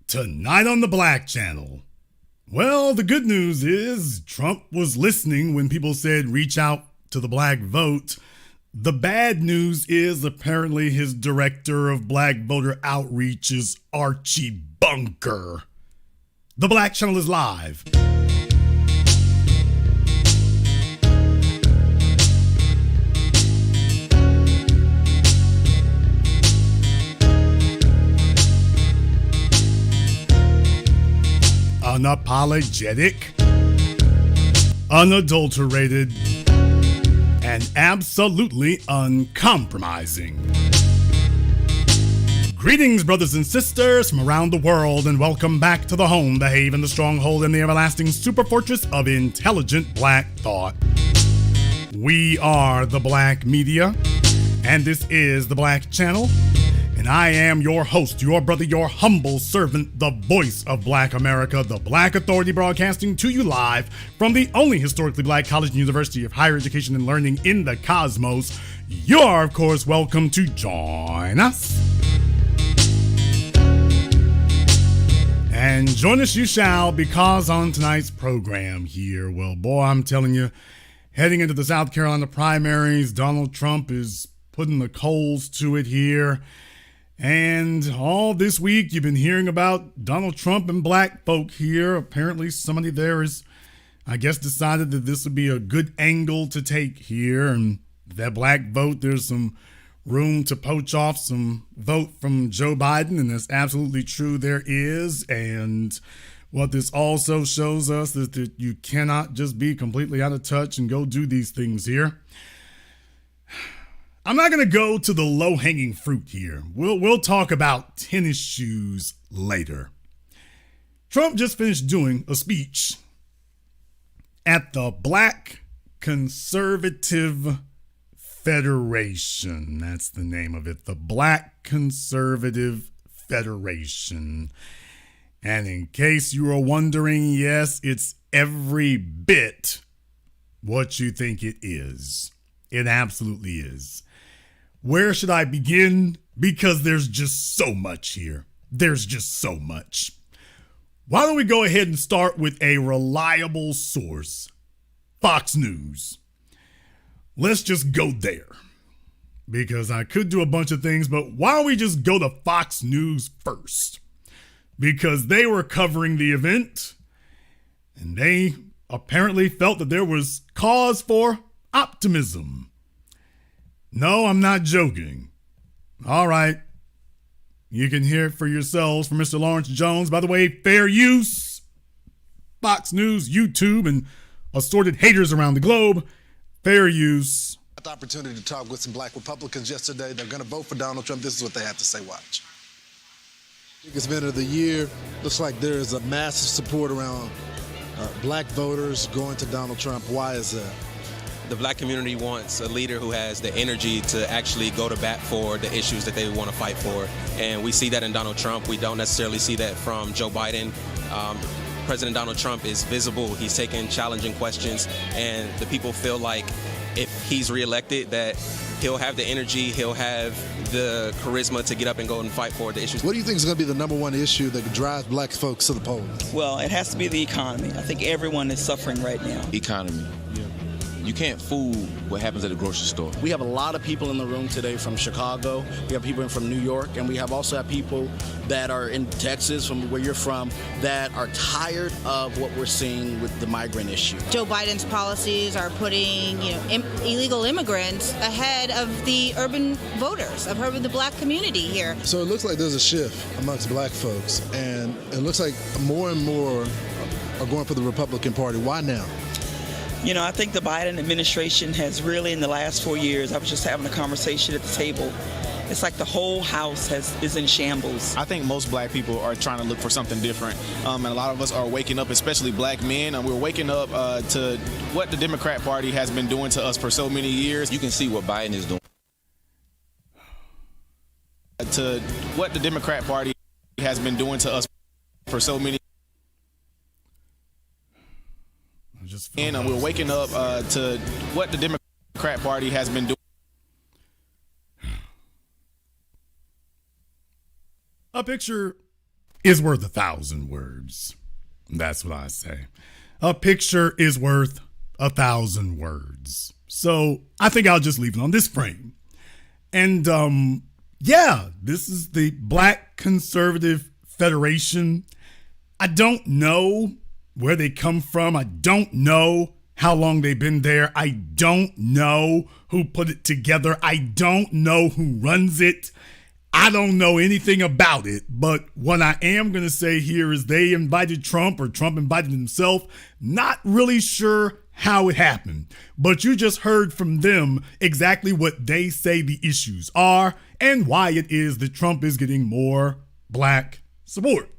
Tonight on the Black Channel. Well, the good news is Trump was listening when people said reach out to the black vote. The bad news is apparently his director of black voter outreach is Archie Bunker. The Black Channel is live. Unapologetic, unadulterated, and absolutely uncompromising. Greetings, brothers and sisters from around the world, and welcome back to the home, the haven, the stronghold, and the everlasting super fortress of intelligent black thought. We are the Black Media, and this is the Black Channel. And I am your host, your brother, your humble servant, the voice of Black America, the Black Authority, broadcasting to you live from the only historically black college and university of higher education and learning in the cosmos. You are, of course, welcome to join us. And join us you shall, because on tonight's program here, well, boy, I'm telling you, heading into the South Carolina primaries, Donald Trump is putting the coals to it here. And all this week, you've been hearing about Donald Trump and black folk here. Apparently, somebody there has, I guess, decided that this would be a good angle to take here. And that black vote, there's some room to poach off some vote from Joe Biden. And that's absolutely true, there is. And what this also shows us is that you cannot just be completely out of touch and go do these things here. I'm not going to go to the low-hanging fruit here. We'll talk about tennis shoes later. Trump just finished doing a speech at the Black Conservative Federation. That's the name of it, the Black Conservative Federation. And in case you are wondering, yes, it's every bit what you think it is. It absolutely is. Where should I begin? Because there's just so much here. There's just so much. Why don't we go ahead and start with a reliable source, Fox News. Let's just go there. Because I could do a bunch of things, but why don't we just go to Fox News first? Because they were covering the event, and they apparently felt that there was cause for optimism. No, I'm not joking. All right. You can hear it for yourselves from Mr. Lawrence Jones. By the way, fair use. Fox News, YouTube, and assorted haters around the globe. Fair use. I had the opportunity to talk with some black Republicans yesterday. They're going to vote for Donald Trump. This is what they have to say. Watch. Biggest event of the year. Looks like there is a massive support around black voters going to Donald Trump. Why is that? The black community wants a leader who has the energy to actually go to bat for the issues that they want to fight for. And we see that in Donald Trump. We don't necessarily see that from Joe Biden. President Donald Trump is visible. He's taking challenging questions, and the people feel like if he's reelected that he'll have the energy, he'll have the charisma to get up and go and fight for the issues. What do you think is going to be the number one issue that drives black folks to the polls? Well, it has to be the economy. I think everyone is suffering right now. Economy. You can't fool what happens at the grocery store. We have a lot of people in the room today from Chicago. We have people from New York, and we also have people that are in Texas, from where you're from, that are tired of what we're seeing with the migrant issue. Joe Biden's policies are putting, illegal immigrants ahead of the urban voters, of the black community here. So it looks like there's a shift amongst black folks, and it looks like more and more are going for the Republican Party. Why now? I think the Biden administration has really, in the last 4 years, I was just having a conversation at the table, it's like the whole house is in shambles. I think most black people are trying to look for something different. And a lot of us are waking up, especially black men, and we're waking up to what the Democrat Party has been doing to us for so many years. You can see what Biden is doing. To what the Democrat Party has been doing to us for so many and we're waking up to what the Democrat Party has been doing. A picture is worth 1,000 words. That's what I say. A picture is worth 1,000 words. So I think I'll just leave it on this frame. And yeah, this is the Black Conservative Federation. I don't know where they come from. I don't know how long they've been there. I don't know who put it together. I don't know who runs it. I don't know anything about it. But what I am going to say here is they invited Trump, or Trump invited himself. Not really sure how it happened. But you just heard from them exactly what they say the issues are and why it is that Trump is getting more black support.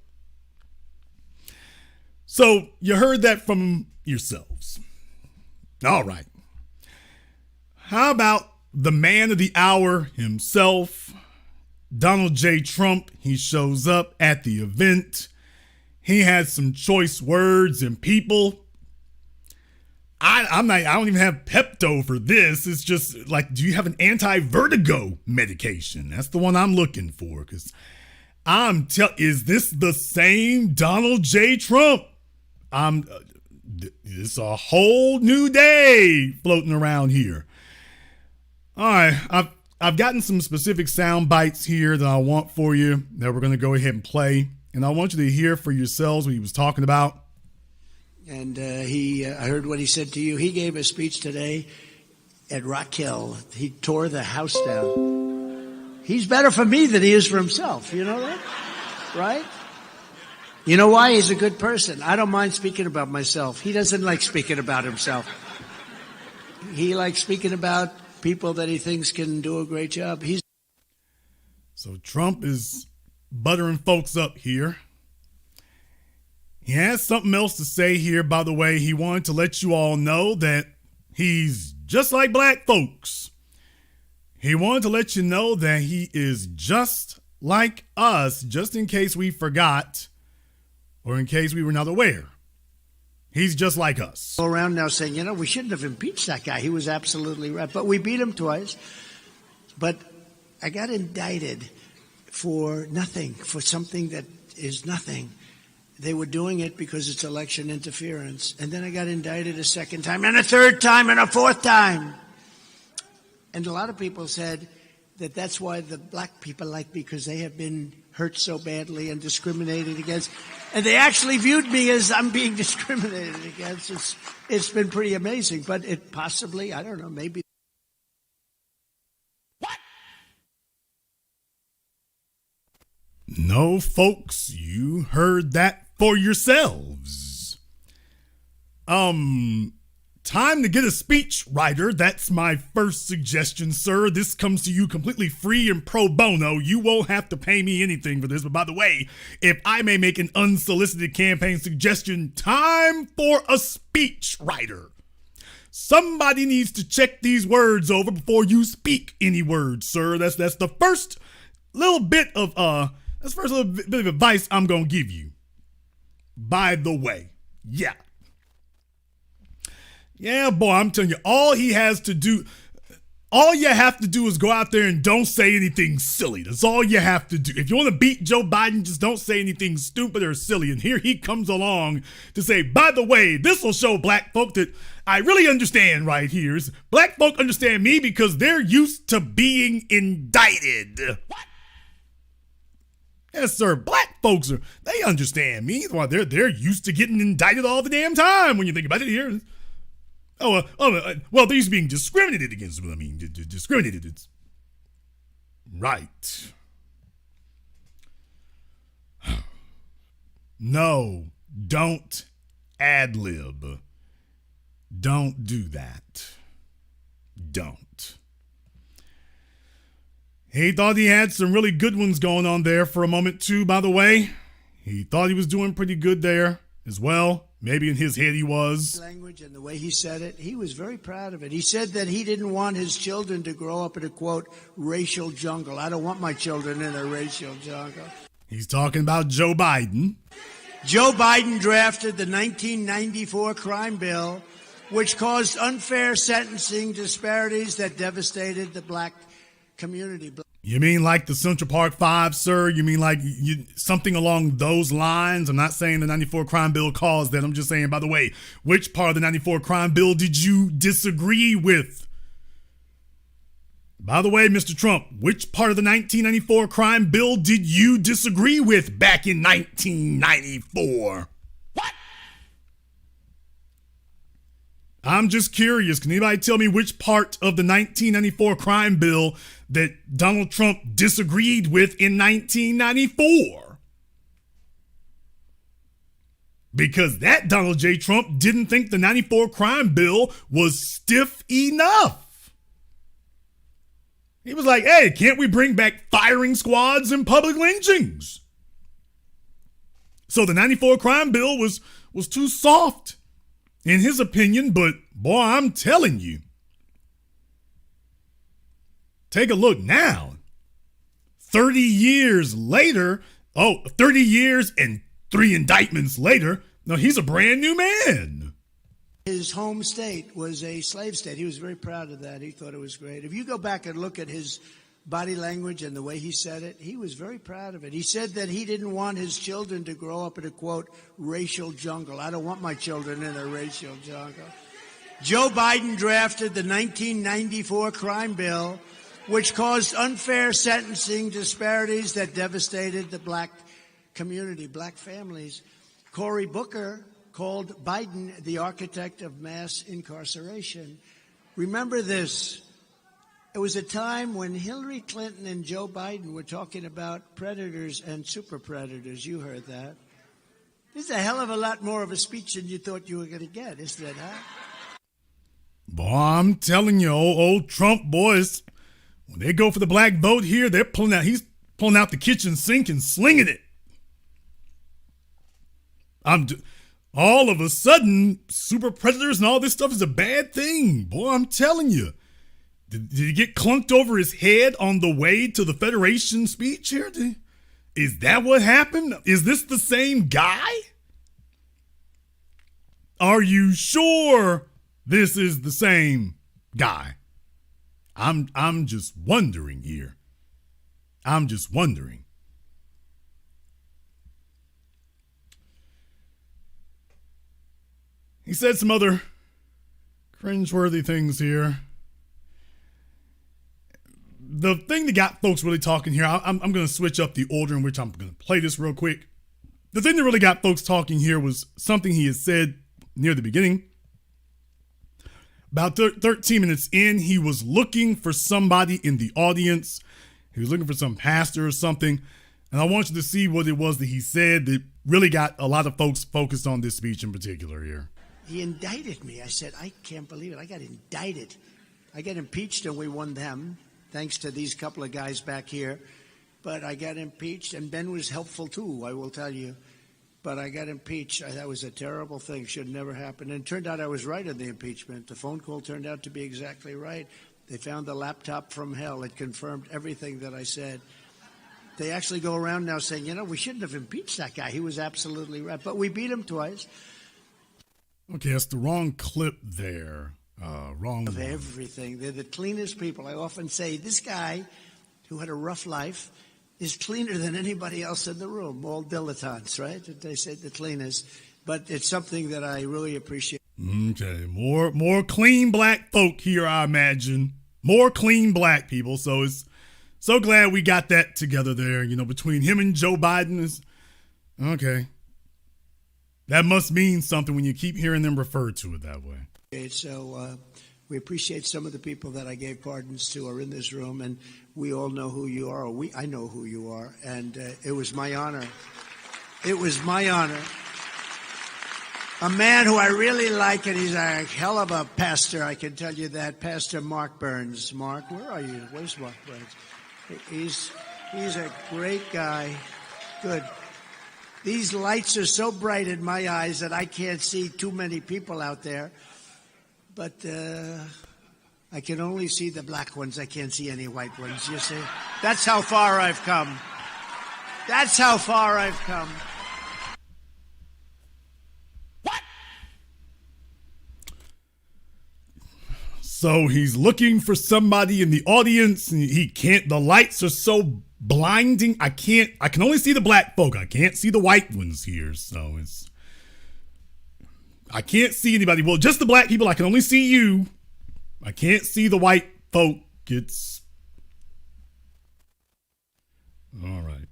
So you heard that from yourselves. All right. How about the man of the hour himself, Donald J. Trump? He shows up at the event. He had some choice words and people. I don't even have Pepto for this. It's just like, do you have an anti-vertigo medication? That's the one I'm looking for. Because is this the same Donald J. Trump? It's a whole new day floating around here. All right, I've gotten some specific sound bites here that I want for you that we're going to go ahead and play. And I want you to hear for yourselves what he was talking about. And I heard what he said to you. He gave a speech today at Rock Hill. He tore the house down. He's better for me than he is for himself. You know that? Right? You know why? He's a good person. I don't mind speaking about myself. He doesn't like speaking about himself. He likes speaking about people that he thinks can do a great job. So Trump is buttering folks up here. He has something else to say here, by the way. He wanted to let you all know that he's just like black folks. He wanted to let you know that he is just like us, just in case we forgot or in case we were not aware. He's just like us. Go around now saying, you know, we shouldn't have impeached that guy. He was absolutely right. But we beat him twice. But I got indicted for nothing, for something that is nothing. They were doing it because it's election interference. And then I got indicted a second time and a third time and a fourth time. And a lot of people said that that's why the black people like me, because they have been hurt so badly and discriminated against. And they actually viewed me as I'm being discriminated against. It's been pretty amazing. But it possibly, I don't know, maybe. No, folks, you heard that for yourselves. Time to get a speech writer. That's my first suggestion, sir. This comes to you completely free and pro bono. You won't have to pay me anything for this. But by the way, if I may make an unsolicited campaign suggestion, time for a speech writer. Somebody needs to check these words over before you speak any words, sir. That's the first little bit of advice I'm gonna give you. By the way, yeah, boy, I'm telling you, all you have to do is go out there and don't say anything silly. That's all you have to do. If you want to beat Joe Biden, just don't say anything stupid or silly. And here he comes along to say, by the way, this will show black folk that I really understand right here. Black folk understand me because they're used to being indicted. What? Yes, sir. Black folks they understand me. Well, they're used to getting indicted all the damn time when you think about it here. Well, they're used to being discriminated against. I mean, discriminated. It's right. No, don't ad-lib. Don't do that. Don't. He thought he had some really good ones going on there for a moment, too, by the way. He thought he was doing pretty good there as well. Maybe in his head he was. Language and the way he said it, he was very proud of it. He said that he didn't want his children to grow up in a, quote, racial jungle. I don't want my children in a racial jungle. He's talking about Joe Biden. Joe Biden drafted the 1994 crime bill, which caused unfair sentencing disparities that devastated the black community. You mean like the Central Park Five, sir? You mean like something along those lines? I'm not saying the 94 crime bill caused that. I'm just saying, by the way, which part of the 94 crime bill did you disagree with? By the way, Mr. Trump, which part of the 1994 crime bill did you disagree with back in 1994? What? I'm just curious. Can anybody tell me which part of the 1994 crime bill that Donald Trump disagreed with in 1994? Because that Donald J. Trump didn't think the 94 crime bill was stiff enough. He was like, hey, can't we bring back firing squads and public lynchings? So the 94 crime bill was too soft in his opinion, but boy, I'm telling you, take a look now. 30 years later, 30 years and 3 indictments later, no, he's a brand new man. His home state was a slave state. He was very proud of that. He thought it was great. If you go back and look at his body language and the way he said it, he was very proud of it. He said that he didn't want his children to grow up in a, quote, racial jungle. I don't want my children in a racial jungle. Joe Biden drafted the 1994 crime bill, which caused unfair sentencing disparities that devastated the black community, black families. Cory Booker called Biden the architect of mass incarceration. Remember this. It was a time when Hillary Clinton and Joe Biden were talking about predators and super predators. You heard that. This is a hell of a lot more of a speech than you thought you were going to get, isn't it, huh? Boy, I'm telling you, old Trump boys, when they go for the black vote here, he's pulling out the kitchen sink and slinging it. All of a sudden, super predators and all this stuff is a bad thing. Boy, I'm telling you. Did he get clunked over his head on the way to the Federation speech here? Is that what happened? Is this the same guy? Are you sure this is the same guy? I'm just wondering here. I'm just wondering. He said some other cringeworthy things here. The thing that got folks really talking here, I'm going to switch up the order in which I'm going to play this real quick. The thing that really got folks talking here was something he had said near the beginning. About 13 minutes in, he was looking for somebody in the audience. He was looking for some pastor or something. And I want you to see what it was that he said that really got a lot of folks focused on this speech in particular here. He indicted me. I said, I can't believe it. I got indicted. I got impeached and we won them, thanks to these couple of guys back here. But I got impeached, and Ben was helpful too, I will tell you. But I got impeached. That was a terrible thing. Should never happen. And it turned out I was right on the impeachment. The phone call turned out to be exactly right. They found the laptop from hell. It confirmed everything that I said. They actually go around now saying, we shouldn't have impeached that guy. He was absolutely right. But we beat him twice. Okay, that's the wrong clip there. Wrong of one. Everything. They're the cleanest people. I often say this guy, who had a rough life, is cleaner than anybody else in the room. All dilettantes, right? They say the cleanest. But it's something that I really appreciate. Okay, more clean black folk here, I imagine. More clean black people. So it's so glad we got that together there. Between him and Joe Biden is okay. That must mean something when you keep hearing them refer to it that way. So we appreciate some of the people that I gave pardons to are in this room, and we all know who you are. I know who you are, and it was my honor. It was my honor. A man who I really like, and he's a hell of a pastor, I can tell you that, Pastor Mark Burns. Mark, where are you? Where's Mark Burns? He's a great guy. Good. These lights are so bright in my eyes that I can't see too many people out there. But I can only see the black ones. I can't see any white ones, you see? That's how far I've come. That's how far I've come. So he's looking for somebody in the audience, and he can't. The lights are so blinding. I can only see the black folk. I can't see the white ones here. So I can't see anybody. Well, just the black people. I can only see you. I can't see the white folk. It's all right.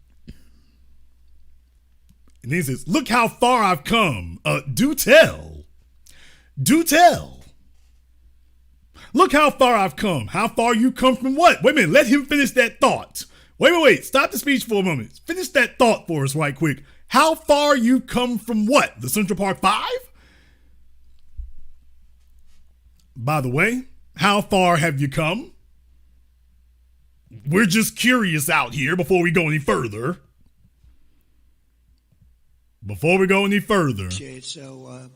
And then he says, "Look how far I've come. Do tell. Do tell. Look how far I've come. How far you come from what?" Wait a minute. Let him finish that thought. Wait. Stop the speech for a moment. Finish that thought for us right quick. How far you come from what? The Central Park 5? By the way, how far have you come? We're just curious out here before we go any further. So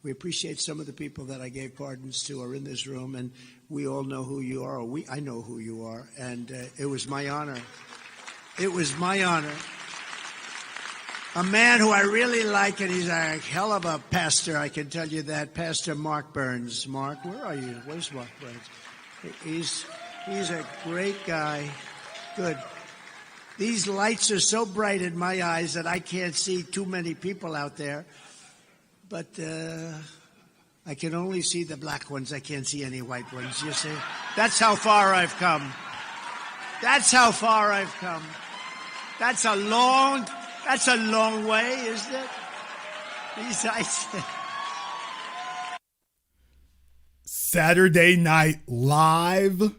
we appreciate some of the people that I gave pardons to are in this room, and we all know who you are. I know who you are, and it was my honor. It was my honor. A man who I really like, and he's a hell of a pastor, I can tell you that, Pastor Mark Burns. Mark, where are you? Where's Mark Burns? He's a great guy. Good. These lights are so bright in my eyes that I can't see too many people out there. But I can only see the black ones. I can't see any white ones, you see. That's how far I've come. That's how far I've come. That's a long way, isn't it? These lights. Saturday Night Live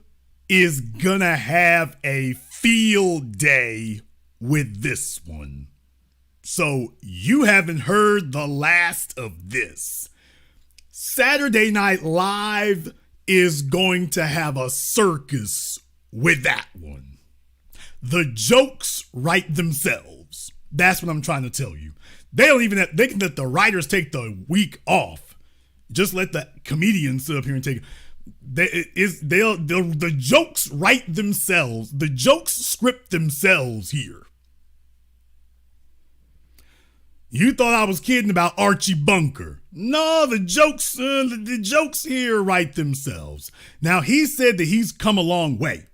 is gonna have a field day with this one. So you haven't heard the last of this. Saturday Night Live is going to have a circus with that one. The jokes write themselves. That's what I'm trying to tell you. They can let the writers take the week off. Just let the comedians sit up here and take it. The jokes write themselves. The jokes script themselves here. You thought I was kidding about Archie Bunker. No, the jokes here write themselves. Now, he said that he's come a long way.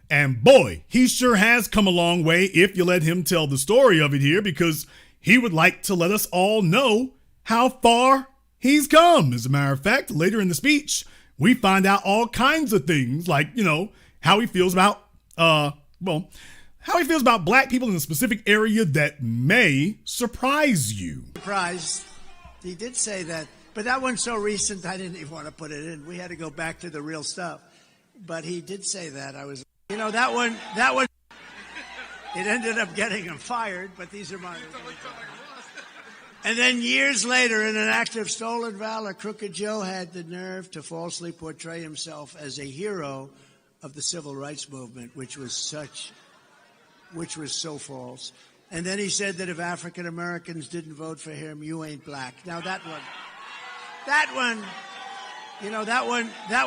And boy, he sure has come a long way if you let him tell the story of it here, because he would like to let us all know how far he's come. As a matter of fact, later in the speech, we find out all kinds of things, like, how he feels about, how he feels about black people in a specific area that may surprise you. Surprised. He did say that, but that one's so recent, I didn't even want to put it in. We had to go back to the real stuff. But he did say that. That one, it ended up getting him fired, but these are mine. And then years later, in an act of stolen valor, Crooked Joe had the nerve to falsely portray himself as a hero of the civil rights movement, which was so false. And then he said that if African Americans didn't vote for him, you ain't black. Now that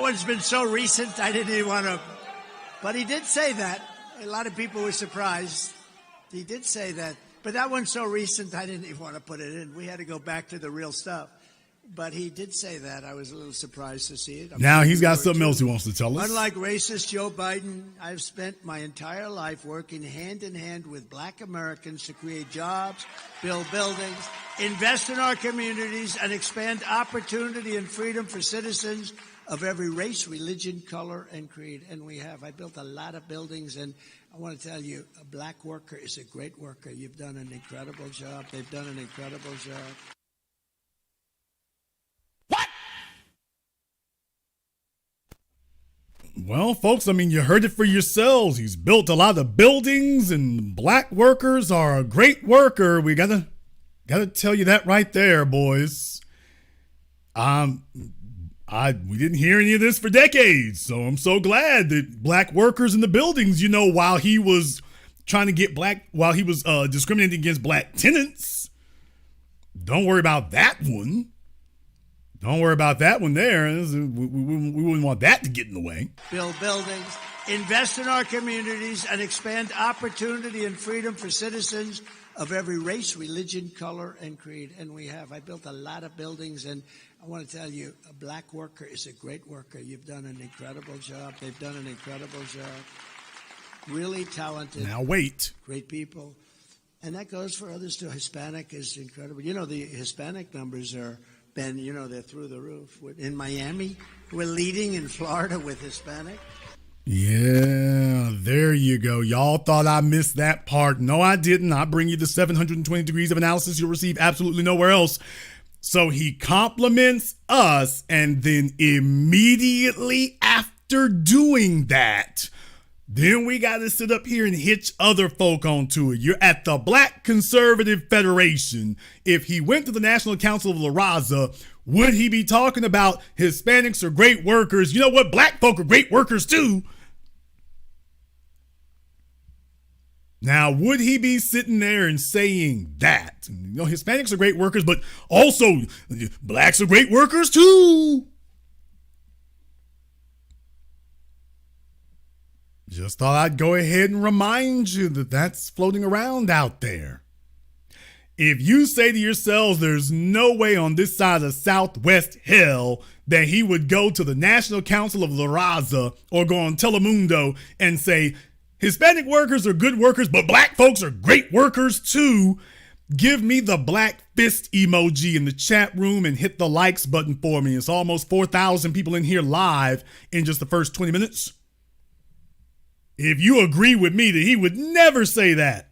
one's been so recent, I didn't even want to. But he did say that. A lot of people were surprised. He did say that. But that one's so recent, I didn't even want to put it in. We had to go back to the real stuff. But he did say that. I was a little surprised to see it. Now he's got something else he wants to tell us. Unlike racist Joe Biden, I've spent my entire life working hand in hand with black Americans to create jobs, build buildings, invest in our communities, and expand opportunity and freedom for citizens of every race, religion, color, and creed. And we have. I built a lot of buildings, and I want to tell you, a black worker is a great worker. You've done an incredible job. They've done an incredible job. Well, folks, you heard it for yourselves. He's built a lot of buildings, and black workers are a great worker. We gotta tell you that right there, boys. We didn't hear any of this for decades, so I'm so glad that black workers in the buildings, while he was trying to get discriminating against black tenants. Don't worry about that one. Don't worry about that one there. We wouldn't want that to get in the way. Build buildings, invest in our communities, and expand opportunity and freedom for citizens of every race, religion, color, and creed. And we have. I built a lot of buildings, and I want to tell you, a black worker is a great worker. You've done an incredible job. They've done an incredible job. Really talented. Now wait. Great people. And that goes for others too. Hispanic is incredible. You know, the Hispanic numbers are, Ben, you know, they're through the roof. In Miami, we're leading in Florida with Hispanic. Yeah, there you go. Y'all thought I missed that part. No, I didn't. I bring you the 720 degrees of analysis you'll receive absolutely nowhere else. So he compliments us, and then immediately after doing that, then we got to sit up here and hitch other folk onto it. You're at the Black Conservative Federation. If he went to the National Council of La Raza, would he be talking about Hispanics are great workers? You know what? Black folk are great workers too. Now, would he be sitting there and saying that? You know, Hispanics are great workers, but also blacks are great workers too. Just thought I'd go ahead and remind you that that's floating around out there. If you say to yourselves, there's no way on this side of Southwest hell that he would go to the National Council of La Raza or go on Telemundo and say, Hispanic workers are good workers, but black folks are great workers too, give me the black fist emoji in the chat room and hit the likes button for me. It's almost 4,000 people in here live in just the first 20 minutes. If you agree with me that he would never say that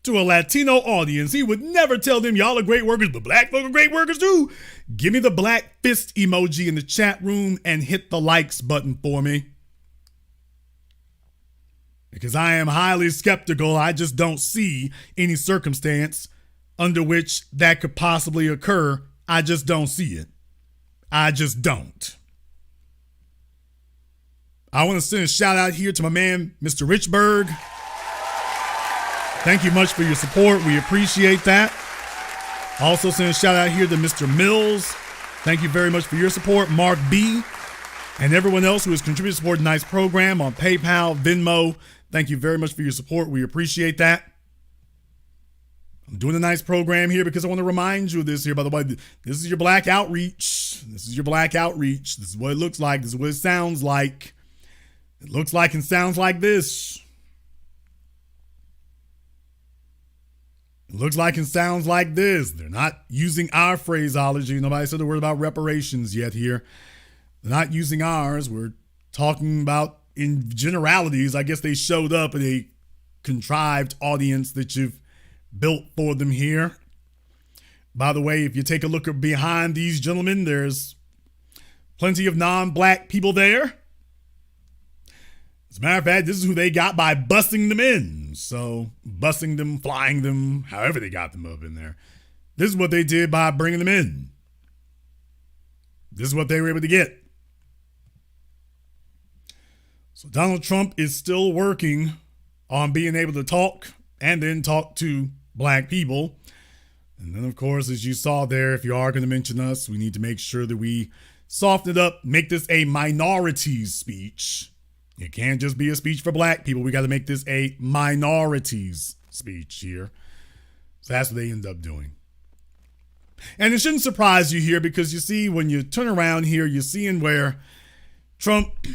to a Latino audience, he would never tell them y'all are great workers, but black folk are great workers too. Give me the black fist emoji in the chat room and hit the likes button for me. Because I am highly skeptical. I just don't see any circumstance under which that could possibly occur. I just don't see it. I just don't. I want to send a shout out here to my man, Mr. Richburg. Thank you much for your support. We appreciate that. Also send a shout out here to Mr. Mills. Thank you very much for your support. Mark B. and everyone else who has contributed to support tonight's program on PayPal, Venmo. Thank you very much for your support. We appreciate that. I'm doing a nice program here because I want to remind you of this here. By the way, this is your black outreach. This is your black outreach. This is what it looks like. This is what it sounds like. It looks like and sounds like this. It looks like and sounds like this. They're not using our phraseology. Nobody said a word about reparations yet here. They're not using ours. We're talking about in generalities. I guess they showed up at a contrived audience that you've built for them here. By the way, if you take a look behind these gentlemen, there's plenty of non-black people there. As a matter of fact, this is who they got by busing them in. So busing them, flying them, however they got them up in there. This is what they did by bringing them in. This is what they were able to get. So Donald Trump is still working on being able to talk and then talk to black people. And then, of course, as you saw there, if you are going to mention us, we need to make sure that we soften it up, make this a minorities speech. It can't just be a speech for black people. We got to make this a minorities speech here. So that's what they end up doing. And it shouldn't surprise you here because you see, when you turn around here, you're seeing where Trump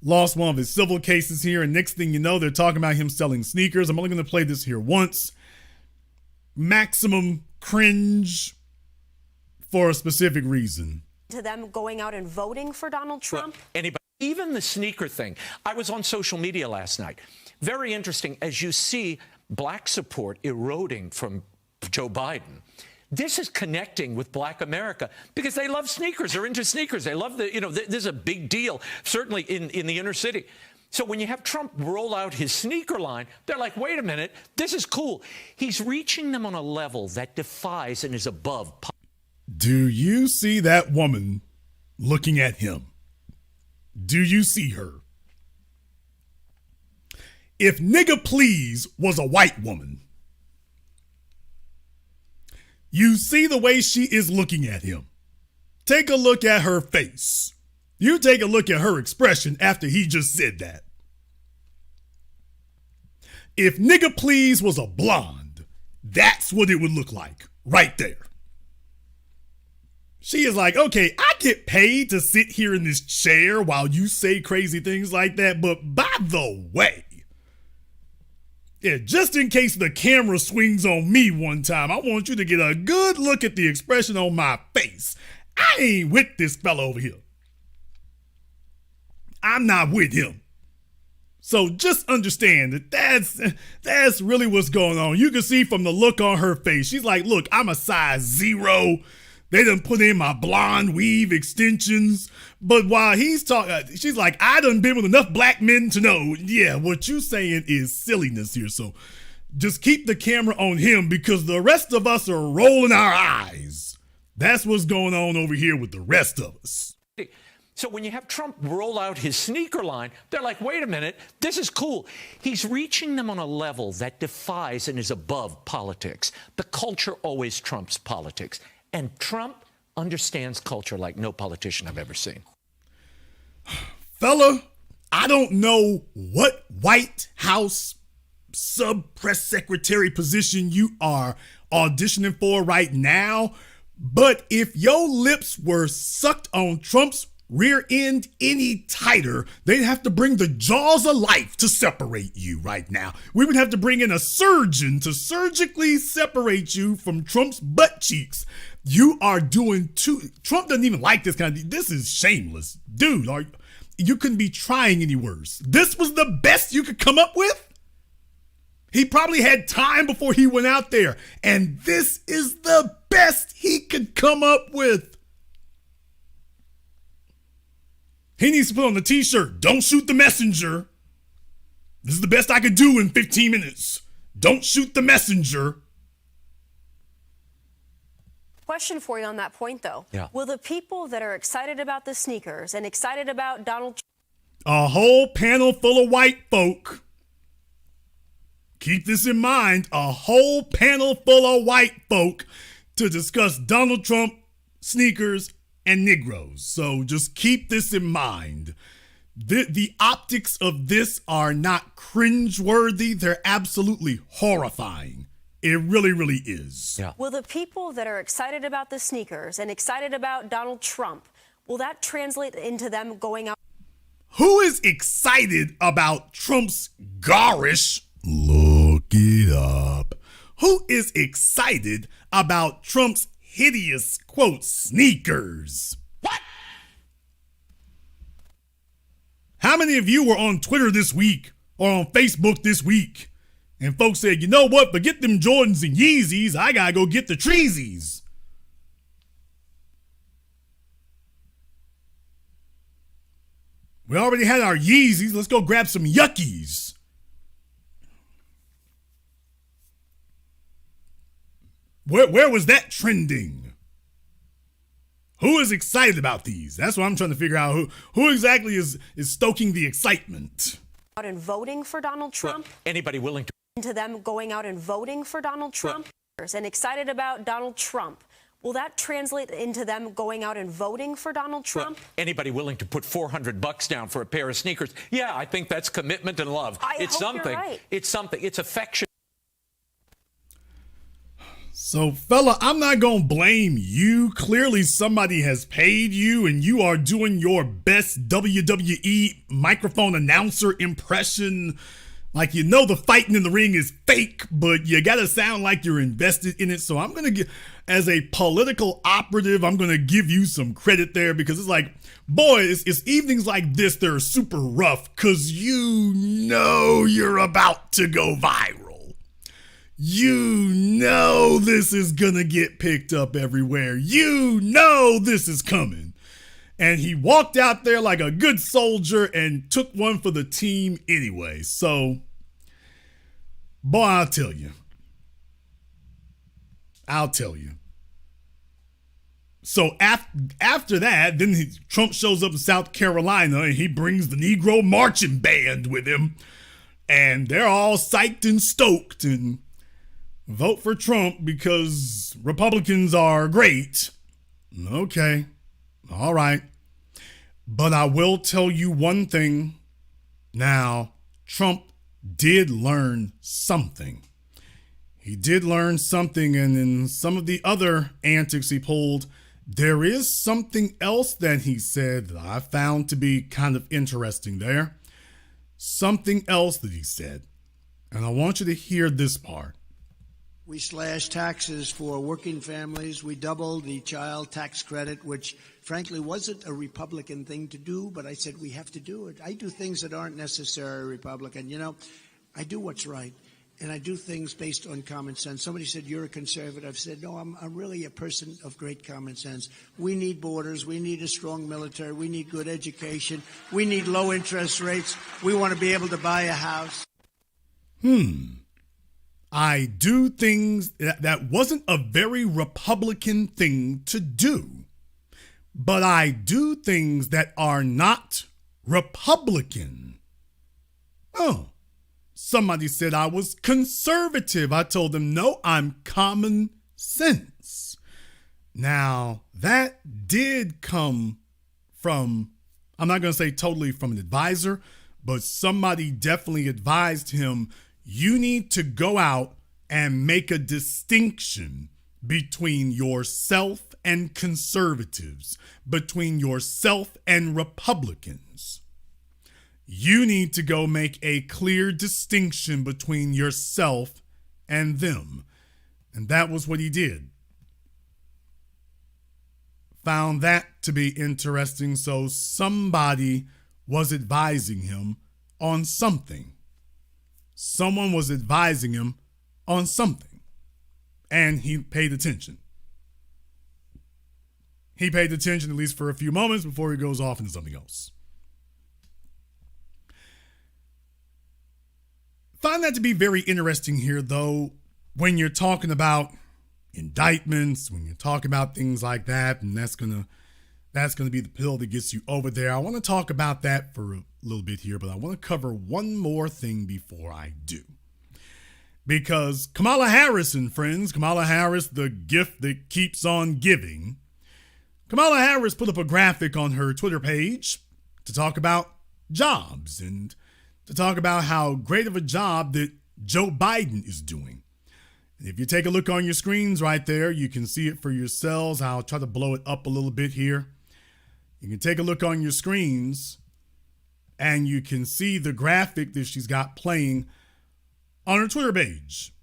lost one of his civil cases here. And next thing you know, they're talking about him selling sneakers. I'm only going to play this here once. Maximum cringe for a specific reason. To them going out and voting for Donald Trump? Well, anybody. Even the sneaker thing. I was on social media last night. Very interesting as you see black support eroding from Joe Biden. This is connecting with black America because they love sneakers. They're into sneakers. They love this is a big deal, certainly in the inner city. So when you have Trump roll out his sneaker line, they're like, wait a minute, this is cool. He's reaching them on a level that defies and is above. Do you see that woman looking at him? Do you see her? If Nigga Please was a white woman, you see the way she is looking at him. Take a look at her face. You take a look at her expression after he just said that. If Nigga Please was a blonde, that's what it would look like right there. She is like, okay, I get paid to sit here in this chair while you say crazy things like that, but by the way, yeah, just in case the camera swings on me one time, I want you to get a good look at the expression on my face. I ain't with this fella over here. I'm not with him. So just understand that that's really what's going on. You can see from the look on her face. She's like, look, I'm a size 0. They done put in my blonde weave extensions. But while he's talking, she's like, I done been with enough black men to know, yeah, what you saying is silliness here. So just keep the camera on him because the rest of us are rolling our eyes. That's what's going on over here with the rest of us. So when you have Trump roll out his sneaker line, they're like, wait a minute, this is cool. He's reaching them on a level that defies and is above politics. The culture always trumps politics. And Trump understands culture like no politician I've ever seen. Fella, I don't know what White House sub-press secretary position you are auditioning for right now, but if your lips were sucked on Trump's rear end any tighter, they'd have to bring the jaws of life to separate you right now. We would have to bring in a surgeon to surgically separate you from Trump's butt cheeks. You are doing Trump doesn't even like this kind of, this is shameless. Dude, you couldn't be trying any worse. This was the best you could come up with? He probably had time before he went out there. And this is the best he could come up with. He needs to put on the t-shirt, don't shoot the messenger. This is the best I could do in 15 minutes. Don't shoot the messenger. Question for you on that point, though. Yeah. Will the people that are excited about the sneakers and excited about Donald Trump, a whole panel full of white folk, keep this in mind, a whole panel full of white folk to discuss Donald Trump, sneakers, and Negroes. So just keep this in mind. The optics of this are not cringeworthy. They're absolutely horrifying. It really, really is. Yeah. will the people that are excited about the sneakers and excited about Donald Trump, will that translate into them going out? Who is excited about Trump's garish? Look it up. Who is excited about Trump's hideous, quote, sneakers? What? How many of you were on Twitter this week or on Facebook this week and folks said, you know what, forget them Jordans and Yeezys, I gotta go get the Treesies? We already had our Yeezys, let's go grab some Yuckies. Where was that trending? Who is excited about these? That's what I'm trying to figure out. Who exactly is stoking the excitement? Out and voting for Donald Trump? Well, anybody willing to? Into them going out and voting for Donald Trump? And excited about Donald Trump. Will that translate into them going out and voting for Donald Trump? Well, anybody willing to put $400 down for a pair of sneakers? Yeah, I think that's commitment and love. It's hope something. you're right. It's something. It's affection. So, fella, I'm not going to blame you. Clearly, somebody has paid you and you are doing your best WWE microphone announcer impression. Like, you know the fighting in the ring is fake, but you got to sound like you're invested in it. So I'm going to give, as a political operative, I'm going to give you some credit there because it's like, boy, it's evenings like this that are super rough because you know you're about to go viral. You know this is gonna get picked up everywhere. You know this is coming. And he walked out there like a good soldier and took one for the team anyway. So, boy, I'll tell you. So after that, then Trump shows up in South Carolina and he brings the Negro marching band with him. And they're all psyched and stoked and vote for Trump because Republicans are great. Okay. All right. But I will tell you one thing. Now, Trump did learn something. He did learn something, and in some of the other antics he pulled, there is something else that he said that I found to be kind of interesting there. Something else that he said. And I want you to hear this part. We slashed taxes for working families. We doubled the child tax credit, which frankly wasn't a Republican thing to do, but I said we have to do it. I do things that aren't necessarily Republican. You know, I do what's right. And I do things based on common sense. Somebody said, you're a conservative. I said, no, I'm really a person of great common sense. We need borders. We need a strong military. We need good education. We need low interest rates. We want to be able to buy a house. I do things that wasn't a very Republican thing to do. But I do things that are not Republican. Oh. Somebody said I was conservative. I told them, no, I'm common sense. Now, that did come from, I'm not going to say totally from an advisor, but somebody definitely advised him, you need to go out and make a distinction between yourself and conservatives, between yourself and Republicans. You need to go make a clear distinction between yourself and them. And that was what he did. Found that to be interesting. So somebody was advising him on something. Someone was advising him on something. And he paid attention. He paid attention at least for a few moments before he goes off into something else. Find that to be very interesting here, though, when you're talking about indictments, when you're talking about things like that, and that's gonna be the pill that gets you over there. I want to talk about that for a little bit here, but I want to cover one more thing before I do. Because Kamala Harris and friends, Kamala Harris, the gift that keeps on giving, Kamala Harris put up a graphic on her Twitter page to talk about jobs and to talk about how great of a job that Joe Biden is doing. And if you take a look on your screens right there, you can see it for yourselves. I'll try to blow it up a little bit here. You can take a look on your screens and you can see the graphic that she's got playing on her Twitter page.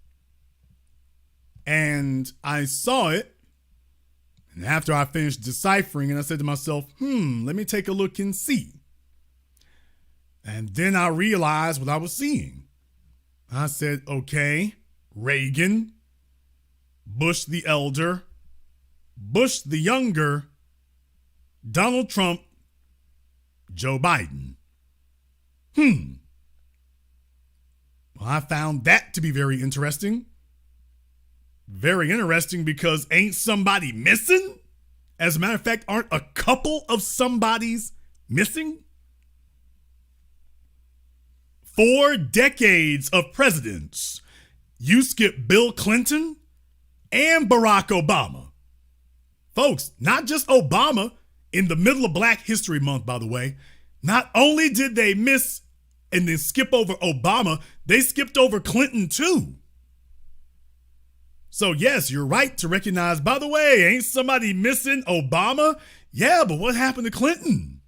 And I saw it, and after I finished deciphering it, I said to myself, let me take a look and see. And then I realized what I was seeing. I said, okay, Reagan, Bush the elder, Bush the younger, Donald Trump, Joe Biden. Well, I found that to be very interesting. Very interesting because ain't somebody missing? As a matter of fact, aren't a couple of somebodies missing? 4 decades of presidents. You skip Bill Clinton and Barack Obama. Folks, not just Obama, in the middle of Black History Month, by the way, not only did they miss and then skip over Obama, they skipped over Clinton too. So yes, you're right to recognize, by the way, ain't somebody missing Obama? Yeah, but what happened to Clinton?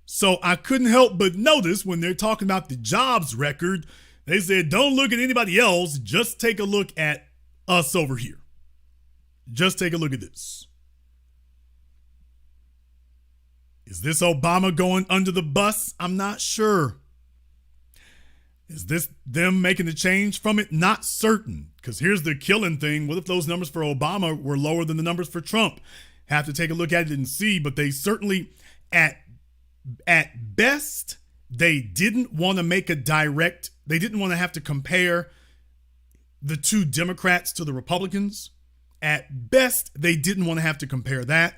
So I couldn't help but notice when they're talking about the jobs record, they said, don't look at anybody else, just take a look at us over here. Just take a look at this. Is this Obama going under the bus? I'm not sure. Is this them making a change from it? Not certain. Because here's the killing thing. What if those numbers for Obama were lower than the numbers for Trump? Have to take a look at it and see. But they certainly, at best, they didn't want to make a direct, they didn't want to have to compare the two Democrats to the Republicans. At best, they didn't want to have to compare that.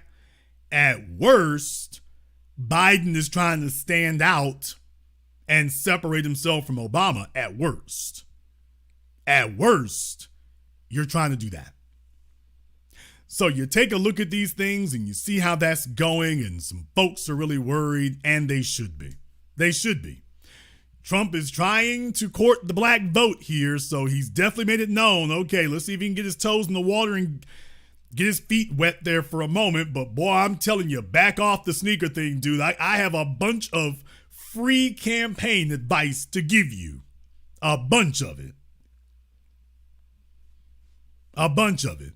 At worst, Biden is trying to stand out and separate himself from Obama. At worst. At worst, you're trying to do that. So you take a look at these things and you see how that's going, and some folks are really worried, and they should be. They should be. Trump is trying to court the black vote here, so he's definitely made it known. Okay, let's see if he can get his toes in the water and get his feet wet there for a moment. But boy, I'm telling you, back off the sneaker thing, dude. I have a bunch of free campaign advice to give you. A bunch of it. A bunch of it.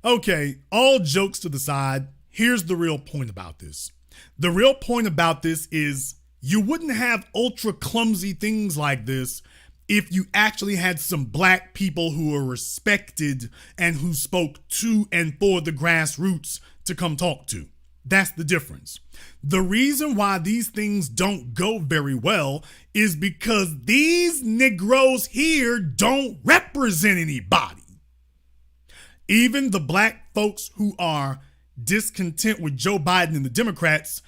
Okay, all jokes to the side, here's the real point about this. The real point about this is you wouldn't have ultra clumsy things like this if you actually had some black people who are respected and who spoke to and for the grassroots to come talk to. That's the difference. The reason why these things don't go very well is because these Negroes here don't represent anybody. Even the black folks who are discontent with Joe Biden and the Democrats,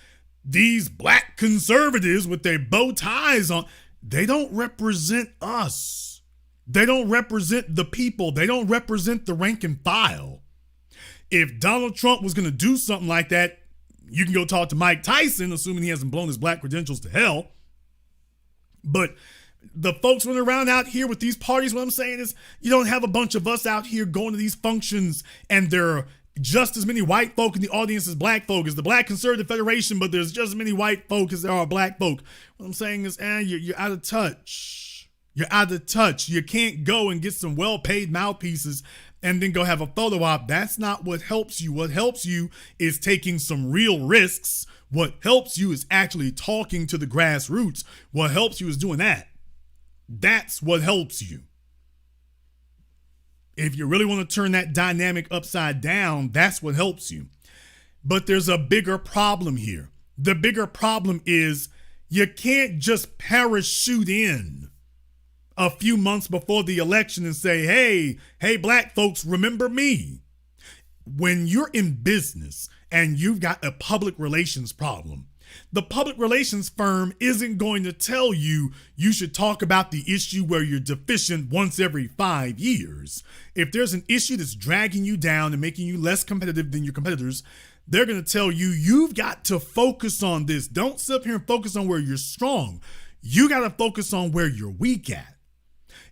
these black conservatives with their bow ties on, they don't represent us. They don't represent the people. They don't represent the rank and file. If Donald Trump was going to do something like that, you can go talk to Mike Tyson, assuming he hasn't blown his black credentials to hell. But the folks running around out here with these parties, what I'm saying is you don't have a bunch of us out here going to these functions and there are just as many white folk in the audience as black folk. It's the Black Conservative Federation, but there's just as many white folk as there are black folk. What I'm saying is, you're out of touch. You're out of touch. You can't go and get some well-paid mouthpieces and then go have a photo op. That's not what helps you. What helps you is taking some real risks. What helps you is actually talking to the grassroots. What helps you is doing that. That's what helps you. If you really want to turn that dynamic upside down, that's what helps you. But there's a bigger problem here. The bigger problem is you can't just parachute in a few months before the election and say, hey, black folks, remember me. When you're in business and you've got a public relations problem, the public relations firm isn't going to tell you you should talk about the issue where you're deficient once every 5 years. If there's an issue that's dragging you down and making you less competitive than your competitors, they're going to tell you you've got to focus on this. Don't sit up here and focus on where you're strong. You got to focus on where you're weak at.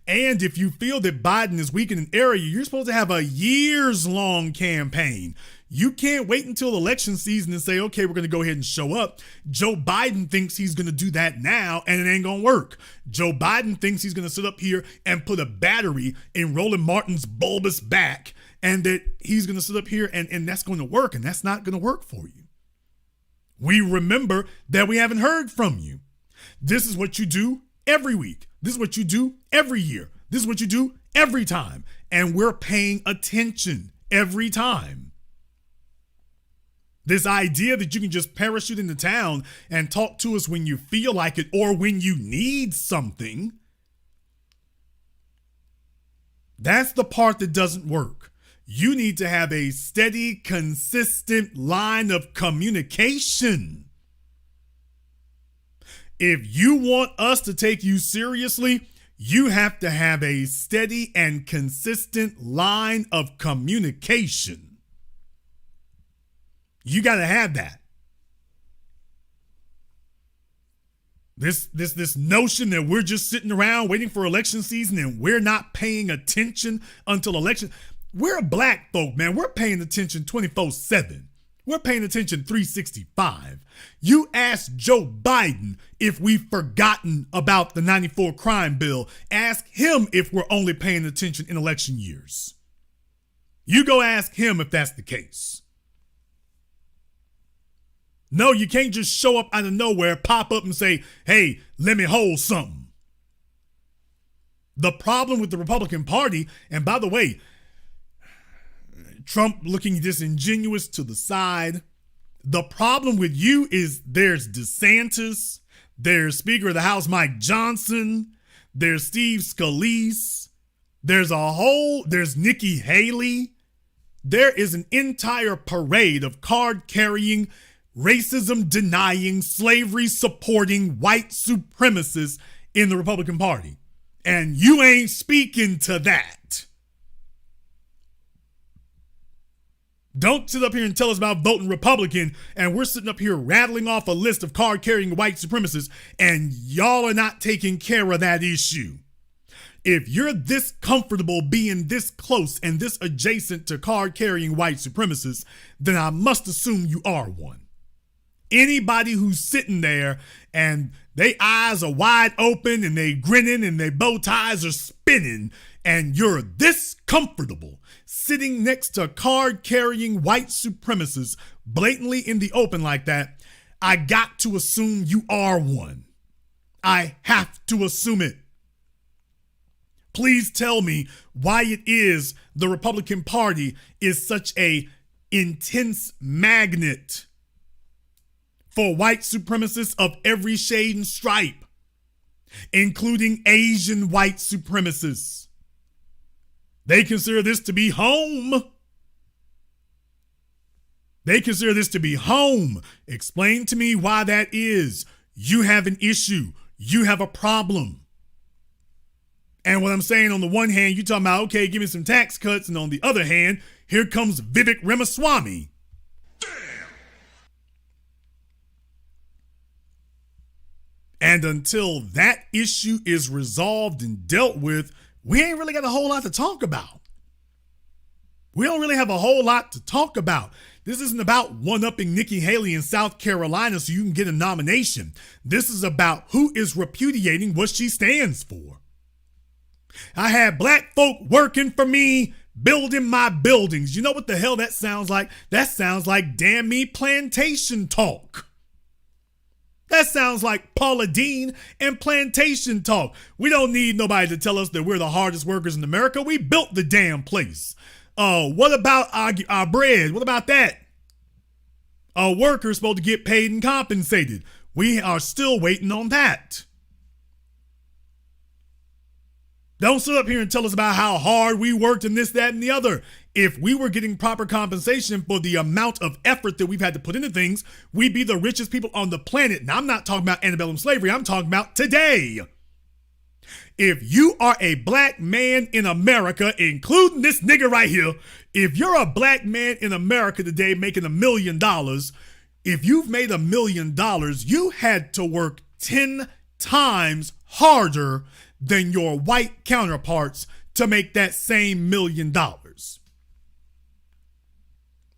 And if you feel that Biden is weak in an area, you're supposed to have a years-long campaign. You can't wait until election season and say, okay, we're going to go ahead and show up. Joe Biden thinks he's going to do that now, and it ain't going to work. Joe Biden thinks he's going to sit up here and put a battery in Roland Martin's bulbous back, and that he's going to sit up here and that's going to work, and that's not going to work for you. We remember that we haven't heard from you. This is what you do every week. This is what you do every year. This is what you do every time. And we're paying attention every time. This idea that you can just parachute into town and talk to us when you feel like it or when you need something, that's the part that doesn't work. You need to have a steady, consistent line of communication. If you want us to take you seriously, you have to have a steady and consistent line of communication. You got to have that. This notion that we're just sitting around waiting for election season and we're not paying attention until election. We're a black folk, man. We're paying attention 24/7. We're paying attention 365. You ask Joe Biden if we've forgotten about the 94 crime bill. Ask him if we're only paying attention in election years. You go ask him if that's the case. No, you can't just show up out of nowhere, pop up and say, hey, let me hold something. The problem with the Republican Party, and by the way, Trump looking disingenuous to the side. The problem with you is there's DeSantis, there's Speaker of the House Mike Johnson, there's Steve Scalise, there's Nikki Haley. There is an entire parade of card-carrying, racism-denying, slavery-supporting white supremacists in the Republican Party. And you ain't speaking to that. Don't sit up here and tell us about voting Republican, and we're sitting up here rattling off a list of card-carrying white supremacists, and y'all are not taking care of that issue. If you're this comfortable being this close and this adjacent to card-carrying white supremacists, then I must assume you are one. Anybody who's sitting there and their eyes are wide open and they grinning and their bow ties are spinning, and you're this comfortable sitting next to card-carrying white supremacists blatantly in the open like that, I got to assume you are one. I have to assume it. Please tell me why it is the Republican Party is such a intense magnet for white supremacists of every shade and stripe, including Asian white supremacists. They consider this to be home. They consider this to be home. Explain to me why that is. You have an issue. You have a problem. And what I'm saying, on the one hand, you're talking about, okay, give me some tax cuts. And on the other hand, here comes Vivek Ramaswamy. And until that issue is resolved and dealt with, we ain't really got a whole lot to talk about. We don't really have a whole lot to talk about. This isn't about one-upping Nikki Haley in South Carolina so you can get a nomination. This is about who is repudiating what she stands for. I had black folk working for me, building my buildings. You know what the hell that sounds like? That sounds like damn me plantation talk. That sounds like Paula Deen and plantation talk. We don't need nobody to tell us that we're the hardest workers in America. We built the damn place. What about our bread? What about that? A worker's supposed to get paid and compensated. We are still waiting on that. Don't sit up here and tell us about how hard we worked and this, that, and the other. If we were getting proper compensation for the amount of effort that we've had to put into things, we'd be the richest people on the planet. Now, I'm not talking about antebellum slavery. I'm talking about today. If you are a black man in America, including this nigga right here, if you're a black man in America today making $1 million, if you've made $1 million, you had to work 10 times harder than your white counterparts to make that same $1 million.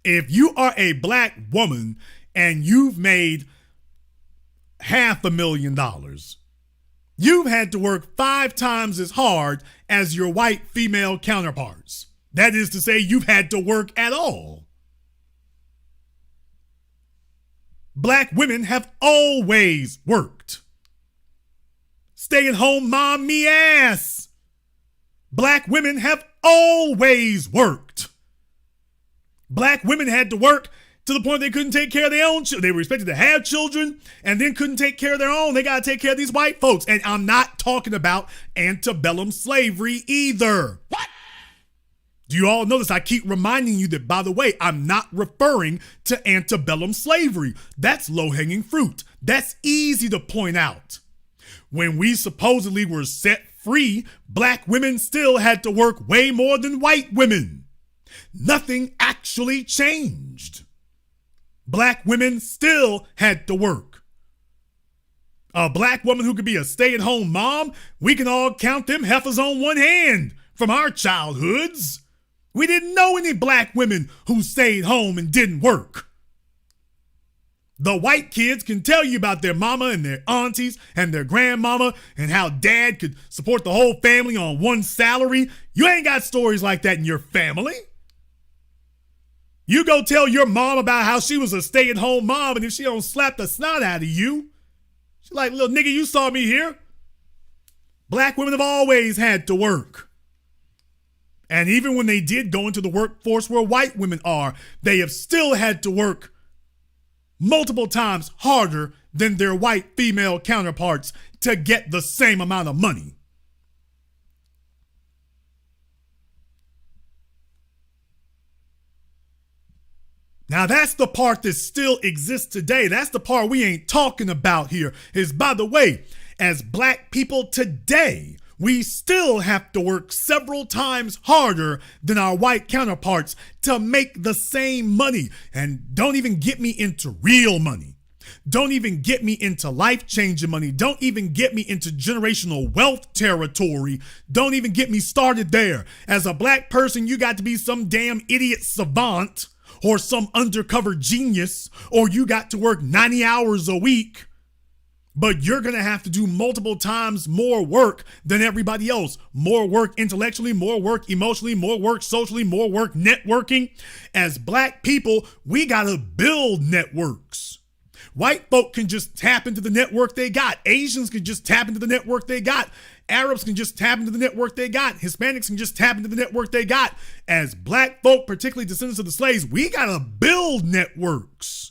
If you are a black woman and you've made $500,000, you've had to work 5 times as hard as your white female counterparts. That is to say, you've had to work at all. Black women have always worked. Stay-at-home mom me ass. Black women have always worked. Black women had to work to the point they couldn't take care of their own children. They were expected to have children and then couldn't take care of their own. They got to take care of these white folks. And I'm not talking about antebellum slavery either. What? Do you all know this? I keep reminding you that, by the way, I'm not referring to antebellum slavery. That's low-hanging fruit. That's easy to point out. When we supposedly were set free, black women still had to work way more than white women. Nothing actually changed. Black women still had to work. A black woman who could be a stay-at-home mom, we can all count them heifers on one hand from our childhoods. We didn't know any black women who stayed home and didn't work. The white kids can tell you about their mama and their aunties and their grandmama and how dad could support the whole family on one salary. You ain't got stories like that in your family. You go tell your mom about how she was a stay-at-home mom, and if she don't slap the snot out of you, she's like, little nigga, you saw me here. Black women have always had to work. And even when they did go into the workforce where white women are, they have still had to work multiple times harder than their white female counterparts to get the same amount of money. Now that's the part that still exists today. That's the part we ain't talking about here. Is, by the way, as black people today, we still have to work several times harder than our white counterparts to make the same money. And don't even get me into real money. Don't even get me into life-changing money. Don't even get me into generational wealth territory. Don't even get me started there. As a black person, you got to be some damn idiot savant or some undercover genius, or you got to work 90 hours a week, but you're going to have to do multiple times more work than everybody else. More work intellectually, more work emotionally, more work socially, more work networking. As black people, we got to build networks. White folk can just tap into the network they got. Asians can just tap into the network they got. Arabs can just tap into the network they got. Hispanics can just tap into the network they got. As black folk, particularly descendants of the slaves, we got to build networks.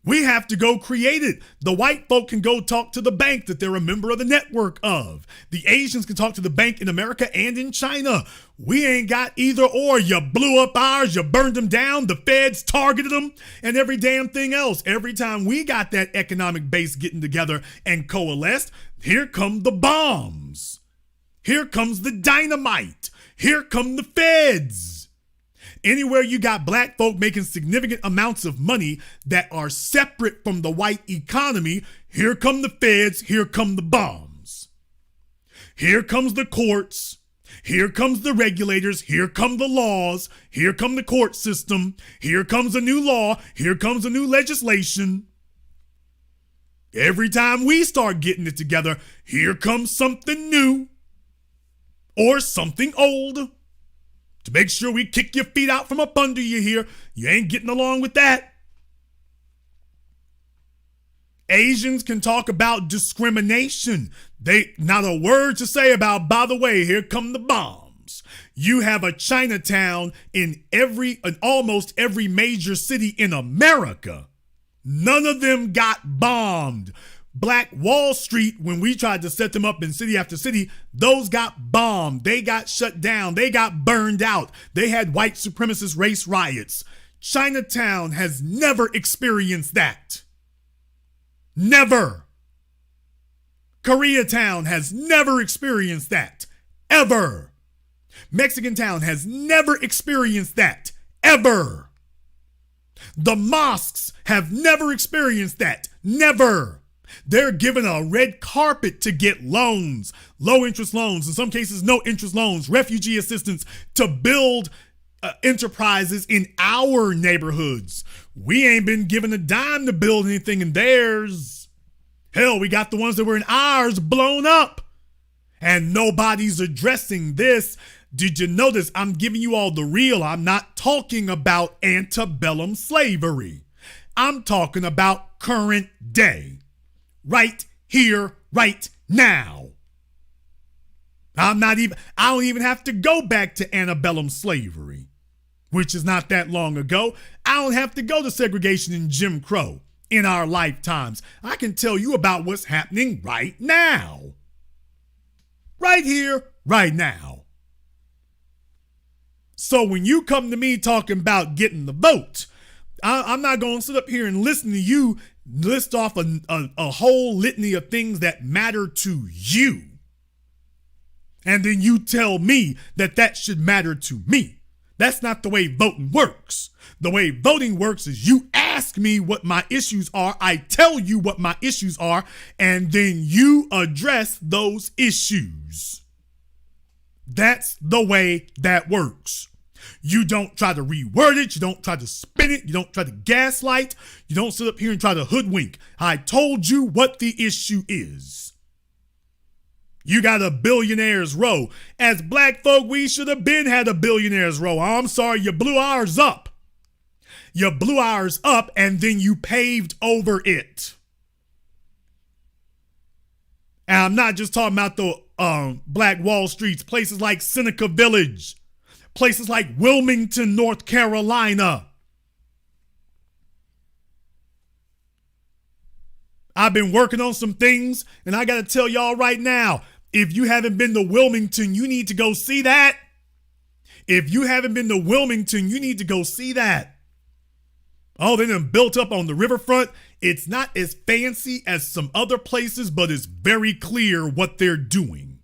We have to go create it. The white folk can go talk to the bank that they're a member of the network of. The Asians can talk to the bank in America and in China. We ain't got either or. You blew up ours, you burned them down, the feds targeted them, and every damn thing else. Every time we got that economic base getting together and coalesced, here come the bombs. Here comes the dynamite. Here come the feds. Anywhere you got black folk making significant amounts of money that are separate from the white economy, here come the feds, here come the bombs. Here comes the courts, here comes the regulators, here come the laws, here come the court system, here comes a new law, here comes a new legislation. Every time we start getting it together, here comes something new or something old. To make sure we kick your feet out from up under you here. You ain't getting along with that. Asians can talk about discrimination. They not a word to say about, by the way, here come the bombs. You have a Chinatown in almost every major city in America. None of them got bombed. Black Wall Street, when we tried to set them up in city after city, those got bombed. They got shut down. They got burned out. They had white supremacist race riots. Chinatown has never experienced that. Never. Koreatown has never experienced that. Ever. Mexican Town has never experienced that. Ever. The mosques have never experienced that. Never. They're given a red carpet to get loans, low interest loans, in some cases no interest loans, refugee assistance to build enterprises in our neighborhoods. We ain't been given a dime to build anything in theirs. Hell, we got the ones that were in ours blown up. And nobody's addressing this. Did you notice I'm giving you all the real? I'm not talking about antebellum slavery. I'm talking about current day. Right here, right now. I don't even have to go back to antebellum slavery, which is not that long ago. I don't have to go to segregation and Jim Crow in our lifetimes. I can tell you about what's happening right now. Right here, right now. So when you come to me talking about getting the vote, I'm not going to sit up here and listen to you list off a whole litany of things that matter to you. And then you tell me that that should matter to me. That's not the way voting works. The way voting works is you ask me what my issues are, I tell you what my issues are, and then you address those issues. That's the way that works. You don't try to reword it. You don't try to spin it. You don't try to gaslight. You don't sit up here and try to hoodwink. I told you what the issue is. You got a billionaires row. As black folk, we should have been had a billionaires row. I'm sorry, you blew ours up. You blew ours up and then you paved over it. And I'm not just talking about the Black Wall Streets, places like Seneca Village. Places like Wilmington, North Carolina. I've been working on some things, and I got to tell y'all right now, if you haven't been to Wilmington, you need to go see that. If you haven't been to Wilmington, you need to go see that. Oh, they done built up on the riverfront. It's not as fancy as some other places, but it's very clear what they're doing.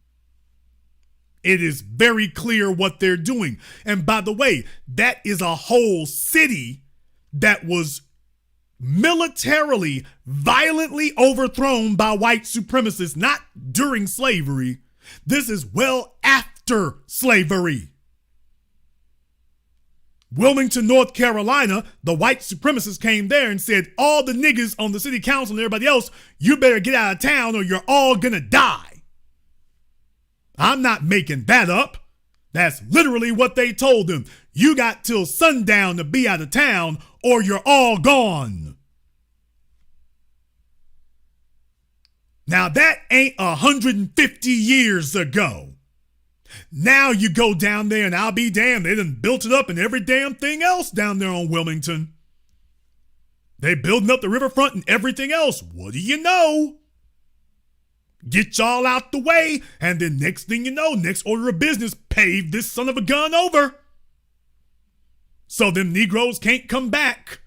It is very clear what they're doing. And by the way, that is a whole city that was militarily, violently overthrown by white supremacists, not during slavery. This is well after slavery. Wilmington, North Carolina, the white supremacists came there and said, all the niggas on the city council and everybody else, you better get out of town or you're all gonna die. I'm not making that up. That's literally what they told them. You got till sundown to be out of town or you're all gone. Now that ain't 150 years ago. Now you go down there and I'll be damned, they done built it up and every damn thing else down there on Wilmington. They building up the riverfront and everything else. What do you know? Get y'all out the way, and then next thing you know, next order of business, pave this son of a gun over. So them Negroes can't come back.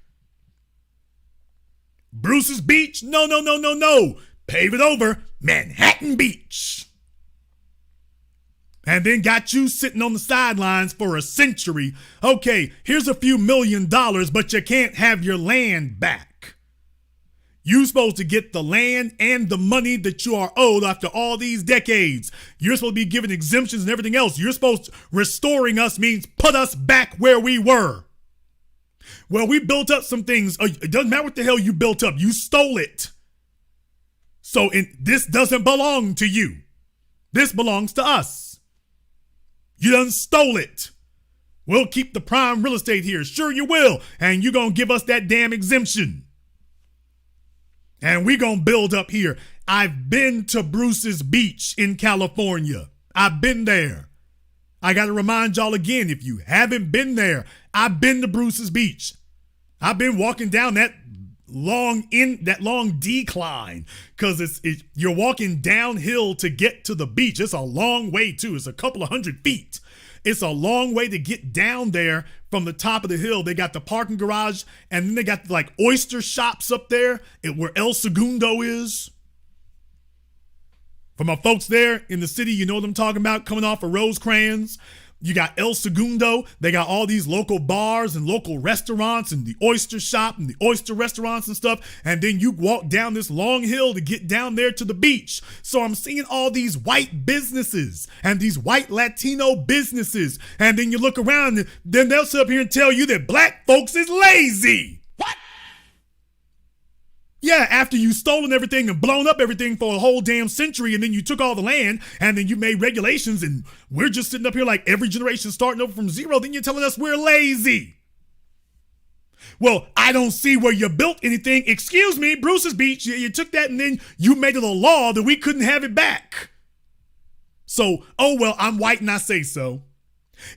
Bruce's Beach? No. Pave it over, Manhattan Beach. And then got you sitting on the sidelines for a century. Okay, here's a few $1 million, but you can't have your land back. You're supposed to get the land and the money that you are owed after all these decades. You're supposed to be given exemptions and everything else. You're supposed to, restoring us means put us back where we were. Well, we built up some things. It doesn't matter what the hell you built up. You stole it. So this doesn't belong to you. This belongs to us. You done stole it. We'll keep the prime real estate here. Sure you will. And you're going to give us that damn exemption. And we're going to build up here. I've been to Bruce's Beach in California. I've been there. I got to remind y'all again, if you haven't been there, I've been to Bruce's Beach. I've been walking down that long decline because you're walking downhill to get to the beach. It's a long way too. It's a couple of 100 feet. It's a long way to get down there from the top of the hill. They got the parking garage and then they got like oyster shops up there where El Segundo is. For my folks there in the city, you know what I'm talking about, coming off of Rosecrans. You got El Segundo. They got all these local bars and local restaurants and the oyster shop and the oyster restaurants and stuff. And then you walk down this long hill to get down there to the beach. So I'm seeing all these white businesses and these white Latino businesses. And then you look around and then they'll sit up here and tell you that black folks is lazy. What? Yeah, after you stolen everything and blown up everything for a whole damn century, and then you took all the land, and then you made regulations, and we're just sitting up here like every generation starting over from zero, then you're telling us we're lazy. Well, I don't see where you built anything. Excuse me, Bruce's Beach, you took that and then you made it a law that we couldn't have it back. So, oh well, I'm white and I say so.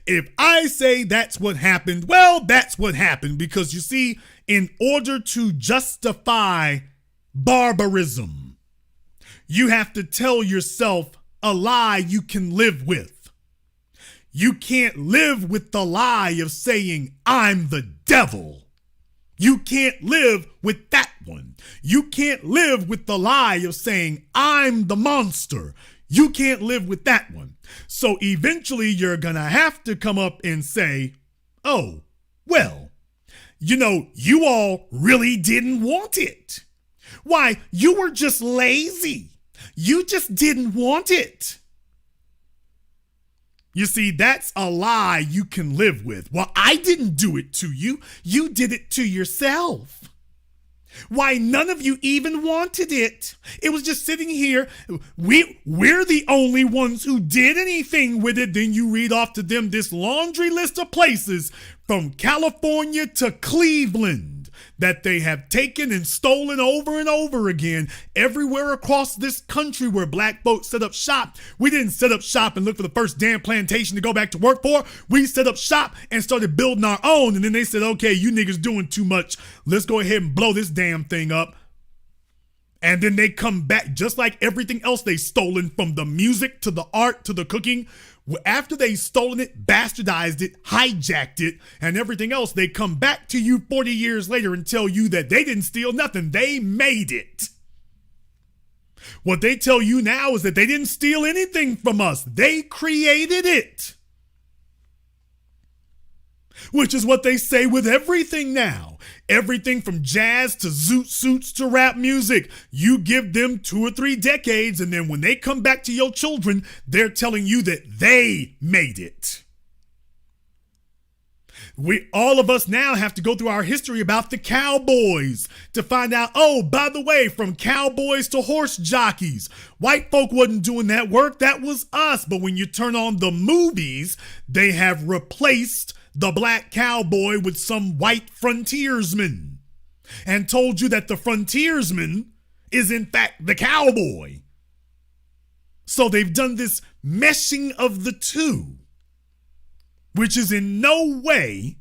If I say that's what happened, well, that's what happened, because you see, in order to justify barbarism, you have to tell yourself a lie you can live with. You can't live with the lie of saying, I'm the devil. You can't live with that one. You can't live with the lie of saying, I'm the monster. You can't live with that one. So eventually you're going to have to come up and say, oh, well, you know, you all really didn't want it. Why, you were just lazy. You just didn't want it. You see, that's a lie you can live with. Well, I didn't do it to you. You did it to yourself. Why, none of you even wanted it. It was just sitting here. We're the only ones who did anything with it. Then you read off to them this laundry list of places from California to Cleveland that they have taken and stolen over and over again everywhere across this country where black folks set up shop. We didn't set up shop and look for the first damn plantation to go back to work for. We set up shop and started building our own. And then they said, okay, you niggas doing too much. Let's go ahead and blow this damn thing up. And then they come back just like everything else they stolen, from the music to the art to the cooking. After they've stolen it, bastardized it, hijacked it, and everything else, they come back to you 40 years later and tell you that they didn't steal nothing. They made it. What they tell you now is that they didn't steal anything from us. They created it. Which is what they say with everything now. Everything from jazz to zoot suits to rap music. You give them 2 or 3 decades, and then when they come back to your children, they're telling you that they made it. All of us now have to go through our history about the cowboys to find out, oh, by the way, from cowboys to horse jockeys, white folk wasn't doing that work. That was us. But when you turn on the movies, they have replaced the black cowboy with some white frontiersman and told you that the frontiersman is in fact the cowboy. So they've done this meshing of the two, which is in no way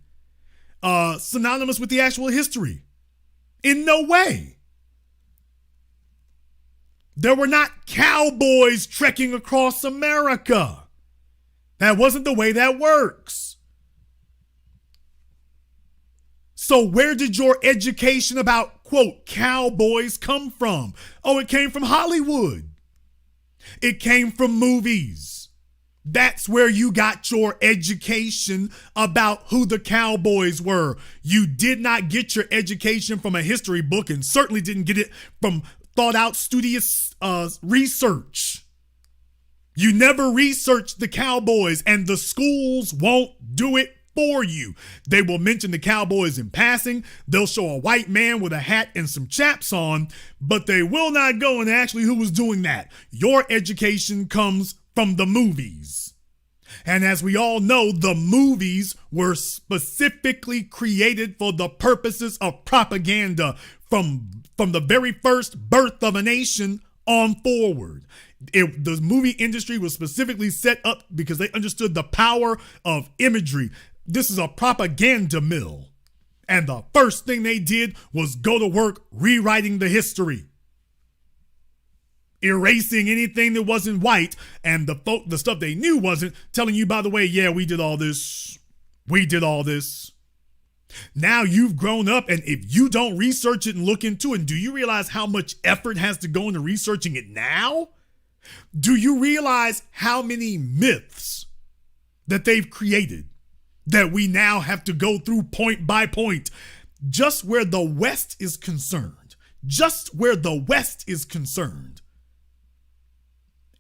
synonymous with the actual history. In no way. There were not cowboys trekking across America. That wasn't the way that works. So where did your education about, quote, cowboys come from? Oh, it came from Hollywood. It came from movies. That's where you got your education about who the cowboys were. You did not get your education from a history book and certainly didn't get it from thought out studious research. You never researched the cowboys, and the schools won't do it for you. They will mention the cowboys in passing. They'll show a white man with a hat and some chaps on, but they will not go into actually who was doing that. Your education comes from the movies. And as we all know, the movies were specifically created for the purposes of propaganda from the very first birth of a nation on forward. The movie industry was specifically set up because they understood the power of imagery. This is a propaganda mill. And the first thing they did was go to work rewriting the history. Erasing anything that wasn't white, and the stuff they knew wasn't, telling you, by the way, yeah, we did all this. We did all this. Now you've grown up, and if you don't research it and look into it, do you realize how much effort has to go into researching it now? Do you realize how many myths that they've created that we now have to go through point by point? Just where the West is concerned,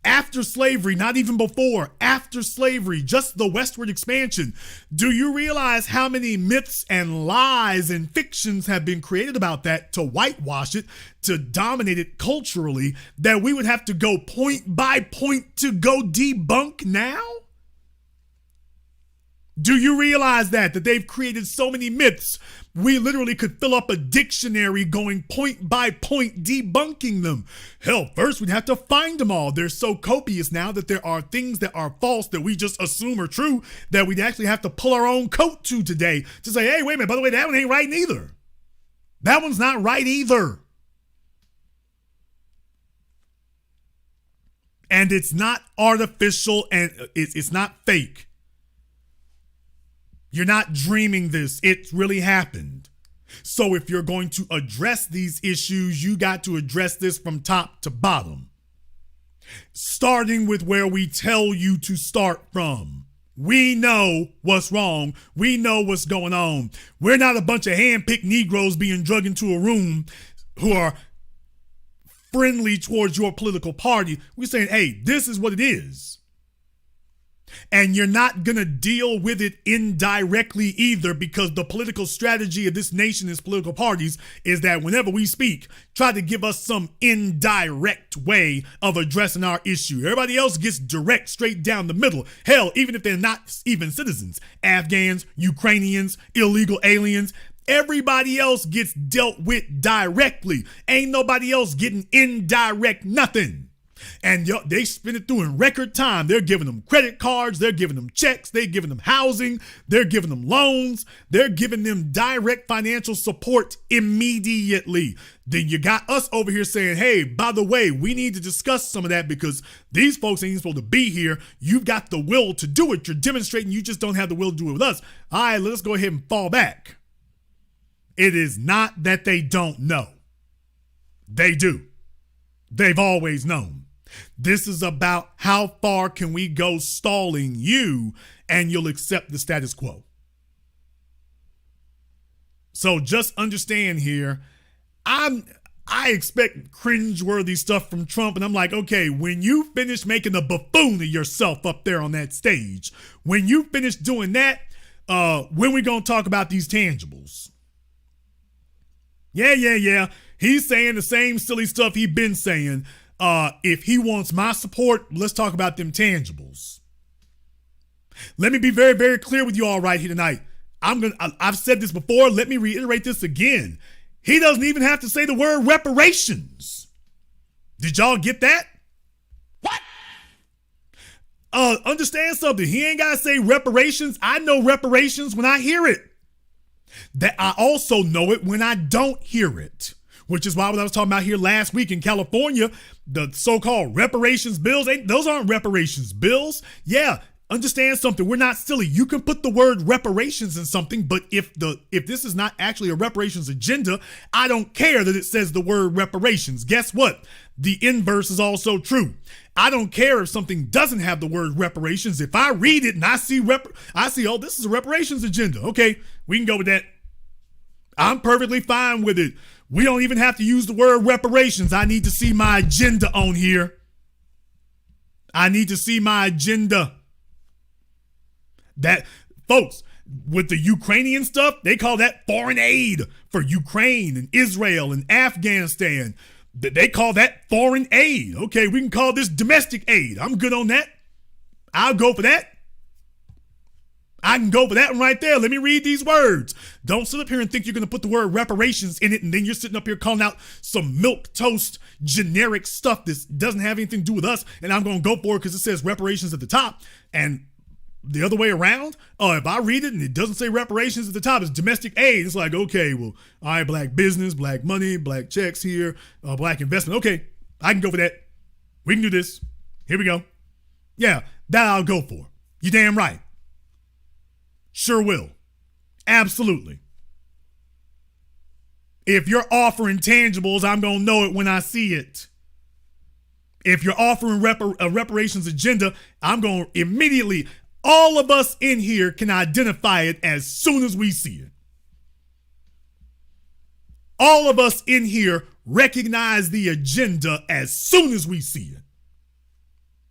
after slavery, not even before, after slavery, just the westward expansion. Do you realize how many myths and lies and fictions have been created about that to whitewash it, to dominate it culturally, that we would have to go point by point to go debunk now? Do you realize that they've created so many myths, we literally could fill up a dictionary going point by point debunking them. Hell, first we'd have to find them all. They're so copious now that there are things that are false that we just assume are true that we'd actually have to pull our own coat to today to say, hey, wait a minute, by the way, that one ain't right neither. That one's not right either. And it's not artificial and it's not fake. You're not dreaming this. It really happened. So if you're going to address these issues, you got to address this from top to bottom. Starting with where we tell you to start from. We know what's wrong. We know what's going on. We're not a bunch of hand-picked Negroes being drugged into a room who are friendly towards your political party. We're saying, hey, this is what it is. And you're not going to deal with it indirectly either, because the political strategy of this nation, its political parties, is that whenever we speak, try to give us some indirect way of addressing our issue. Everybody else gets direct, straight down the middle. Hell, even if they're not even citizens, Afghans, Ukrainians, illegal aliens, everybody else gets dealt with directly. Ain't nobody else getting indirect nothing. And they spend it through in record time. They're giving them credit cards. They're giving them checks. They're giving them housing. They're giving them loans. They're giving them direct financial support immediately. Then you got us over here saying, hey, by the way, we need to discuss some of that because these folks ain't supposed to be here. You've got the will to do it. You're demonstrating you just don't have the will to do it with us. All right, let's go ahead and fall back. It is not that they don't know. They do. They've always known. This is about how far can we go stalling you and you'll accept the status quo. So just understand here, I expect cringeworthy stuff from Trump, and I'm like, okay, when you finish making a buffoon of yourself up there on that stage, when you finish doing that, when we gonna talk about these tangibles? Yeah. He's saying the same silly stuff he's been saying. If he wants my support, let's talk about them tangibles. Let me be very, very clear with you all right here tonight. I've said this before. Let me reiterate this again. He doesn't even have to say the word reparations. Did y'all get that? What? Understand something. He ain't got to say reparations. I know reparations when I hear it. That I also know it when I don't hear it. Which is why when I was talking about here last week in California, the so-called reparations bills, those aren't reparations bills. Yeah, understand something. We're not silly. You can put the word reparations in something, but if this is not actually a reparations agenda, I don't care that it says the word reparations. Guess what? The inverse is also true. I don't care if something doesn't have the word reparations. If I read it and I see, oh, this is a reparations agenda. Okay, we can go with that. I'm perfectly fine with it. We don't even have to use the word reparations. I need to see my agenda on here. I need to see my agenda. That, folks, with the Ukrainian stuff, they call that foreign aid for Ukraine and Israel and Afghanistan. They call that foreign aid. Okay, we can call this domestic aid. I'm good on that. I'll go for that. I can go for that one right there. Let me read these words. Don't sit up here and think you're going to put the word reparations in it and then you're sitting up here calling out some milquetoast generic stuff that doesn't have anything to do with us and I'm going to go for it because it says reparations at the top. And the other way around, if I read it and it doesn't say reparations at the top, it's domestic aid. It's like, okay, well, all right, black business, black money, black checks here, black investment. Okay, I can go for that. We can do this. Here we go. Yeah, that I'll go for. You damn right. Sure will. Absolutely. If you're offering tangibles, I'm going to know it when I see it. If you're offering a reparations agenda, I'm going to immediately, all of us in here can identify it as soon as we see it. All of us in here recognize the agenda as soon as we see it.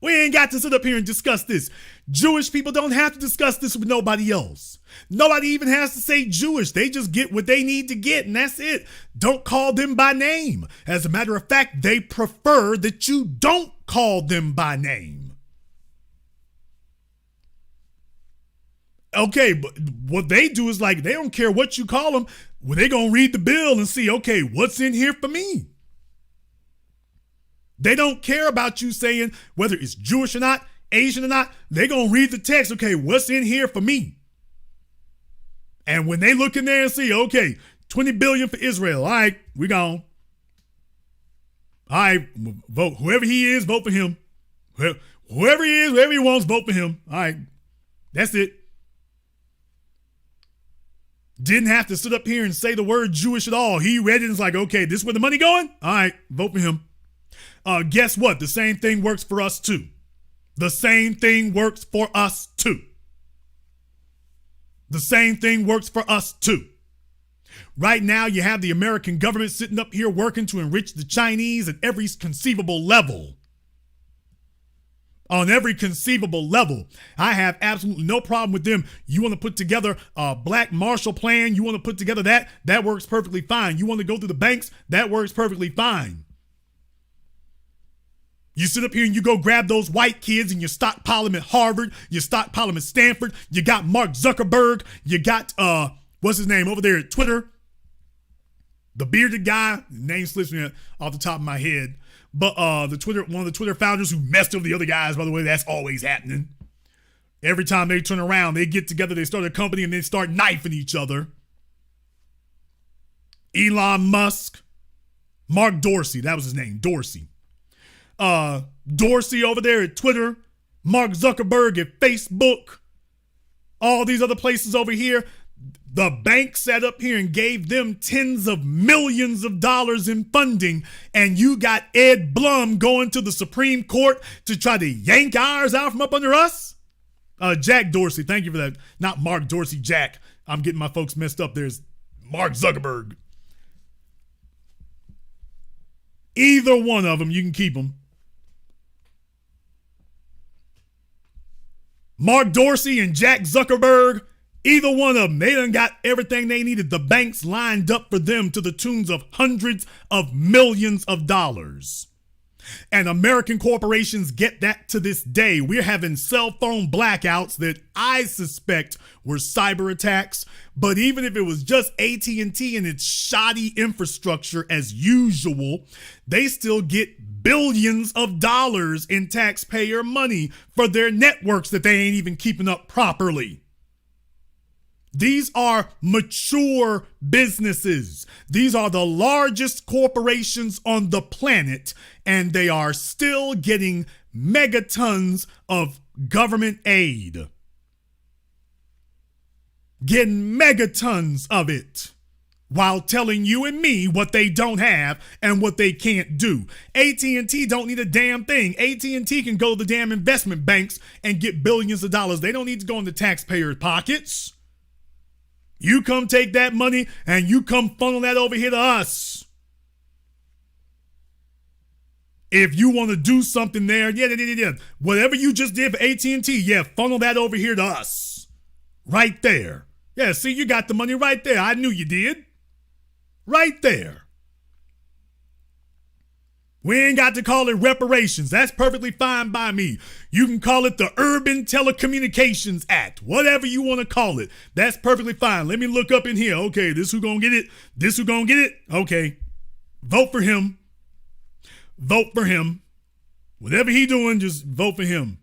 We ain't got to sit up here and discuss this. Jewish people don't have to discuss this with nobody else. Nobody even has to say Jewish. They just get what they need to get, and that's it. Don't call them by name. As a matter of fact, they prefer that you don't call them by name. Okay, but what they do is like, they don't care what you call them. Well, they're going to read the bill and see, okay, what's in here for me? They don't care about you saying whether it's Jewish or not, Asian or not. They're going to read the text. Okay, what's in here for me? And when they look in there and see, okay, $20 billion for Israel. All right, we gone. All right, vote. Whoever he is, vote for him. Whoever he is, whoever he wants, vote for him. All right, that's it. Didn't have to sit up here and say the word Jewish at all. He read it and was like, okay, this is where the money going? All right, vote for him. Guess what? The same thing works for us too. The same thing works for us too. The same thing works for us too. Right now, you have the American government sitting up here working to enrich the Chinese at every conceivable level. On every conceivable level. I have absolutely no problem with them. You want to put together a black Marshall Plan, you want to put together that works perfectly fine. You want to go through the banks, that works perfectly fine. You sit up here and you go grab those white kids and you stockpile them at Harvard, you stockpile them at Stanford, you got Mark Zuckerberg, you got, what's his name over there at Twitter? The bearded guy, name slips me off the top of my head. But one of the Twitter founders who messed over the other guys, by the way, that's always happening. Every time they turn around, they get together, they start a company, and they start knifing each other. Elon Musk, Mark Dorsey, that was his name, Dorsey. Dorsey over there at Twitter, Mark Zuckerberg at Facebook, all these other places over here. The bank sat up here and gave them tens of millions of dollars in funding, and you got Ed Blum going to the Supreme Court to try to yank ours out from up under us? Jack Dorsey, thank you for that. Not Mark Dorsey, Jack. I'm getting my folks messed up. There's Mark Zuckerberg. Either one of them, you can keep them. Mark Dorsey and Jack Zuckerberg, either one of them, they done got everything they needed. The banks lined up for them to the tunes of hundreds of millions of dollars. And American corporations get that to this day. We're having cell phone blackouts that I suspect were cyber attacks. But even if it was just AT&T and its shoddy infrastructure as usual, they still get billions of dollars in taxpayer money for their networks that they ain't even keeping up properly. These are mature businesses. These are the largest corporations on the planet, and they are still getting megatons of government aid. Getting megatons of it while telling you and me what they don't have and what they can't do. AT&T don't need a damn thing. AT&T can go to the damn investment banks and get billions of dollars. They don't need to go into taxpayers' pockets. You come take that money and you come funnel that over here to us. If you want to do something there, yeah. Whatever you just did for AT&T, yeah, funnel that over here to us. Right there. Yeah, see, you got the money right there. I knew you did. Right there. We ain't got to call it reparations. That's perfectly fine by me. You can call it the Urban Telecommunications Act. Whatever you want to call it. That's perfectly fine. Let me look up in here. Okay, this who gonna get it? This who gonna get it? Okay. Vote for him. Vote for him. Whatever he doing, just vote for him.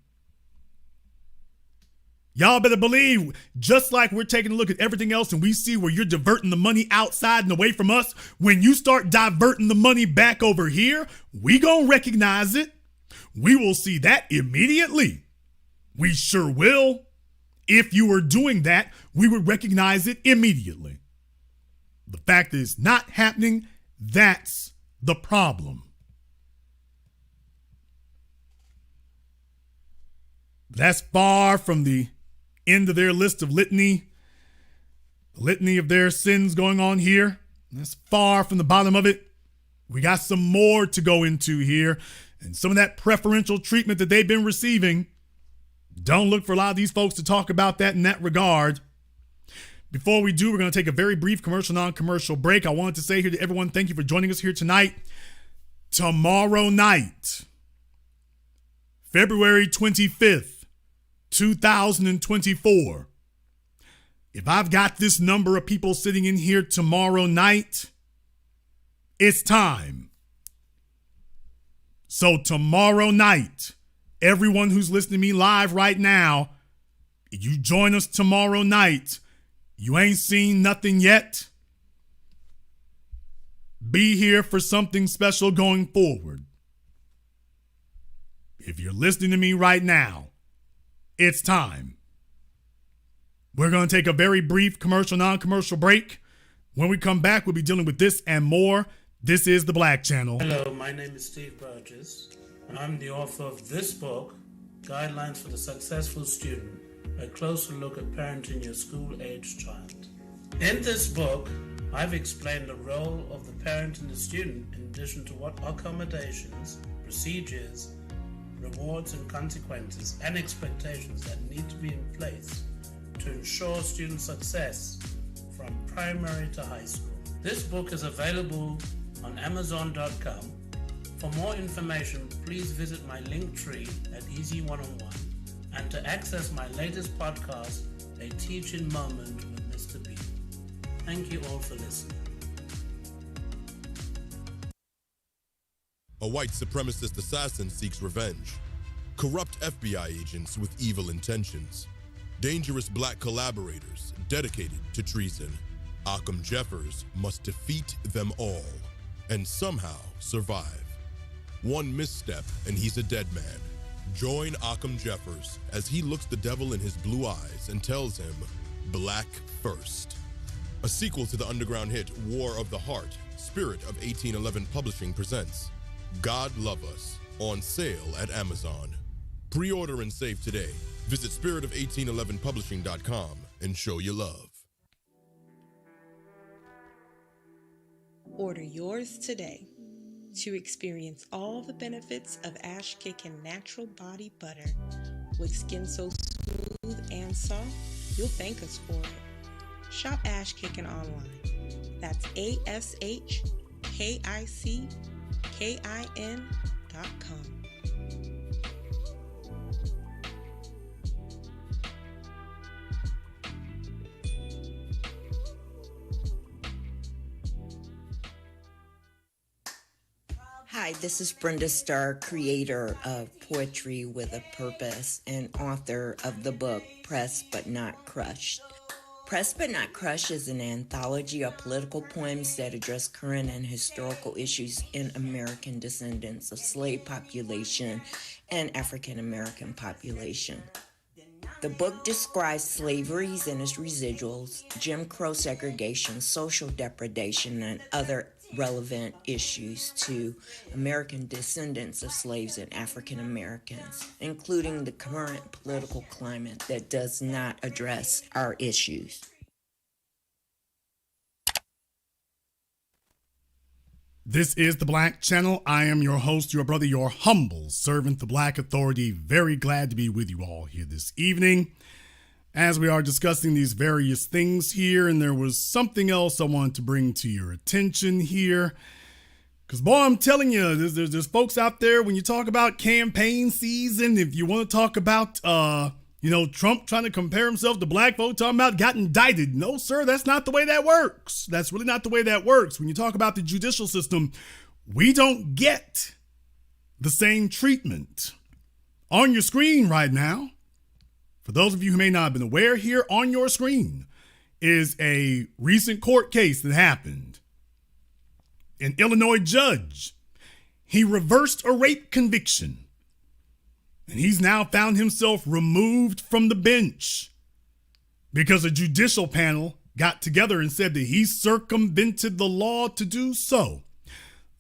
Y'all better believe, just like we're taking a look at everything else and we see where you're diverting the money outside and away from us, when you start diverting the money back over here, we gonna recognize it. We will see that immediately. We sure will. If you were doing that, we would recognize it immediately. The fact that it's not happening, that's the problem. That's far from the end of their list of litany of their sins going on here. That's far from the bottom of it. We got some more to go into here, and some of that preferential treatment that they've been receiving. Don't look for a lot of these folks to talk about that in that regard. Before we do, we're going to take a very brief commercial, non-commercial break. I wanted to say here to everyone, thank you for joining us here tonight. Tomorrow night, February 25th, 2024. If I've got this number of people sitting in here tomorrow night, it's time. So tomorrow night, everyone who's listening to me live right now, you join us tomorrow night. You ain't seen nothing yet. Be here for something special going forward. If you're listening to me right now, it's time. We're going to take a very brief commercial, non-commercial break. When we come back, we'll be dealing with this and more. This is The Black Channel. Hello, my name is Steve Burgess, and I'm the author of this book, Guidelines for the Successful Student, a closer look at parenting your school-aged child. In this book, I've explained the role of the parent and the student in addition to what accommodations, procedures, rewards and consequences and expectations that need to be in place to ensure student success from primary to high school. This book is available on Amazon.com. For more information, please visit my link tree at Easy One-on-One, and to access my latest podcast, A Teaching Moment with Mr. B. Thank you all for listening. A white supremacist assassin seeks revenge. Corrupt FBI agents with evil intentions. Dangerous black collaborators dedicated to treason. Occam Jeffers must defeat them all and somehow survive. One misstep and he's a dead man. Join Occam Jeffers as he looks the devil in his blue eyes and tells him, Black first. A sequel to the underground hit War of the Heart, Spirit of 1811 Publishing presents God Love Us, on sale at Amazon. Pre-order and save today. Visit spiritOf1811publishing.com and show your love. Order yours today to experience all the benefits of Ash Kickin' natural body butter. With skin so smooth and soft, you'll thank us for it. Shop Ash Kickin' online. That's ASHKICKIN.com. Hi, this is Brenda Starr, creator of Poetry with a Purpose and author of the book Pressed But Not Crushed. Pressed But Not Crushed is an anthology of political poems that address current and historical issues in American descendants of slave population and African American population. The book describes slavery and its residuals, Jim Crow segregation, social depredation, and other relevant issues to American descendants of slaves and African Americans, including the current political climate that does not address our issues. This is the Black Channel. I am your host, your brother, your humble servant, the Black Authority. Very glad to be with you all here this evening as we are discussing these various things here. And there was something else I wanted to bring to your attention here. Because, boy, I'm telling you, there's folks out there, when you talk about campaign season, if you want to talk about, Trump trying to compare himself to black folk, talking about got indicted. No, sir, that's not the way that works. That's really not the way that works. When you talk about the judicial system, we don't get the same treatment. On your screen right now, for those of you who may not have been aware, here on your screen is a recent court case that happened. An Illinois judge, he reversed a rape conviction, and he's now found himself removed from the bench because a judicial panel got together and said that he circumvented the law to do so.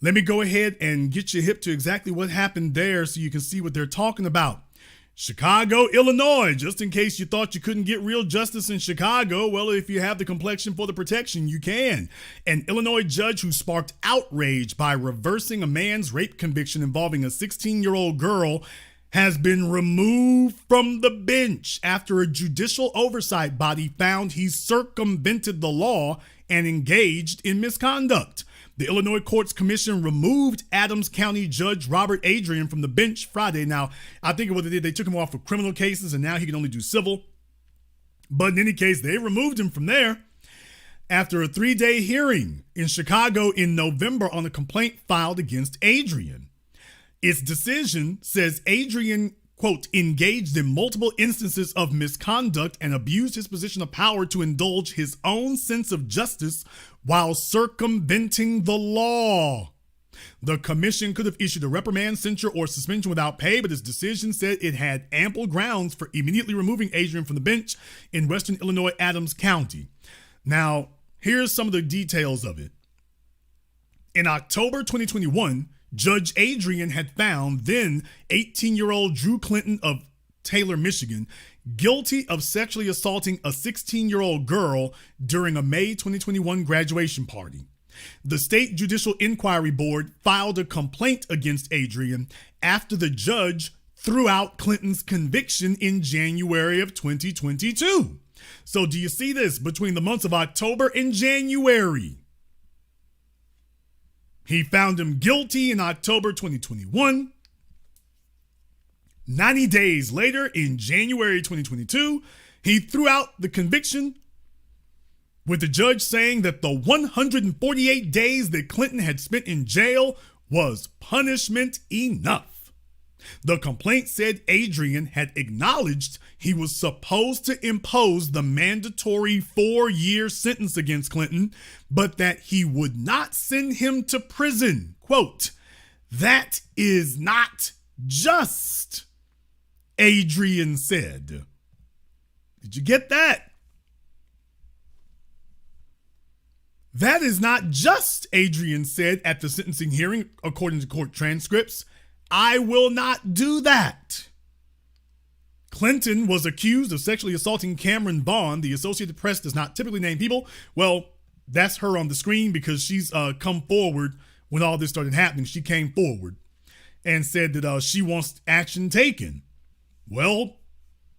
Let me go ahead and get you hip to exactly what happened there so you can see what they're talking about. Chicago, Illinois, just in case you thought you couldn't get real justice in Chicago, well, if you have the complexion for the protection, you can. An Illinois judge who sparked outrage by reversing a man's rape conviction involving a 16-year-old girl has been removed from the bench after a judicial oversight body found he circumvented the law and engaged in misconduct. The Illinois Courts Commission removed Adams County Judge Robert Adrian from the bench Friday. Now, I think what they did, they took him off for criminal cases, and now he can only do civil. But in any case, they removed him from there after a 3-day hearing in Chicago in November on a complaint filed against Adrian. Its decision says Adrian, quote, engaged in multiple instances of misconduct and abused his position of power to indulge his own sense of justice while circumventing the law. The commission could have issued a reprimand, censure, or suspension without pay, but its decision said it had ample grounds for immediately removing Adrian from the bench in Western Illinois, Adams County. Now, here's some of the details of it. In October 2021, Judge Adrian had found then 18-year-old Drew Clinton of Taylor, Michigan, guilty of sexually assaulting a 16-year-old girl during a May 2021 graduation party. The State Judicial Inquiry Board filed a complaint against Adrian after the judge threw out Clinton's conviction in January of 2022. So do you see this? Between the months of October and January, he found him guilty in October 2021. 90 days later, in January 2022, he threw out the conviction, with the judge saying that the 148 days that Clinton had spent in jail was punishment enough. The complaint said Adrian had acknowledged he was supposed to impose the mandatory 4-year sentence against Clinton, but that he would not send him to prison. Quote, "That is not just," Adrian said. Did you get that? That is not just, Adrian said at the sentencing hearing, according to court transcripts. "I will not do that." Clinton was accused of sexually assaulting Cameron Vaughn. The Associated Press does not typically name people. Well, that's her on the screen because she's come forward when all this started happening. She came forward and said that she wants action taken. Well,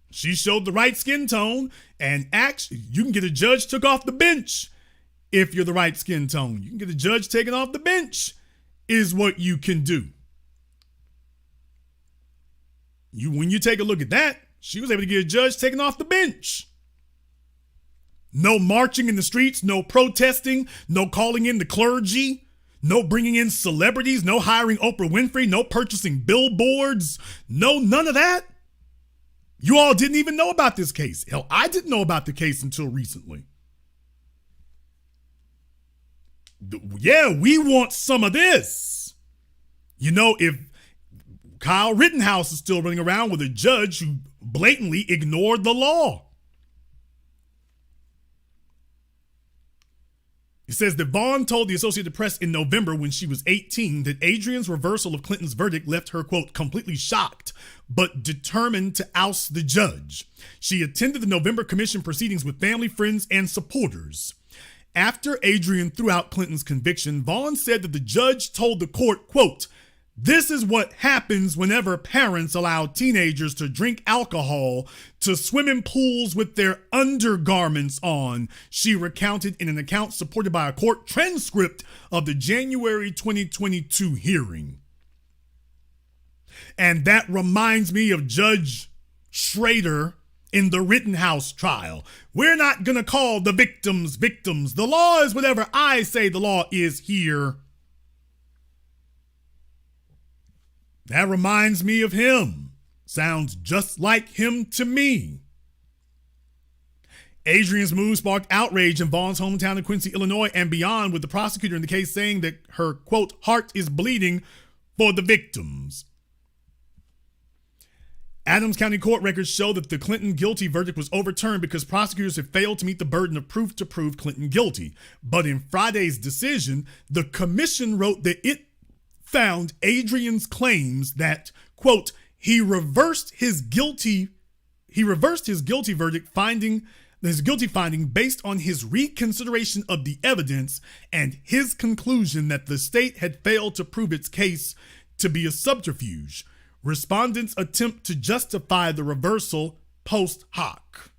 she showed the right skin tone, and you can get a judge took off the bench if you're the right skin tone. You can get a judge taken off the bench is what you can do. When you take a look at that, she was able to get a judge taken off the bench. No marching in the streets, no protesting, no calling in the clergy, no bringing in celebrities, no hiring Oprah Winfrey, no purchasing billboards, none of that. You all didn't even know about this case. Hell, I didn't know about the case until recently. Yeah, we want some of this. You know, if Kyle Rittenhouse is still running around with a judge who blatantly ignored the law. It says that Vaughn told the Associated Press in November when she was 18 that Adrian's reversal of Clinton's verdict left her, quote, "completely shocked, but determined to oust the judge." She attended the November commission proceedings with family, friends, and supporters. After Adrian threw out Clinton's conviction, Vaughn said that the judge told the court, quote, "This is what happens whenever parents allow teenagers to drink alcohol, to swim in pools with their undergarments on," she recounted in an account supported by a court transcript of the January 2022 hearing. And that reminds me of Judge Schrader in the Rittenhouse trial. "We're not going to call the victims victims. The law is whatever I say the law is here." That reminds me of him. Sounds just like him to me. Adrian's move sparked outrage in Vaughn's hometown of Quincy, Illinois, and beyond, with the prosecutor in the case saying that her, quote, "heart is bleeding for the victims." Adams County court records show that the Clinton guilty verdict was overturned because prosecutors had failed to meet the burden of proof to prove Clinton guilty. But in Friday's decision, the commission wrote that it found Adrian's claims that, quote, he reversed his guilty verdict finding based on his reconsideration of the evidence and his conclusion that the state had failed to prove its case to be a subterfuge. Respondents attempt to justify the reversal post hoc.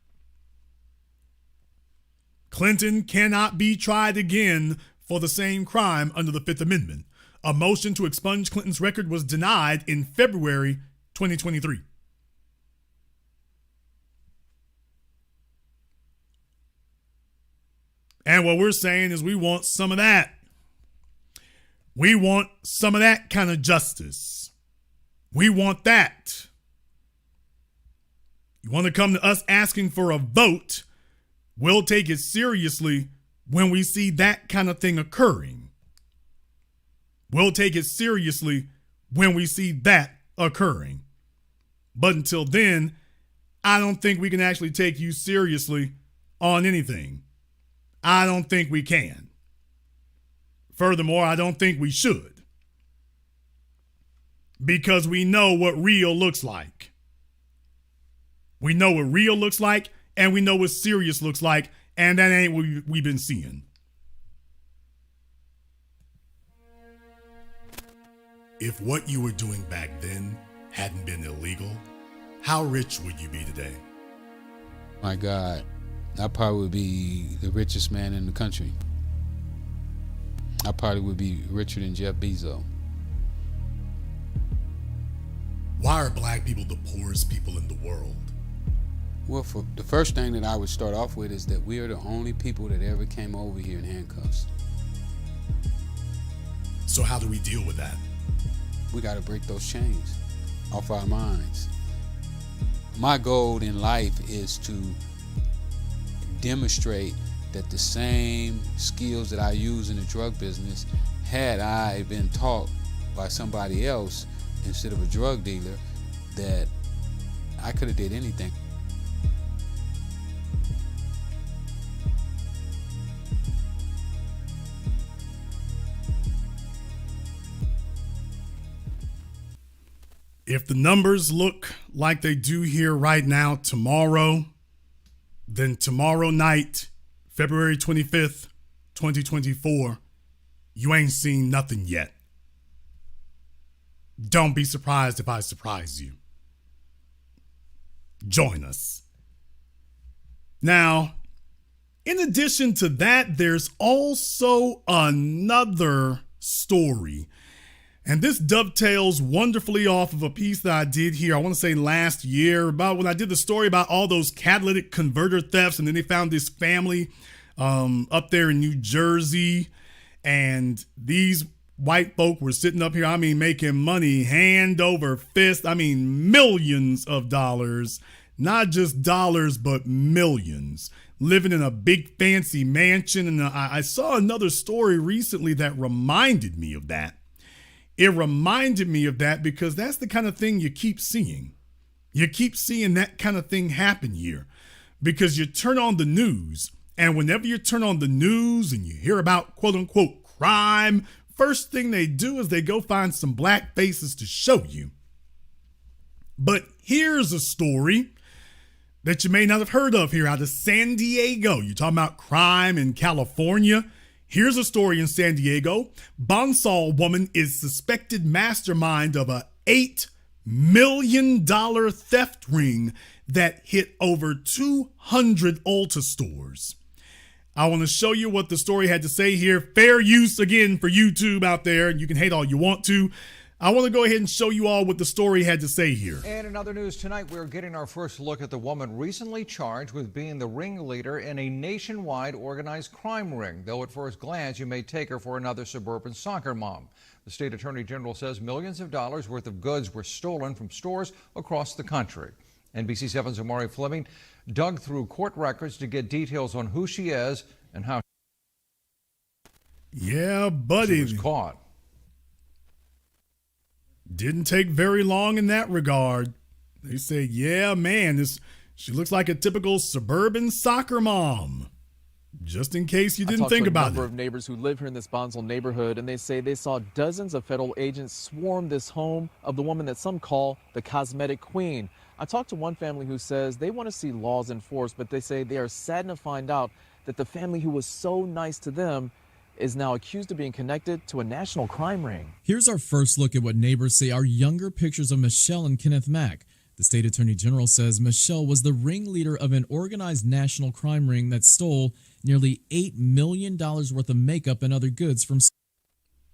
Clinton cannot be tried again for the same crime under the Fifth Amendment. A motion to expunge Clinton's record was denied in February 2023. And what we're saying is we want some of that. We want some of that kind of justice. We want that. You want to come to us asking for a vote, we'll take it seriously when we see that kind of thing occurring. We'll take it seriously when we see that occurring. But until then, I don't think we can actually take you seriously on anything. I don't think we can. Furthermore, I don't think we should. Because we know what real looks like. We know what real looks like, and we know what serious looks like, and that ain't what we've been seeing. If what you were doing back then hadn't been illegal, how rich would you be today? My God, I probably would be the richest man in the country. I probably would be richer than Jeff Bezos. Why are black people the poorest people in the world? Well, for the first thing that I would start off with is that we are the only people that ever came over here in handcuffs. So how do we deal with that? We got to break those chains off our minds. My goal in life is to demonstrate that the same skills that I use in the drug business, had I been taught by somebody else instead of a drug dealer, that I could have did anything. If the numbers look like they do here right now tomorrow, then tomorrow night, February 25th, 2024, you ain't seen nothing yet. Don't be surprised if I surprise you. Join us. Now, in addition to that, there's also another story. And this dovetails wonderfully off of a piece that I did here, I want to say last year, about when I did the story about all those catalytic converter thefts. And then they found this family up there in New Jersey. And these white folk were sitting up here, making money hand over fist. Millions of dollars, not just dollars, but millions. Living in a big fancy mansion. And I saw another story recently that reminded me of that. It reminded me of that because that's the kind of thing you keep seeing. You keep seeing that kind of thing happen here because you turn on the news, and whenever you turn on the news and you hear about quote unquote crime, first thing they do is they go find some black faces to show you. But here's a story that you may not have heard of here out of San Diego. You're talking about crime in California. Here's a story in San Diego. Bonsall woman is suspected mastermind of a $8 million theft ring that hit over 200 Ulta stores. I want to show you what the story had to say here. Fair use again for YouTube out there. You can hate all you want to. I want to go ahead and show you all what the story had to say here. And in other news tonight, we're getting our first look at the woman recently charged with being the ringleader in a nationwide organized crime ring, though at first glance you may take her for another suburban soccer mom. The state attorney general says millions of dollars worth of goods were stolen from stores across the country. NBC 7's Amari Fleming dug through court records to get details on who she is and how buddy. She was caught. Didn't take very long in that regard. They say, she looks like a typical suburban soccer mom. Just in case you didn't think about it. I talked to a number of neighbors who live here in this Bonsall neighborhood, and they say they saw dozens of federal agents swarm this home of the woman that some call the cosmetic queen. I talked to one family who says they want to see laws enforced, but they say they are saddened to find out that the family who was so nice to them is now accused of being connected to a national crime ring. Here's our first look at what neighbors say are younger pictures of Michelle and Kenneth Mack. The state attorney general says Michelle was the ringleader of an organized national crime ring that stole nearly $8 million worth of makeup and other goods from...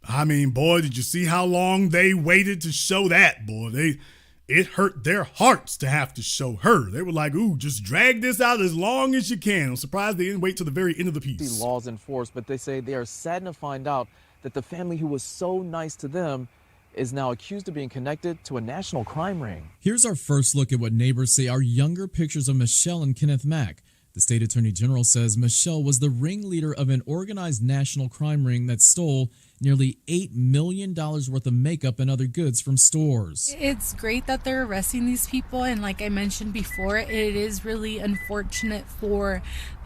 boy, did you see how long they waited to show that, boy? It hurt their hearts to have to show her. They were like, ooh, just drag this out as long as you can. I'm surprised they didn't wait till the very end of the piece. Laws enforced, but they say they are saddened to find out that the family who was so nice to them is now accused of being connected to a national crime ring. Here's our first look at what neighbors say are younger pictures of Michelle and Kenneth Mack. The state attorney general says Michelle was the ringleader of an organized national crime ring that stole nearly $8 million worth of makeup and other goods from stores. It's great that they're arresting these people, and like I mentioned before, it is really unfortunate for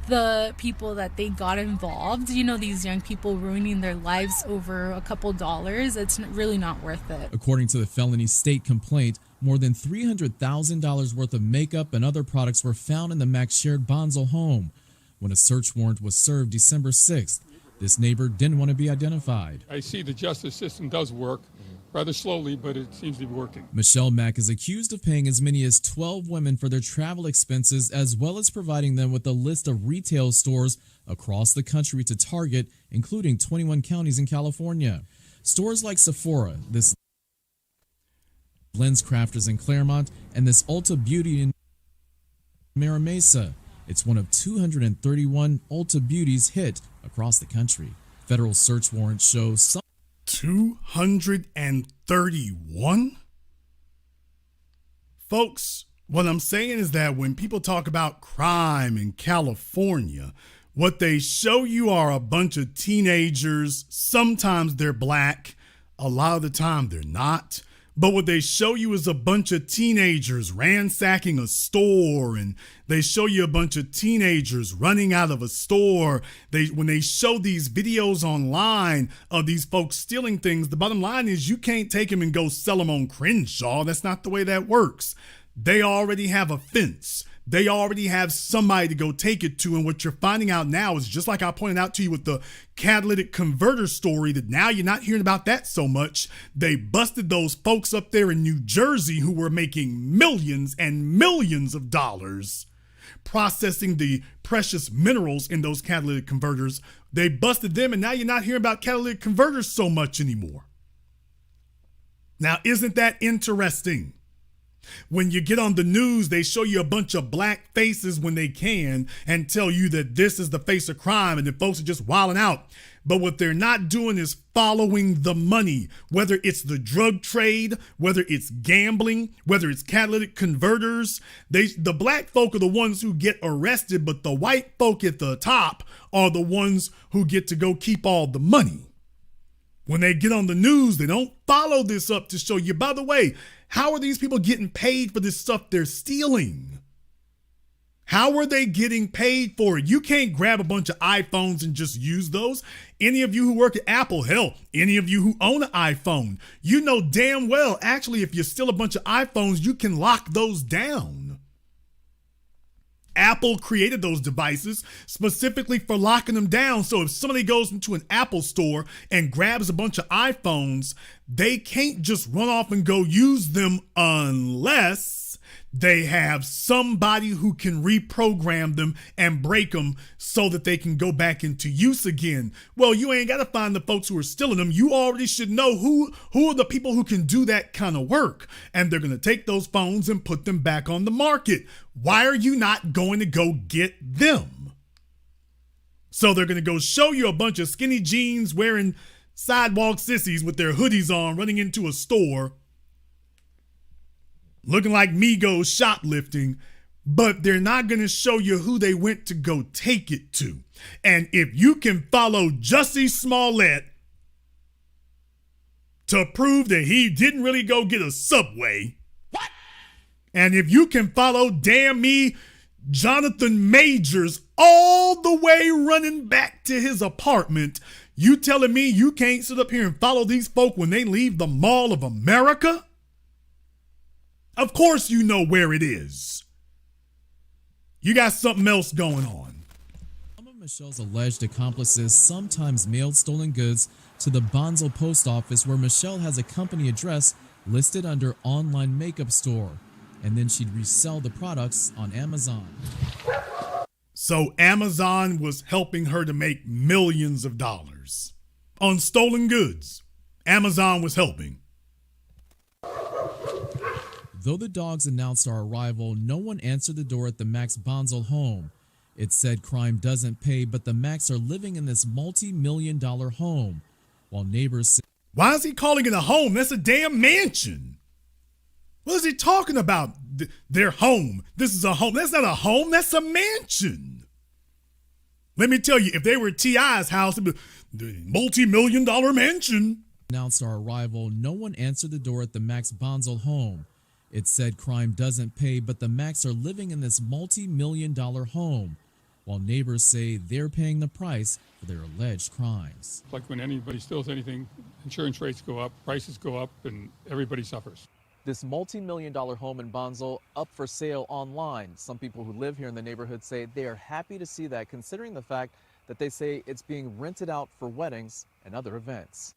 the people that they got involved. These young people ruining their lives over a couple dollars. It's really not worth it. According to the felony state complaint, more than $300,000 worth of makeup and other products were found in the Mack shared Bonsall home. When a search warrant was served December 6th, this neighbor didn't want to be identified. I see the justice system does work, rather slowly, but it seems to be working. Michelle Mack is accused of paying as many as 12 women for their travel expenses, as well as providing them with a list of retail stores across the country to target, including 21 counties in California. Stores like Sephora, this Lens Crafters in Claremont, and this Ulta Beauty in Mira Mesa. It's one of 231 Ulta Beauties hit across the country. Federal search warrants show some 231? Folks, what I'm saying is that when people talk about crime in California, what they show you are a bunch of teenagers. Sometimes they're black. A lot of the time they're not. But what they show you is a bunch of teenagers ransacking a store, and they show you a bunch of teenagers running out of a store. When they show these videos online of these folks stealing things, the bottom line is you can't take them and go sell them on Crenshaw. That's not the way that works. They already have a fence. They already have somebody to go take it to. And what you're finding out now is, just like I pointed out to you with the catalytic converter story, that now you're not hearing about that so much. They busted those folks up there in New Jersey who were making millions and millions of dollars processing the precious minerals in those catalytic converters. They busted them, and now you're not hearing about catalytic converters so much anymore. Now, isn't that interesting? When you get on the news, they show you a bunch of black faces when they can and tell you that this is the face of crime and that folks are just wilding out. But what they're not doing is following the money, whether it's the drug trade, whether it's gambling, whether it's catalytic converters. The black folk are the ones who get arrested, but the white folk at the top are the ones who get to go keep all the money. When they get on the news, they don't follow this up to show you, by the way, how are these people getting paid for this stuff they're stealing? How are they getting paid for it? You can't grab a bunch of iPhones and just use those. Any of you who work at Apple, hell, any of you who own an iPhone, you know damn well, actually, if you steal a bunch of iPhones, you can lock those down. Apple created those devices specifically for locking them down. So if somebody goes into an Apple store and grabs a bunch of iPhones, they can't just run off and go use them unless they have somebody who can reprogram them and break them so that they can go back into use again. Well, you ain't got to find the folks who are stealing them. You already should know who are the people who can do that kind of work. And they're going to take those phones and put them back on the market. Why are you not going to go get them? So they're going to go show you a bunch of skinny jeans wearing sidewalk sissies with their hoodies on running into a store, looking like Migos shoplifting, but they're not going to show you who they went to go take it to. And if you can follow Jussie Smollett to prove that he didn't really go get a Subway, what? And if you can follow, damn me, Jonathan Majors all the way running back to his apartment, you telling me you can't sit up here and follow these folk when they leave the Mall of America? Of course you know where it is. You got something else going on. Some of Michelle's alleged accomplices sometimes mailed stolen goods to the Bonzel post office, where Michelle has a company address listed under online makeup store, and then she'd resell the products on Amazon. So Amazon was helping her to make millions of dollars on stolen goods. Amazon was helping. Though the dogs announced our arrival, no one answered the door at the Max Bonzel home. It said crime doesn't pay, but the Max are living in this multi-million-dollar home, while neighbors say, why is he calling it a home? That's a damn mansion. What is he talking about? Their home. This is a home. That's not a home. That's a mansion. Let me tell you, if they were T.I.'s house, it'd be the multi-million-dollar mansion. Announced our arrival, no one answered the door at the Max Bonzel home. It said crime doesn't pay, but the Max are living in this multi-million-dollar home, while neighbors say they're paying the price for their alleged crimes. Like when anybody steals anything, insurance rates go up, prices go up, and everybody suffers. This multi-million-dollar home in Bonzel up for sale online. Some people who live here in the neighborhood say they are happy to see that, considering the fact that they say it's being rented out for weddings and other events.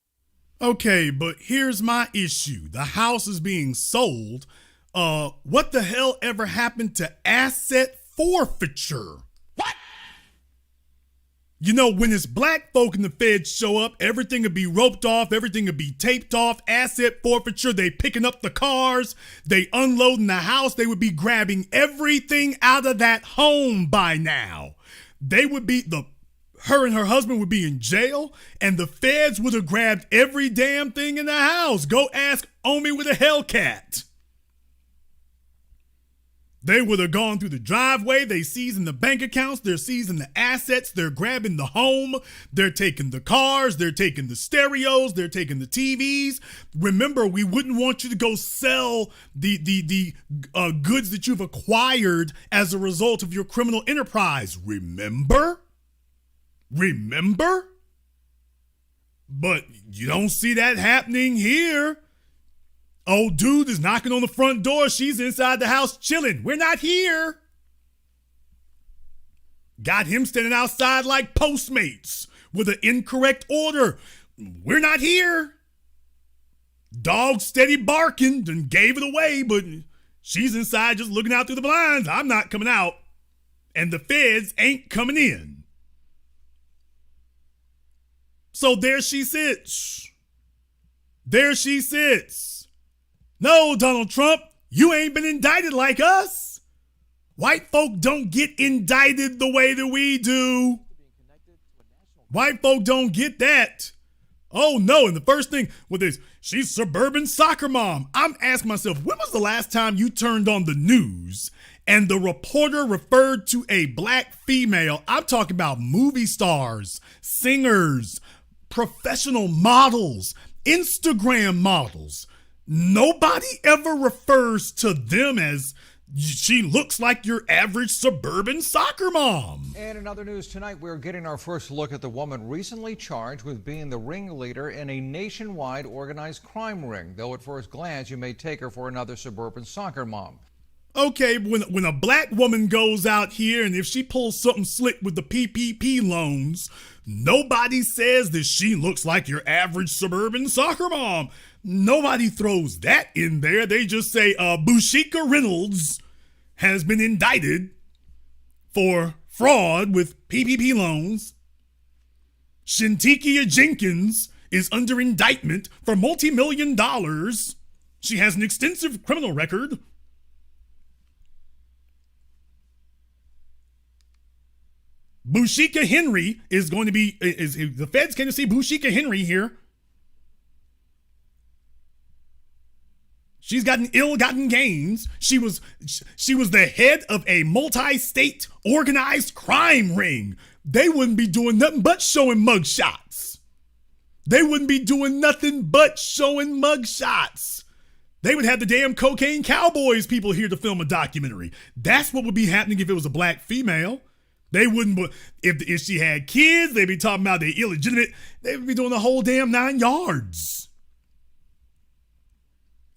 Okay, but here's my issue. The house is being sold. What the hell ever happened to asset forfeiture? What? You know, when it's black folk and the feds show up, everything will be roped off, everything will be taped off, asset forfeiture, they picking up the cars, they unloading the house, they would be grabbing everything out of that home by now. They would be her and her husband would be in jail, and the feds would have grabbed every damn thing in the house. Go ask Omi with a Hellcat. They would have gone through the driveway. They seizing the bank accounts. They're seizing the assets. They're grabbing the home. They're taking the cars. They're taking the stereos. They're taking the TVs. Remember, we wouldn't want you to go sell the goods that you've acquired as a result of your criminal enterprise. Remember? But you don't see that happening here. Old dude is knocking on the front door. She's inside the house chilling. We're not here. Got him standing outside like Postmates with an incorrect order. We're not here. Dog steady barking and gave it away, but she's inside just looking out through the blinds. I'm not coming out. And the feds ain't coming in. So there she sits. No, Donald Trump, you ain't been indicted like us. White folk don't get indicted the way that we do. White folk don't get that. Oh no, and the first thing with this, she's suburban soccer mom. I'm asking myself, when was the last time you turned on the news and the reporter referred to a black female? I'm talking about movie stars, singers, professional models, Instagram models. Nobody ever refers to them as she looks like your average suburban soccer mom. And in other news tonight, we're getting our first look at the woman recently charged with being the ringleader in a nationwide organized crime ring, though at first glance you may take her for another suburban soccer mom. Okay, when a black woman goes out here and if she pulls something slick with the PPP loans, nobody says that she looks like your average suburban soccer mom. Nobody throws that in there. They just say Bushika Reynolds has been indicted for fraud with PPP loans. Shintikia Jenkins is under indictment for multi-million dollars. She has an extensive criminal record. Bushika Henry is going to be, the feds came to see Bushika Henry here. She's gotten ill-gotten gains. She was the head of a multi-state organized crime ring. They wouldn't be doing nothing but showing mugshots. They would have the damn Cocaine Cowboys people here to film a documentary. That's what would be happening if it was a black female. They wouldn't, if she had kids, they'd be talking about they illegitimate. They would be doing the whole damn 9 yards.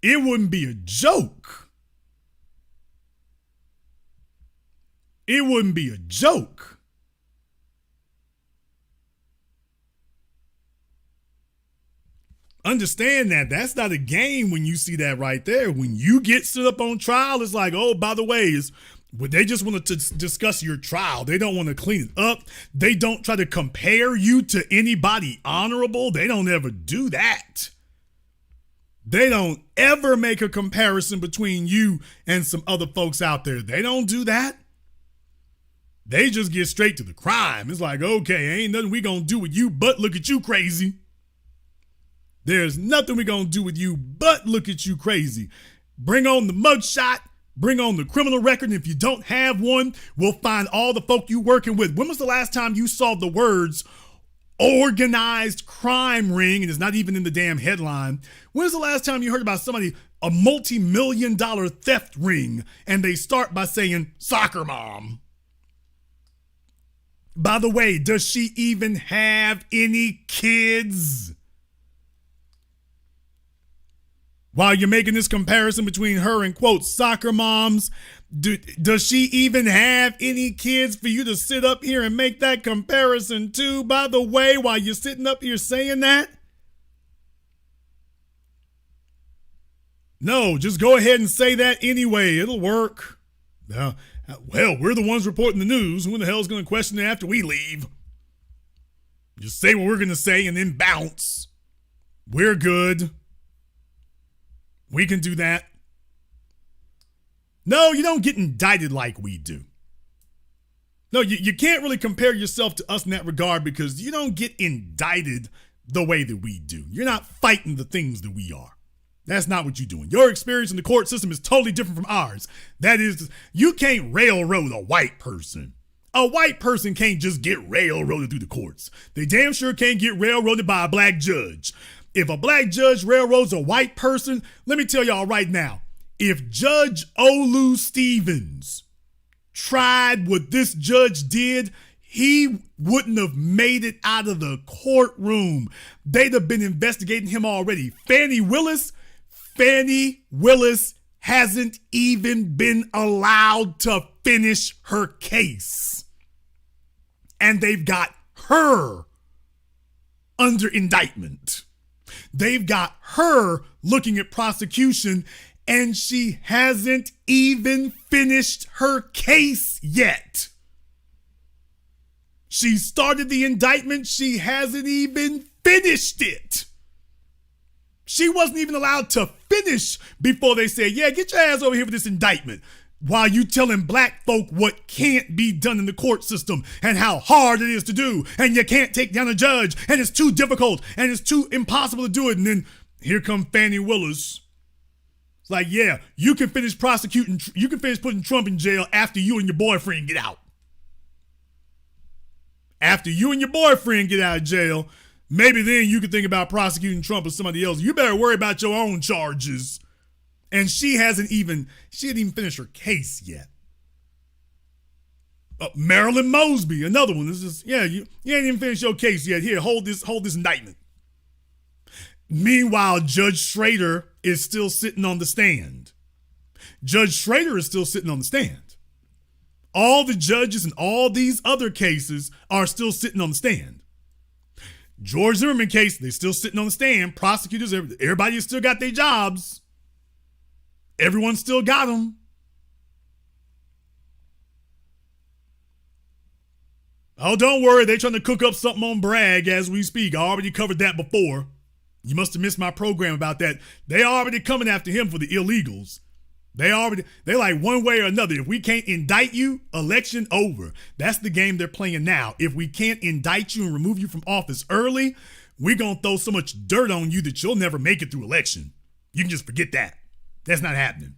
It wouldn't be a joke. Understand that. That's not a game when you see that right there. When you get stood up on trial, it's like, oh, by the way, they just want to discuss your trial. They don't want to clean it up. They don't try to compare you to anybody honorable. They don't ever do that. They don't ever make a comparison between you and some other folks out there. They don't do that. They just get straight to the crime. It's like, okay, ain't nothing we gonna do with you but look at you crazy. There's nothing we gonna do with you but look at you crazy. Bring on the mugshot. Bring on the criminal record. And if you don't have one, we'll find all the folk you working with. When was the last time you saw the words organized crime ring, and it's not even in the damn headline? When was the last time you heard about somebody, a multi-million-dollar theft ring, and they start by saying soccer mom? By the way, does she even have any kids? While you're making this comparison between her and, quote, soccer moms, does she even have any kids for you to sit up here and make that comparison to? By the way, while you're sitting up here saying that? No, just go ahead and say that anyway. It'll work. Well, we're the ones reporting the news. Who the hell's going to question it after we leave? Just say what we're going to say and then bounce. We're good. We can do that. No, you don't get indicted like we do. No, you can't really compare yourself to us in that regard because you don't get indicted the way that we do. You're not fighting the things that we are. That's not what you're doing. Your experience in the court system is totally different from ours. That is, you can't railroad a white person. A white person can't just get railroaded through the courts. They damn sure can't get railroaded by a black judge. If a black judge railroads a white person, let me tell y'all right now, if Judge Olu Stevens tried what this judge did, he wouldn't have made it out of the courtroom. They'd have been investigating him already. Fannie Willis hasn't even been allowed to finish her case. And they've got her under indictment. They've got her looking at prosecution, and she hasn't even finished her case yet. She started the indictment. She hasn't even finished it. She wasn't even allowed to finish before they said, yeah, get your ass over here with this indictment. While you telling black folk what can't be done in the court system and how hard it is to do, and you can't take down a judge, and it's too difficult, and it's too impossible to do it. And then here come Fannie Willis. It's like, yeah, you can finish prosecuting, you can finish putting Trump in jail after you and your boyfriend get out. After you and your boyfriend get out of jail, maybe then you can think about prosecuting Trump or somebody else. You better worry about your own charges. And she hadn't even finished her case yet. Marilyn Mosby, another one. This is, yeah, you ain't even finished your case yet. Here, hold this indictment. Meanwhile, Judge Schrader is still sitting on the stand. Judge Schrader is still sitting on the stand. All the judges in all these other cases are still sitting on the stand. George Zimmerman case, they're still sitting on the stand. Prosecutors, everybody still got their jobs. Everyone still got them. Oh, don't worry. They're trying to cook up something on Bragg as we speak. I already covered that before. You must have missed my program about that. They already coming after him for the illegals. They like one way or another. If we can't indict you, election over. That's the game they're playing now. If we can't indict you and remove you from office early, we're going to throw so much dirt on you that you'll never make it through election. You can just forget that. That's not happening.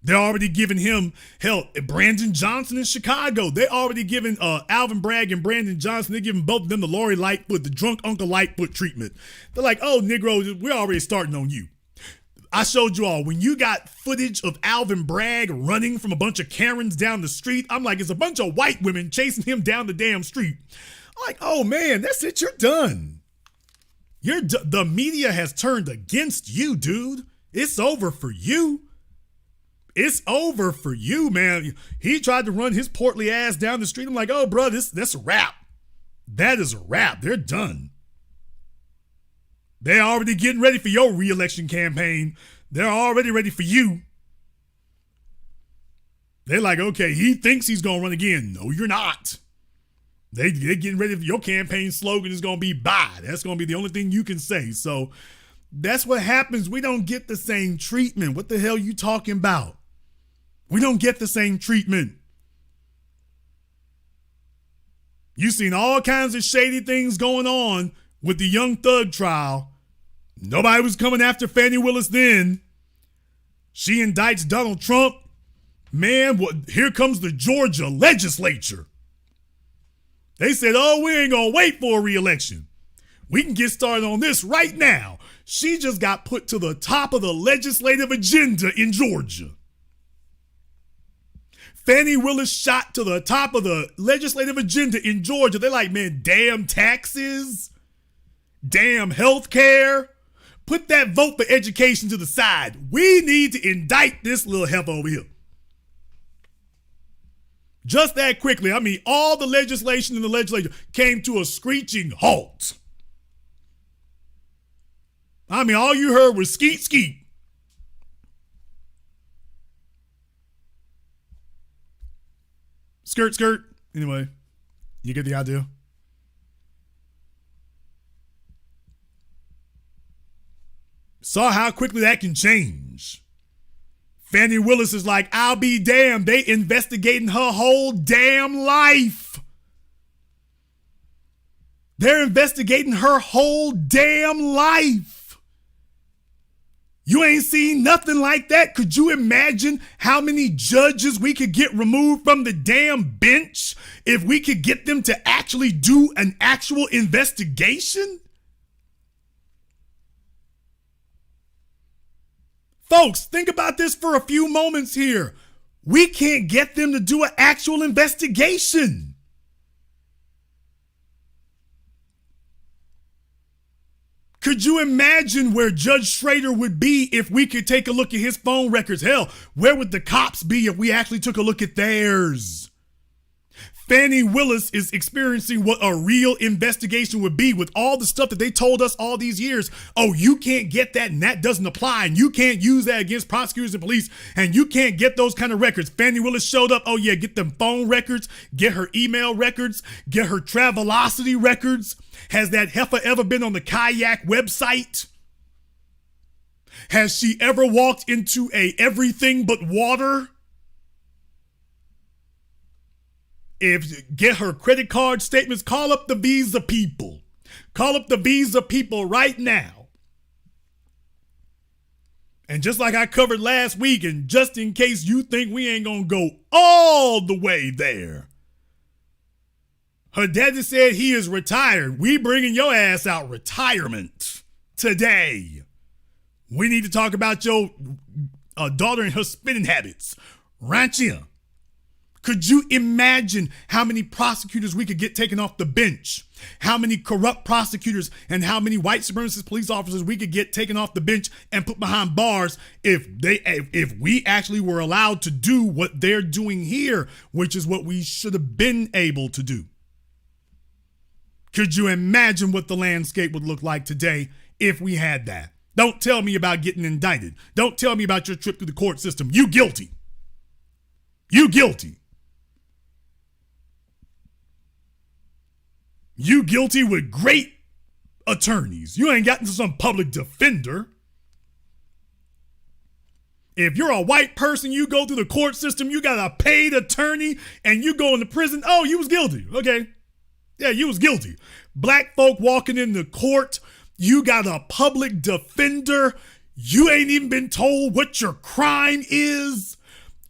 They're already giving him, hell, Brandon Johnson in Chicago. They're already giving Alvin Bragg and Brandon Johnson, they're giving both of them the Lori Lightfoot, the drunk Uncle Lightfoot treatment. They're like, oh, Negro, we're already starting on you. I showed you all, when you got footage of Alvin Bragg running from a bunch of Karens down the street, I'm like, it's a bunch of white women chasing him down the damn street. I'm like, oh man, that's it, you're done. The media has turned against you, dude. It's over for you. It's over for you, man. He tried to run his portly ass down the street. I'm like, oh, bro, that's a wrap. That is a wrap. They're done. They're already getting ready for your re-election campaign. They're already ready for you. They're like, okay, he thinks he's going to run again. No, you're not. They're getting ready for your campaign slogan is going to be bye. That's going to be the only thing you can say. So that's what happens. We don't get the same treatment. What the hell are you talking about? We don't get the same treatment. You've seen all kinds of shady things going on with the Young Thug trial. Nobody was coming after Fannie Willis then. She indicts Donald Trump. Man, here comes the Georgia legislature. They said, oh, we ain't going to wait for a re-election. We can get started on this right now. She just got put to the top of the legislative agenda in Georgia. Fannie Willis shot to the top of the legislative agenda in Georgia. They're like, man, damn taxes, damn health care. Put that vote for education to the side. We need to indict this little heifer over here. Just that quickly. I mean, all the legislation in the legislature came to a screeching halt. I mean, all you heard was skeet, skeet. Skirt, skirt. Anyway, you get the idea. Saw how quickly that can change. Fannie Willis is like, I'll be damned. They investigating her whole damn life. They're investigating her whole damn life. You ain't seen nothing like that. Could you imagine how many judges we could get removed from the damn bench if we could get them to actually do an actual investigation? Folks, think about this for a few moments here. We can't get them to do an actual investigation. Could you imagine where Judge Schrader would be if we could take a look at his phone records? Hell, where would the cops be if we actually took a look at theirs? Fannie Willis is experiencing what a real investigation would be with all the stuff that they told us all these years. Oh, you can't get that and that doesn't apply and you can't use that against prosecutors and police and you can't get those kind of records. Fannie Willis showed up. Oh yeah, get them phone records, get her email records, get her Travelocity records. Has that heifer ever been on the kayak website? Has she ever walked into a everything but water? Get her credit card statements, call up the Visa people. Call up the Visa people right now. And just like I covered last week, and just in case you think we ain't gonna go all the way there, her daddy said he is retired. We bringing your ass out retirement today. We need to talk about your daughter and her spending habits. Right here. Could you imagine how many prosecutors we could get taken off the bench? How many corrupt prosecutors and how many white supremacist police officers we could get taken off the bench and put behind bars if we actually were allowed to do what they're doing here, which is what we should have been able to do. Could you imagine what the landscape would look like today if we had that? Don't tell me about getting indicted. Don't tell me about your trip through the court system. You guilty. You guilty. You guilty with great attorneys. You ain't gotten to some public defender. If you're a white person, you go through the court system, you got a paid attorney, and you go into prison. Oh, you was guilty. Okay. Yeah, you was guilty. Black folk walking in the court, you got a public defender. You ain't even been told what your crime is.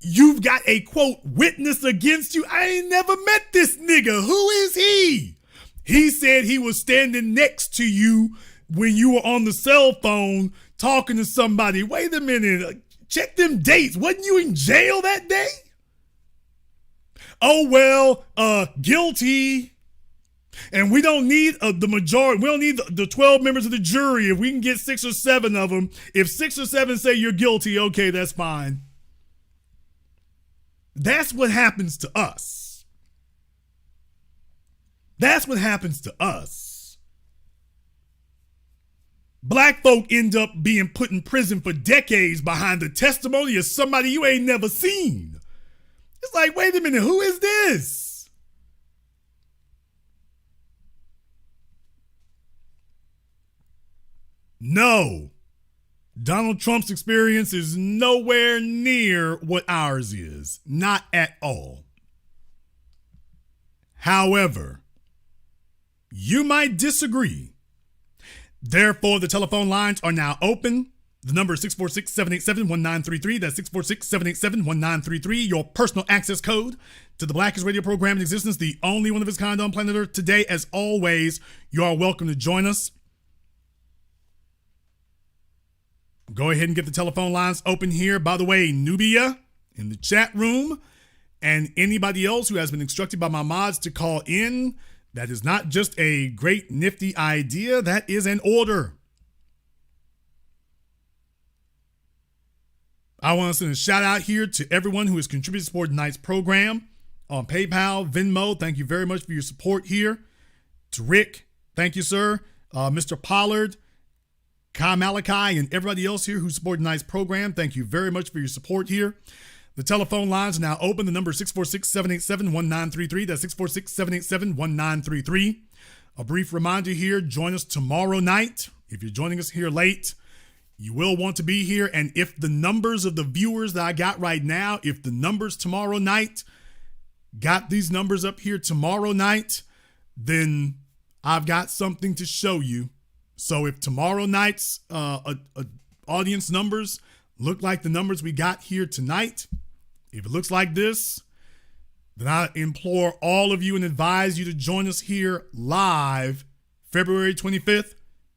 You've got a, quote, witness against you. I ain't never met this nigga. Who is he? He said he was standing next to you when you were on the cell phone talking to somebody. Wait a minute. Check them dates. Wasn't you in jail that day? Oh, well, guilty. And we don't need the majority. We don't need the 12 members of the jury. If we can get 6 or 7 of them, if 6 or 7 say you're guilty, okay, that's fine. That's what happens to us. That's what happens to us. Black folk end up being put in prison for decades behind the testimony of somebody you ain't never seen. It's like, wait a minute, who is this? No. Donald Trump's experience is nowhere near what ours is. Not at all. However, you might disagree. Therefore, the telephone lines are now open. The number is 646-787-1933. That's 646-787-1933. Your personal access code to the Blackest Radio program in existence, the only one of its kind on planet Earth. Today, as always, you are welcome to join us. Go ahead and get the telephone lines open here. By the way, Nubia in the chat room and anybody else who has been instructed by my mods to call in, that is not just a great nifty idea, that is an order. I want to send a shout out here to everyone who has contributed to support tonight's program on PayPal, Venmo. Thank you very much for your support here. To Rick, thank you, sir. Mr. Pollard, Kai Malachi, and everybody else here who supported tonight's program. Thank you very much for your support here. The telephone lines are now open. The number is 646-787-1933. That's 646-787-1933. A brief reminder here, join us tomorrow night. If you're joining us here late, You will want to be here. And if the numbers of the viewers that I got right now, if the numbers tomorrow night got these numbers up here tomorrow night, then I've got something to show you. So if tomorrow night's audience numbers look like the numbers we got here tonight, if it looks like this, then I implore all of you and advise you to join us here live February 25th,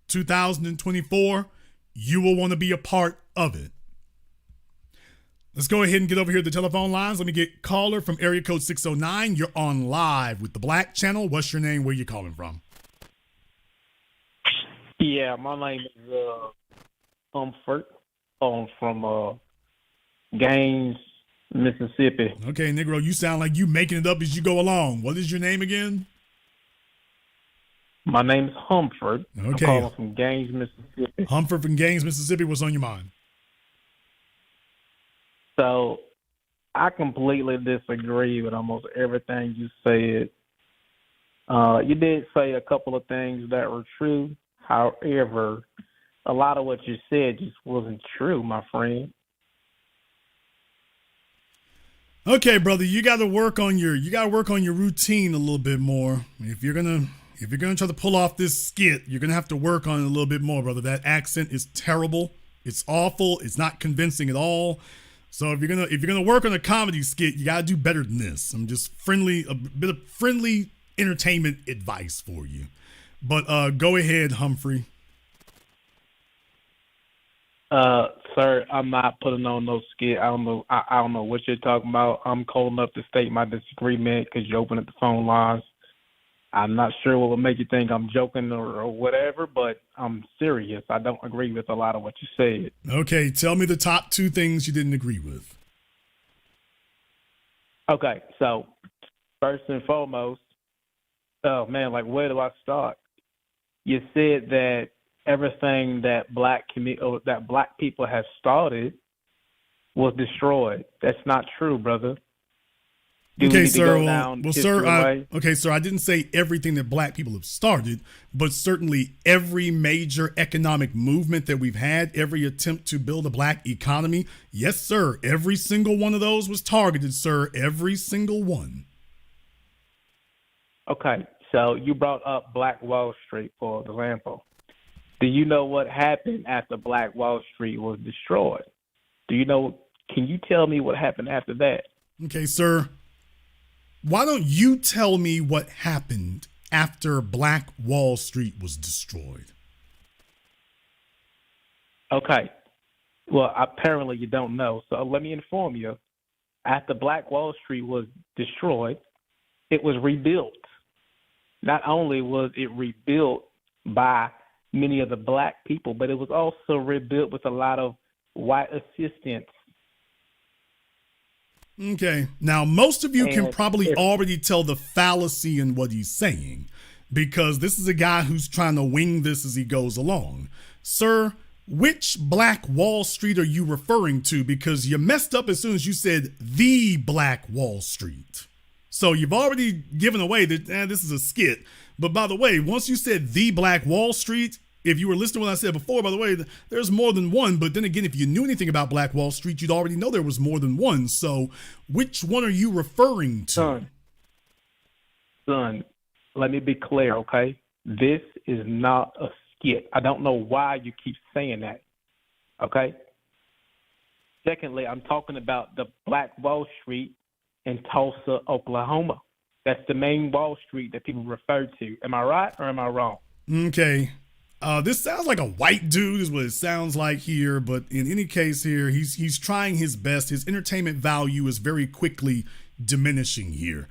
2024. You will want to be a part of it. Let's go ahead and get over here to the telephone lines. Let me get caller from area code 609. You're on live with the Black Channel. What's your name? Where you calling from? Yeah, my name is Comfort. I'm from Gaines, Mississippi. Okay, Negro, you sound like you making it up as you go along. What is your name again? My name is Humford. Okay. I'm calling from Gaines, Mississippi. Humford from Gaines, Mississippi. What's on your mind? So I completely disagree with almost everything you said. You did say a couple of things that were true. However, a lot of what you said just wasn't true, my friend. Okay, brother, you got to work on your routine a little bit more. If you're gonna try to pull off this skit, you're gonna have to work on it a little bit more, brother. That accent is terrible. It's awful. It's not convincing at all. So if you're gonna work on a comedy skit, you gotta do better than this. I'm just a bit of friendly entertainment advice for you. But go ahead, Humphrey. Sir, I'm not putting on no skit. I don't know what you're talking about. I'm calling up to state my disagreement because you opened up the phone lines. I'm not sure what will make you think I'm joking or whatever, but I'm serious. I don't agree with a lot of what you said. Okay, tell me the top two things you didn't agree with. Okay, so first and foremost, oh man, like where do I start? You said that everything that black people have started was destroyed. That's not true, brother. Okay, sir. I didn't say everything that black people have started, but certainly every major economic movement that we've had, every attempt to build a black economy, yes, sir. Every single one of those was targeted, sir. Every single one. Okay, so you brought up Black Wall Street, for example. Do you know what happened after Black Wall Street was destroyed? Can you tell me what happened after that? Okay, sir. Why don't you tell me what happened after Black Wall Street was destroyed? Okay. Well, apparently you don't know. So let me inform you. After Black Wall Street was destroyed, it was rebuilt. Not only was it rebuilt by many of the black people, but it was also rebuilt with a lot of white assistance. Okay. Now, most of you can probably already tell the fallacy in what he's saying, because this is a guy who's trying to wing this as he goes along. Sir, which Black Wall Street are you referring to? Because you messed up as soon as you said the Black Wall Street. So you've already given away that this is a skit. But by the way, once you said the Black Wall Street, if you were listening to what I said before, by the way, there's more than one. But then again, if you knew anything about Black Wall Street, you'd already know there was more than one. So which one are you referring to? Son, let me be clear, okay? This is not a skit. I don't know why you keep saying that, okay? Secondly, I'm talking about the Black Wall Street in Tulsa, Oklahoma. That's the main Wall Street that people refer to. Am I right or am I wrong? Okay. This sounds like a white dude is what it sounds like here, but in any case here, he's trying his best. His entertainment value is very quickly diminishing here.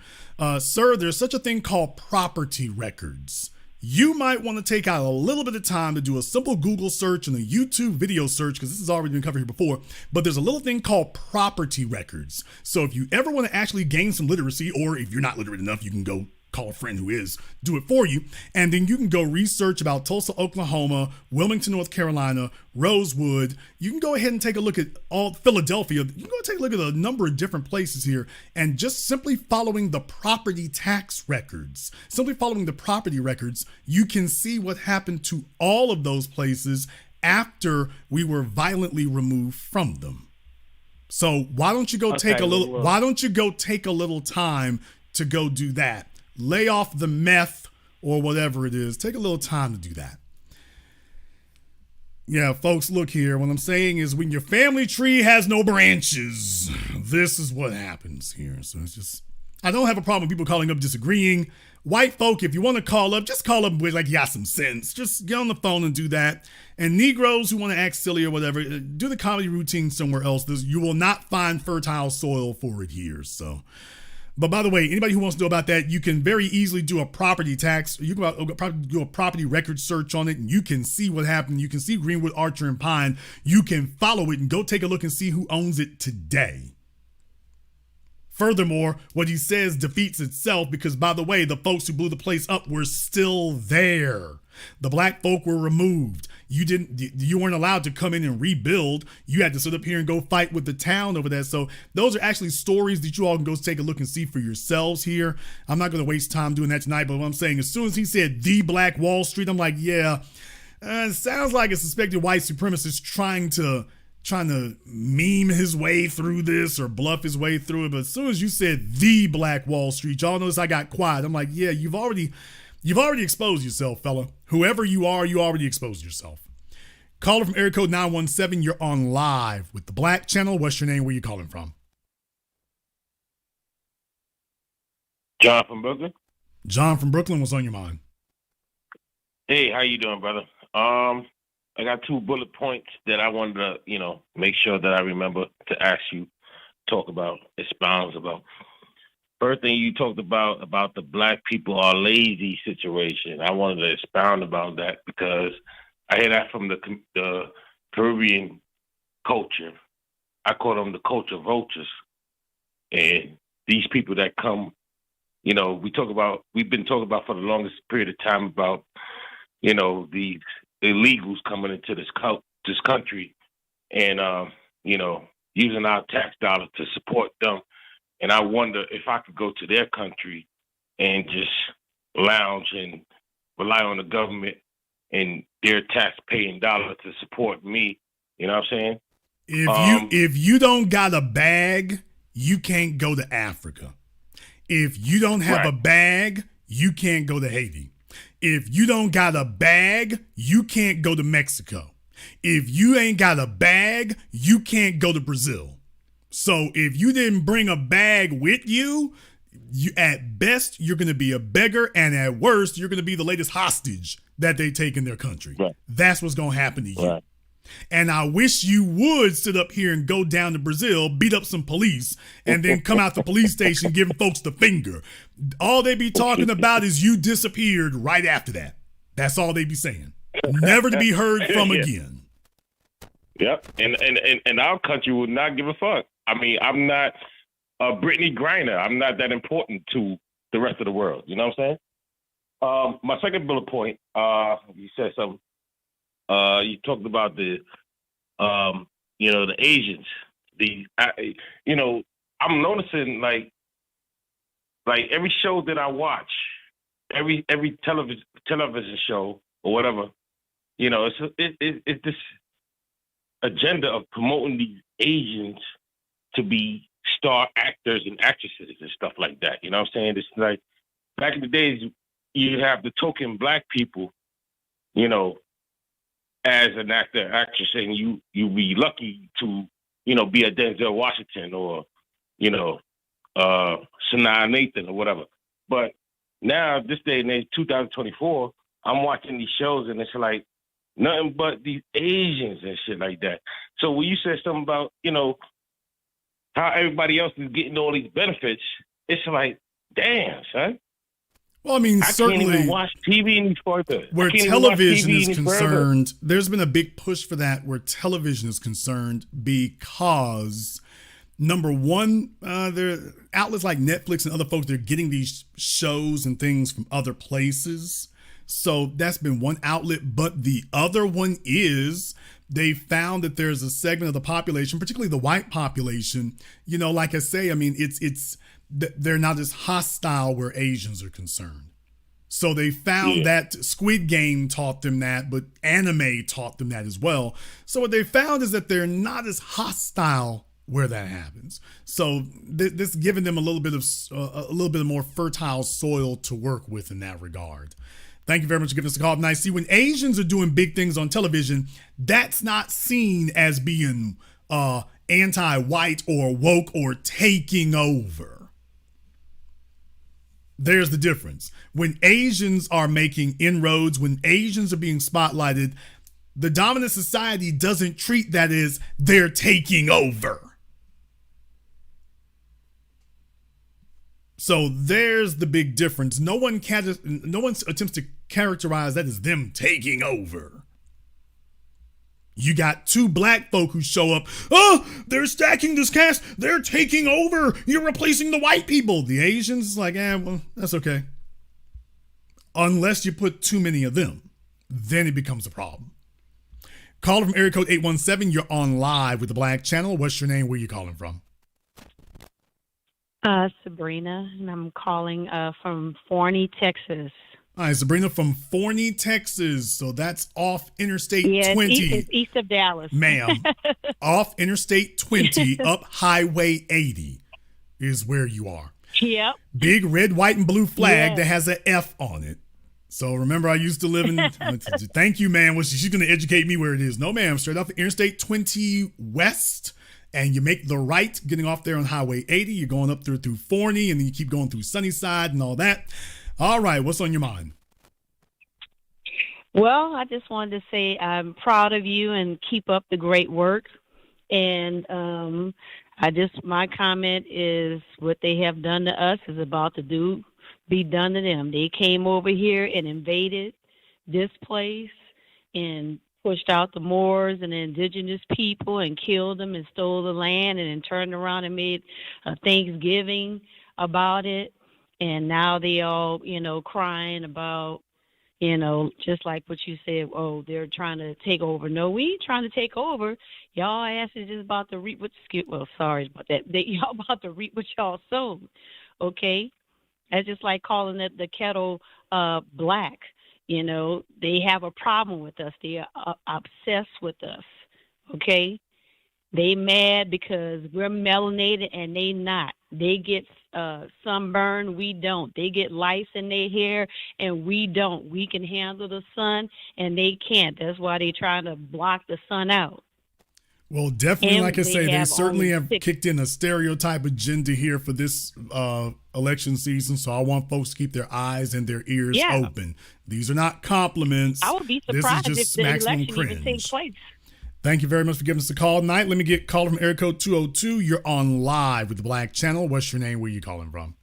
Sir, there's such a thing called property records. You might want to take out a little bit of time to do a simple Google search and a YouTube video search, because this has already been covered here before, but there's a little thing called property records. So if you ever want to actually gain some literacy, or if you're not literate enough, you can go call a friend who is, do it for you. And then you can go research about Tulsa, Oklahoma, Wilmington, North Carolina, Rosewood. You can go ahead and take a look at all Philadelphia. You can go take a look at a number of different places here, and just simply following the property tax records, you can see what happened to all of those places after we were violently removed from them. So why don't you go take a little? well, Why don't you go take a little time to go do that? Lay off the meth or whatever it is. Take a little time to do that. Yeah, folks, look here. What I'm saying is when your family tree has no branches, this is what happens here. So it's just, I don't have a problem with people calling up disagreeing. White folk, if you want to call up, just call up with like you got some sense. Just get on the phone and do that. And Negroes who want to act silly or whatever, do the comedy routine somewhere else. You will not find fertile soil for it here. So, but by the way, anybody who wants to know about that, you can very easily do a property tax. You can do a property record search on it, and you can see what happened. You can see Greenwood, Archer, and Pine. You can follow it and go take a look and see who owns it today. Furthermore, what he says defeats itself because, by the way, the folks who blew the place up were still there. The black folk were removed. You weren't allowed to come in and rebuild. You had to sit up here and go fight with the town over that. So those are actually stories that you all can go take a look and see for yourselves here. I'm not going to waste time doing that tonight, but what I'm saying, as soon as he said the Black Wall Street, I'm like, yeah, it sounds like a suspected white supremacist trying to meme his way through this or bluff his way through it. But as soon as you said the Black Wall Street, y'all notice I got quiet. I'm like, yeah, you've already exposed yourself, fella. Whoever you are, you already exposed yourself. Caller from area code 917, you're on live with the Black Channel. What's your name? Where you calling from? John from Brooklyn. John from Brooklyn, what's on your mind? Hey, how you doing, brother? I got 2 bullet points that I wanted to, make sure that I remember to ask you, talk about, expound about. First thing you talked about the black people are lazy situation. I wanted to expound about that because I hear that from the Caribbean culture. I call them the culture vultures. And these people that come, we've been talking about for the longest period of time about, these illegals coming into this country and, using our tax dollars to support them. And I wonder if I could go to their country and just lounge and rely on the government and their tax-paying dollar to support me. You know what I'm saying? If you don't got a bag, you can't go to Africa. If you don't have a bag, you can't go to Haiti. If you don't got a bag, you can't go to Mexico. If you ain't got a bag, you can't go to Brazil. So if you didn't bring a bag with you, at best, you're going to be a beggar, and at worst, you're going to be the latest hostage that they take in their country. Right. That's what's going to happen to you. Right. And I wish you would sit up here and go down to Brazil, beat up some police, and then come out the police station giving folks the finger. All they be talking about is you disappeared right after that. That's all they be saying. Never to be heard from again. Yep. And our country would not give a fuck. I mean, I'm not Brittany Griner. I'm not that important to the rest of the world. You know what I'm saying? My second bullet point, you said something. You talked about the Asians. I'm noticing like every show that I watch, every television show or whatever, it's this agenda of promoting these Asians to be star actors and actresses and stuff like that. You know what I'm saying? It's like back in the days, you have the token black people, as an actor, actress, and you be lucky to, be a Denzel Washington or, Sanaa Nathan or whatever. But now, this day and age, 2024, I'm watching these shows and it's like nothing but these Asians and shit like that. So when you said something about, how everybody else is getting all these benefits, it's like, damn, son. Well, I mean, certainly can't even watch TV any further. Where television is concerned, there's been a big push for that where television is concerned because, number one, there are outlets like Netflix and other folks, they're getting these shows and things from other places. So that's been one outlet. But the other one is they found that there's a segment of the population, particularly the white population, like I say, I mean, they're not as hostile where Asians are concerned. So they found that Squid Game taught them that, but anime taught them that as well. So what they found is that they're not as hostile where that happens. So this giving them a little bit of more fertile soil to work with in that regard. Thank you very much for giving us a call tonight. See, when Asians are doing big things on television, that's not seen as being anti-white or woke or taking over. There's the difference. When Asians are making inroads, when Asians are being spotlighted, the dominant society doesn't treat that as they're taking over. So there's the big difference. No one attempts to characterize that as them taking over. You got two black folk who show up. Oh, they're stacking this cast. They're taking over. You're replacing the white people. The Asians like, well, that's okay. Unless you put too many of them, then it becomes a problem. Caller from area code 817. You're on live with the Black Channel. What's your name? Where are you calling from? Sabrina, and I'm calling from Forney, Texas. All right, Sabrina from Forney, Texas. So that's off Interstate 20. It's east of Dallas. Ma'am. Off Interstate 20 up Highway 80 is where you are. Yep. Big red, white, and blue flag that has an F on it. So remember, I used to live in... Thank you, ma'am. Well, she's going to educate me where it is. No, ma'am. Straight off Interstate 20 West. And you make the right, getting off there on Highway 80. You're going up through Forney, and then you keep going through Sunnyside and all that. All right, what's on your mind? Well, I just wanted to say I'm proud of you and keep up the great work. And my comment is what they have done to us is about to be done to them. They came over here and invaded this place and pushed out the Moors and the indigenous people and killed them and stole the land and then turned around and made a Thanksgiving about it. And now they all, crying about, just like what you said, oh, they're trying to take over. No, we ain't trying to take over. Y'all ass is just about to reap what, sorry about that. Y'all about to reap what y'all sowed, okay? That's just like calling it the kettle black. They have a problem with us. They are obsessed with us, okay? They mad because we're melanated and they not. They get sunburn, we don't. They get lice in their hair and we don't. We can handle the sun and they can't. That's why they trying to block the sun out. Well, definitely, like I say, they certainly have kicked in a stereotype agenda here for this election season. So I want folks to keep their eyes and their ears open. These are not compliments. I would be surprised this is just if the maximum election cringe. even takes place. Thank you very much for giving us a call tonight. Let me get caller from area code 202. You're on live with the Black Channel. What's your name? Where you calling from?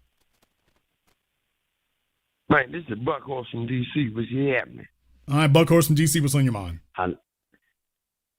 Man, this is Buckhorse from D.C. What's happening? All right, Buckhorse from D.C. What's on your mind?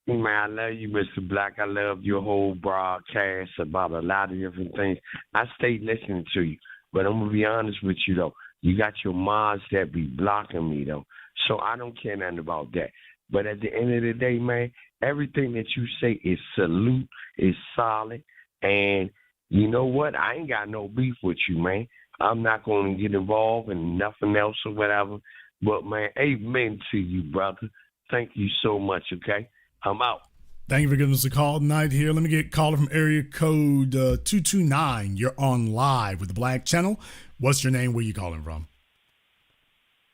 Man, I love you, Mr. Black. I love your whole broadcast about a lot of different things. I stay listening to you, but I'm going to be honest with you, though. You got your mods that be blocking me, though, so I don't care nothing about that. But at the end of the day, man, everything that you say is salute, is solid, and you know what? I ain't got no beef with you, man. I'm not going to get involved in nothing else or whatever. But, man, amen to you, brother. Thank you so much, okay? I'm out. Thank you for giving us a call tonight here. Let me get caller from area code 229. You're on live with the Black Channel. What's your name? Where you calling from?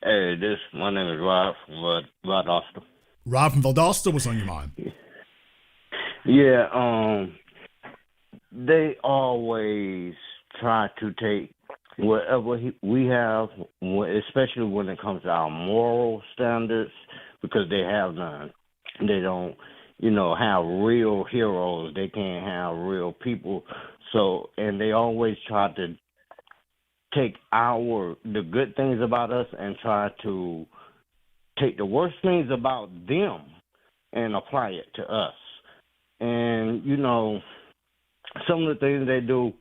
Hey, my name is Rob from Valdosta. Rob from Valdosta, what's on your mind? Yeah, they always try to take whatever we have, especially when it comes to our moral standards, because they have none. They don't, have real heroes. They can't have real people. So, and they always try to take the good things about us and try to take the worst things about them and apply it to us. And, some of the things they do,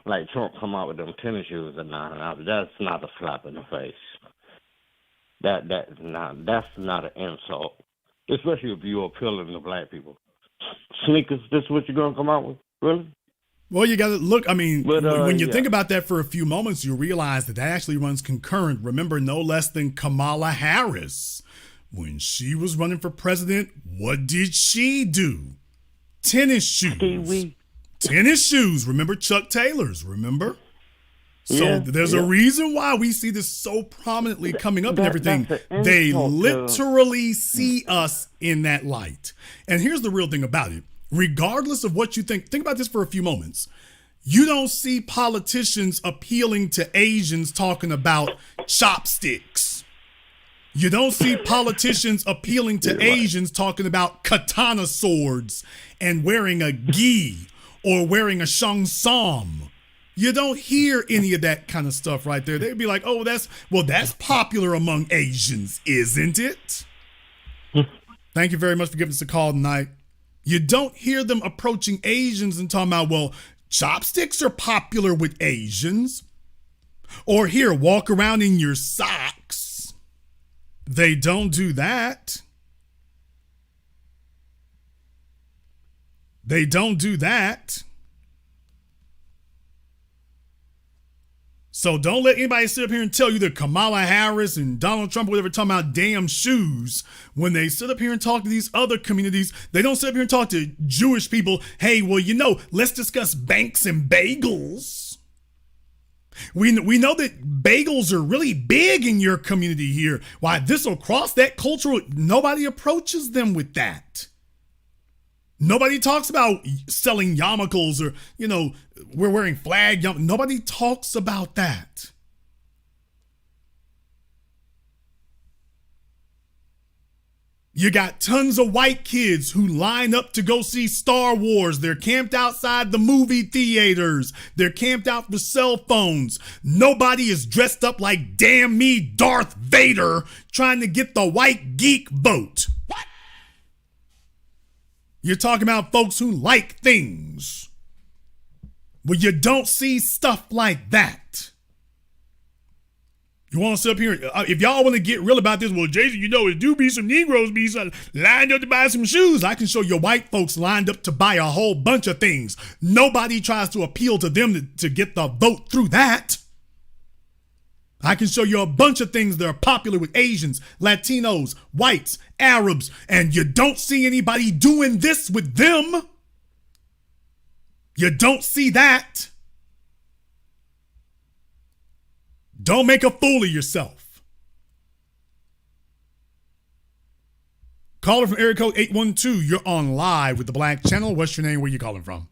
like Trump come out with them tennis shoes and that's not a slap in the face. That's not an insult. Especially if you're appealing to black people. Sneakers, this is what you're going to come out with? Really? Well, you got to look. I mean, But, when you yeah. think about that for a few moments, you realize that actually runs concurrent. Remember, no less than Kamala Harris. When she was running for president, what did she do? Tennis shoes. Tennis shoes. Remember Chuck Taylor's, remember? So Yeah, there's a reason why we see this so prominently coming up and everything. that's an They insult to- literally see us in that light. And here's the real thing about it. Regardless of what you think about this for a few moments. You don't see politicians appealing to Asians talking about chopsticks. You don't see politicians appealing to Asians talking about katana swords and wearing a gi or wearing a shangsam. You don't hear any of that kind of stuff right there. They'd be like, oh, that's popular among Asians, isn't it? Thank you very much for giving us a call tonight. You don't hear them approaching Asians and talking about, well, chopsticks are popular with Asians. Or here, walk around in your socks. They don't do that. They don't do that. So don't let anybody sit up here and tell you that Kamala Harris and Donald Trump or whatever talking about damn shoes. When they sit up here and talk to these other communities, they don't sit up here and talk to Jewish people. Hey, well, let's discuss banks and bagels. We know that bagels are really big in your community here. Why, this will cross that cultural, nobody approaches them with that. Nobody talks about selling yarmulkes or, we're wearing flag. Nobody talks about that. You got tons of white kids who line up to go see Star Wars. They're camped outside the movie theaters. They're camped out for cell phones. Nobody is dressed up like damn me Darth Vader trying to get the white geek vote. What? You're talking about folks who like things. Well, you don't see stuff like that. You want to sit up here, if y'all want to get real about this, well, Jason, it do be some Negroes be lined up to buy some shoes. I can show you white folks lined up to buy a whole bunch of things. Nobody tries to appeal to them to get the vote through that. I can show you a bunch of things that are popular with Asians, Latinos, whites, Arabs, and you don't see anybody doing this with them. You don't see that. Don't make a fool of yourself. Caller from area code 812, you're on live with the Black Channel. What's your name? Where you calling from?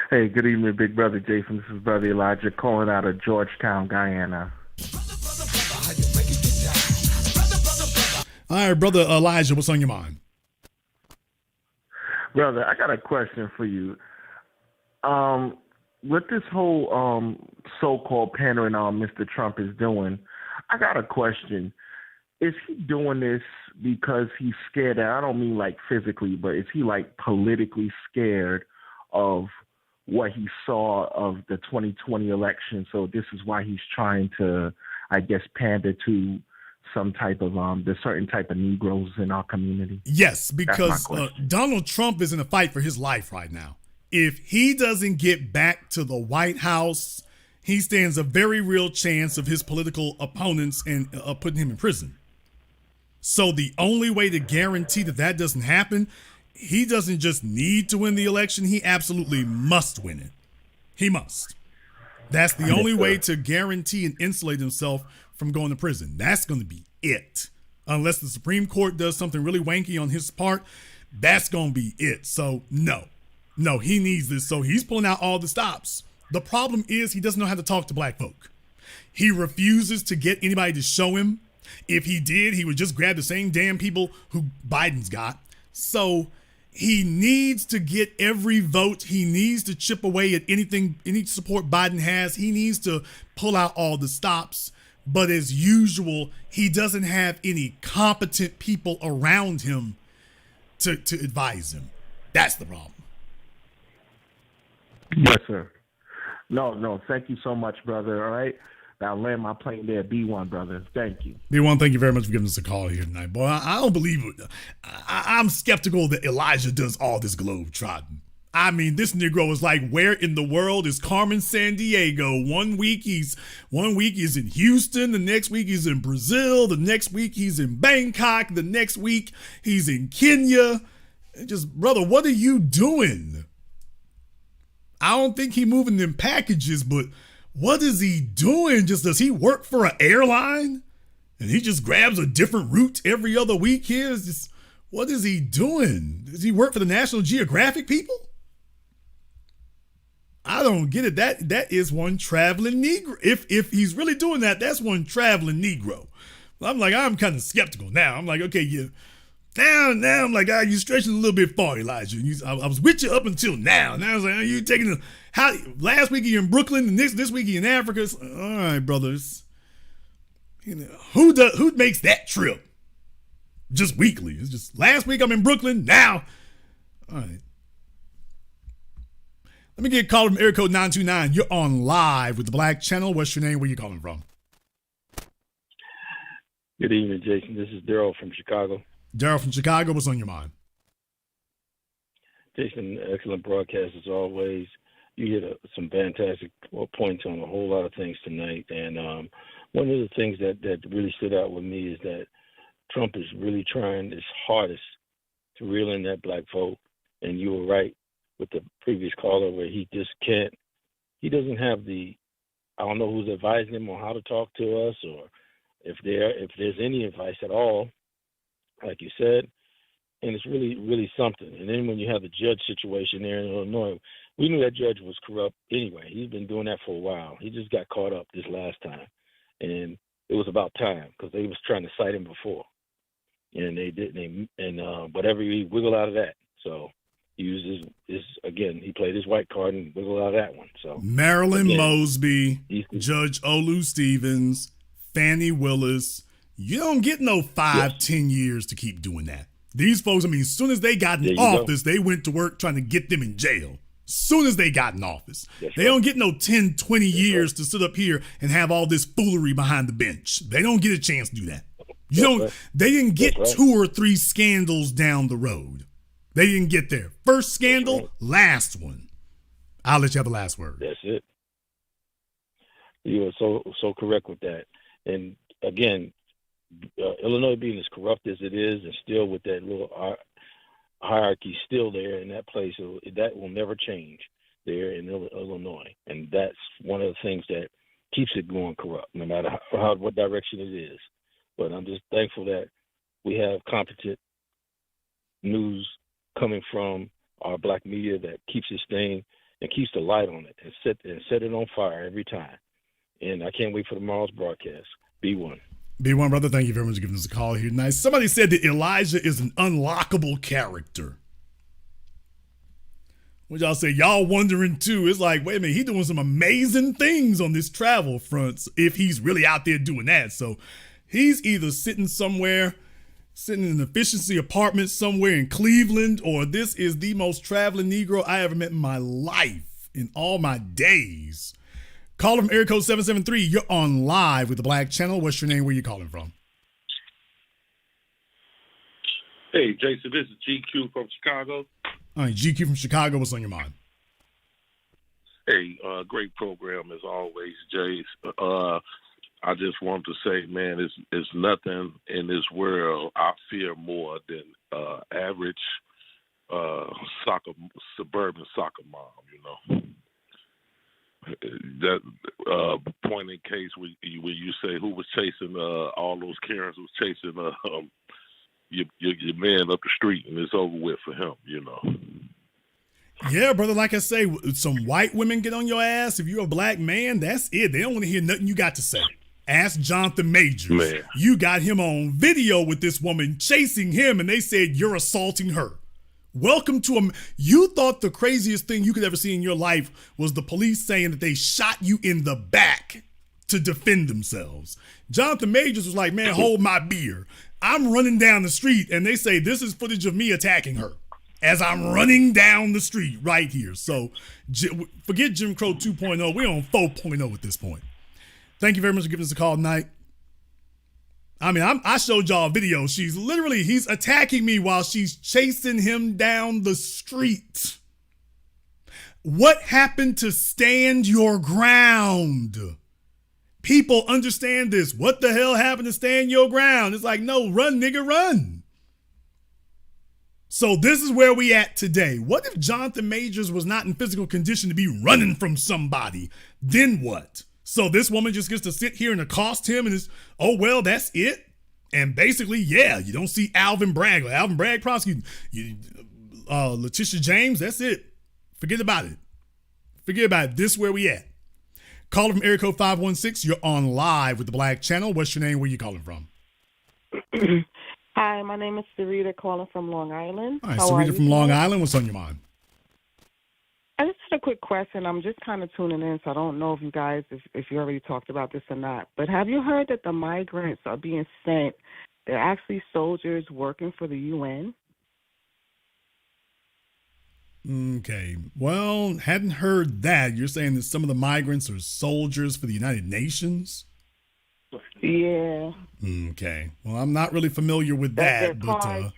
Hey, good evening, Big Brother Jason. This is Brother Elijah calling out of Georgetown, Guyana. All right, Brother Elijah, what's on your mind? Brother, I got a question for you. With this whole so-called pandering Mr. Trump is doing, I got a question. Is he doing this because he's scared? I don't mean like physically, but is he like politically scared of what he saw of the 2020 election? So this is why he's trying to, I guess, pander to some type of the certain type of Negroes in our community. Yes, because Donald Trump is in a fight for his life right now. If he doesn't get back to the White House, he stands a very real chance of his political opponents and putting him in prison. So the only way to guarantee that doesn't happen, he doesn't just need to win the election. He absolutely must win it. He must. That's the only way to guarantee and insulate himself from going to prison. That's going to be it. Unless the Supreme Court does something really wanky on his part, that's going to be it. So no, he needs this. So he's pulling out all the stops. The problem is he doesn't know how to talk to black folk. He refuses to get anybody to show him. If he did, he would just grab the same damn people who Biden's got. So he needs to get every vote. He needs to chip away at any support Biden has. He needs to pull out all the stops. But as usual, he doesn't have any competent people around him to advise him. That's the problem. Yes, sir. No, thank you so much, brother. All right. I'll land my plane there. B1, brother. Thank you. B1, thank you very much for giving us a call here tonight. Boy, I don't believe it. I'm skeptical that Elijah does all this globe trotting. I mean, this Negro is like, where in the world is Carmen Sandiego? One week he's in Houston, the next week he's in Brazil, the next week he's in Bangkok, the next week he's in Kenya. Just, brother, what are you doing? I don't think he moving them packages, but what is he doing? Just, does he work for an airline? And he just grabs a different route every other week here? It's just, what is he doing? Does he work for the National Geographic people? I don't get it. That is one traveling Negro. If he's really doing that, that's one traveling Negro. I'm kind of skeptical now. I'm like, okay, yeah. Now I'm like, you're stretching a little bit far, Elijah. I was with you up until now. Now I was like, are you taking last week you're in Brooklyn, and this week you're in Africa. So, all right, brothers. Who makes that trip? Just weekly. It's just last week I'm in Brooklyn. Now, all right. Let me get a call from area code 929. You're on live with the Black Channel. What's your name? Where you calling from? Good evening, Jason. This is Daryl from Chicago. Daryl from Chicago. What's on your mind? Jason, excellent broadcast as always. You hit some fantastic points on a whole lot of things tonight. And one of the things that really stood out with me is that Trump is really trying his hardest to reel in that black vote. And you were right with the previous caller where he just can't, he doesn't have I don't know who's advising him on how to talk to us or if there's any advice at all, like you said, and it's really, really something. And then when you have the judge situation there in Illinois, we knew that judge was corrupt anyway. He's been doing that for a while. He just got caught up this last time. And it was about time because they was trying to cite him before. And they didn't, whatever, he wiggled out of that. So he used he played his white card and wiggled out of that one. So Marilyn Mosby, Judge Olu Stevens, Fannie Willis. You don't get no 5-10 years to keep doing that. These folks, I mean, as soon as they got in office, they went to work trying to get them in jail. As soon as they got in office. They don't get no 10, 20 years to sit up here and have all this foolery behind the bench. They don't get a chance to do that. They didn't get 2 or 3 scandals down the road. They didn't get there. First scandal, last one. I'll let you have the last word. That's it. You are so correct with that. And again, Illinois being as corrupt as it is and still with that little hierarchy still there in that place, so that will never change there in Illinois. And that's one of the things that keeps it going corrupt, no matter what direction it is. But I'm just thankful that we have competent news coming from our black media that keeps this thing and keeps the light on it and set it on fire every time. And I can't wait for tomorrow's broadcast. Be one. B1, brother, thank you very much for giving us a call here. Nice. Somebody said that Elijah is an unlockable character. What y'all say? Y'all wondering too. It's like, wait a minute, he's doing some amazing things on this travel front if he's really out there doing that. So he's either sitting in an efficiency apartment somewhere in Cleveland, or this is the most traveling Negro I ever met in my life, in all my days. Call from area code 773. You're on live with the Black Channel. What's your name? Where you calling from? Hey, Jason, this is GQ from Chicago. All right, GQ from Chicago. What's on your mind? Hey, great program as always, Jace. I just want to say, man, it's nothing in this world I fear more than average suburban soccer mom, you know. That point in case when you say who was chasing all those Karens was chasing your man up the street, and it's over with for him, you know. Yeah, brother, like I say, some white women get on your ass. If you're a black man, that's it. They don't want to hear nothing you got to say. Ask Jonathan Majors. Man. You got him on video with this woman chasing him, and they said you're assaulting her. Welcome to you thought the craziest thing you could ever see in your life was the police saying that they shot you in the back to defend themselves. Jonathan Majors was like, man, hold my beer. I'm running down the street, and they say this is footage of me attacking her as I'm running down the street right here. So forget Jim Crow 2.0. We're on 4.0 at this point. Thank you very much for giving us a call tonight. I mean, I showed y'all a video. He's attacking me while she's chasing him down the street. What happened to stand your ground? People understand this. What the hell happened to stand your ground? It's like, no, run, nigga, run. So this is where we at today. What if Jonathan Majors was not in physical condition to be running from somebody? Then what? So this woman just gets to sit here and accost him and is, oh, well, that's it? And basically, yeah, you don't see Alvin Bragg. Alvin Bragg prosecuting. Letitia James, that's it. Forget about it. Forget about it. This is where we at. Caller from area code 516. You're on live with the Black Channel. What's your name? Where you calling from? Hi, my name is Sarita calling from Long Island. All right, Sarita from Long Island. What's on your mind? I just had a quick question. I'm just kind of tuning in, so I don't know if you guys, if you already talked about this or not. But have you heard that the migrants are being sent? They're actually soldiers working for the UN. Okay. Well, hadn't heard that. You're saying that some of the migrants are soldiers for the United Nations? Yeah. Okay. Well, I'm not really familiar with that, but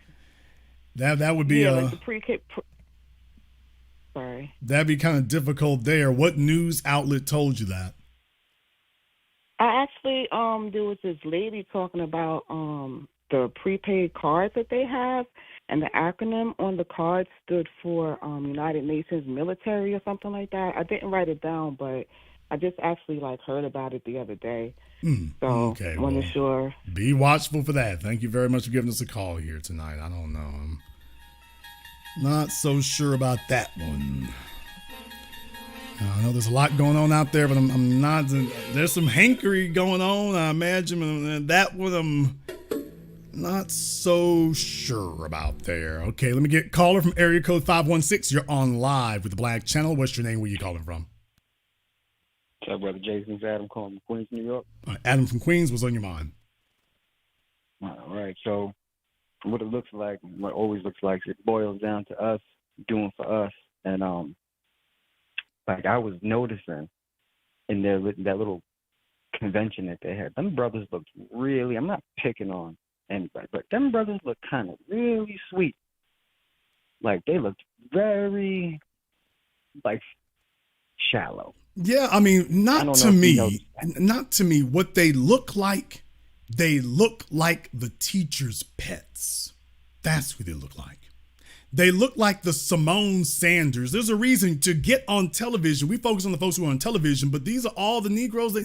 that would be like the pre-K. Sorry. That'd be kind of difficult there. What news outlet told you that? I actually there was this lady talking about the prepaid cards that they have, and the acronym on the card stood for United Nations Military or something like that. I didn't write it down, but I just actually heard about it the other day. So okay, wasn't sure. Be watchful for that. Thank you very much for giving us a call here tonight. I don't know. I'm not so sure about that one. I know there's a lot going on out there, but I'm not. There's some hankery going on, I imagine. That one I'm not so sure about there. Okay, let me get caller from area code 516. You're on live with the Black Channel. What's your name? Where you calling from? What's up, brother Jason? It's Adam calling from Queens, New York. Adam from Queens, what's on your mind? All right, so what it looks like, what it always looks like, it boils down to us doing for us. And I was noticing in that little convention that they had, them brothers looked really, I'm not picking on anybody, but them brothers looked kind of really sweet. They looked very, shallow. Yeah, I mean, not to me. What they look like the teachers' pets. That's what they look like. They look like the Simone Sanders. There's a reason to get on television. We focus on the folks who are on television, but these are all the Negroes,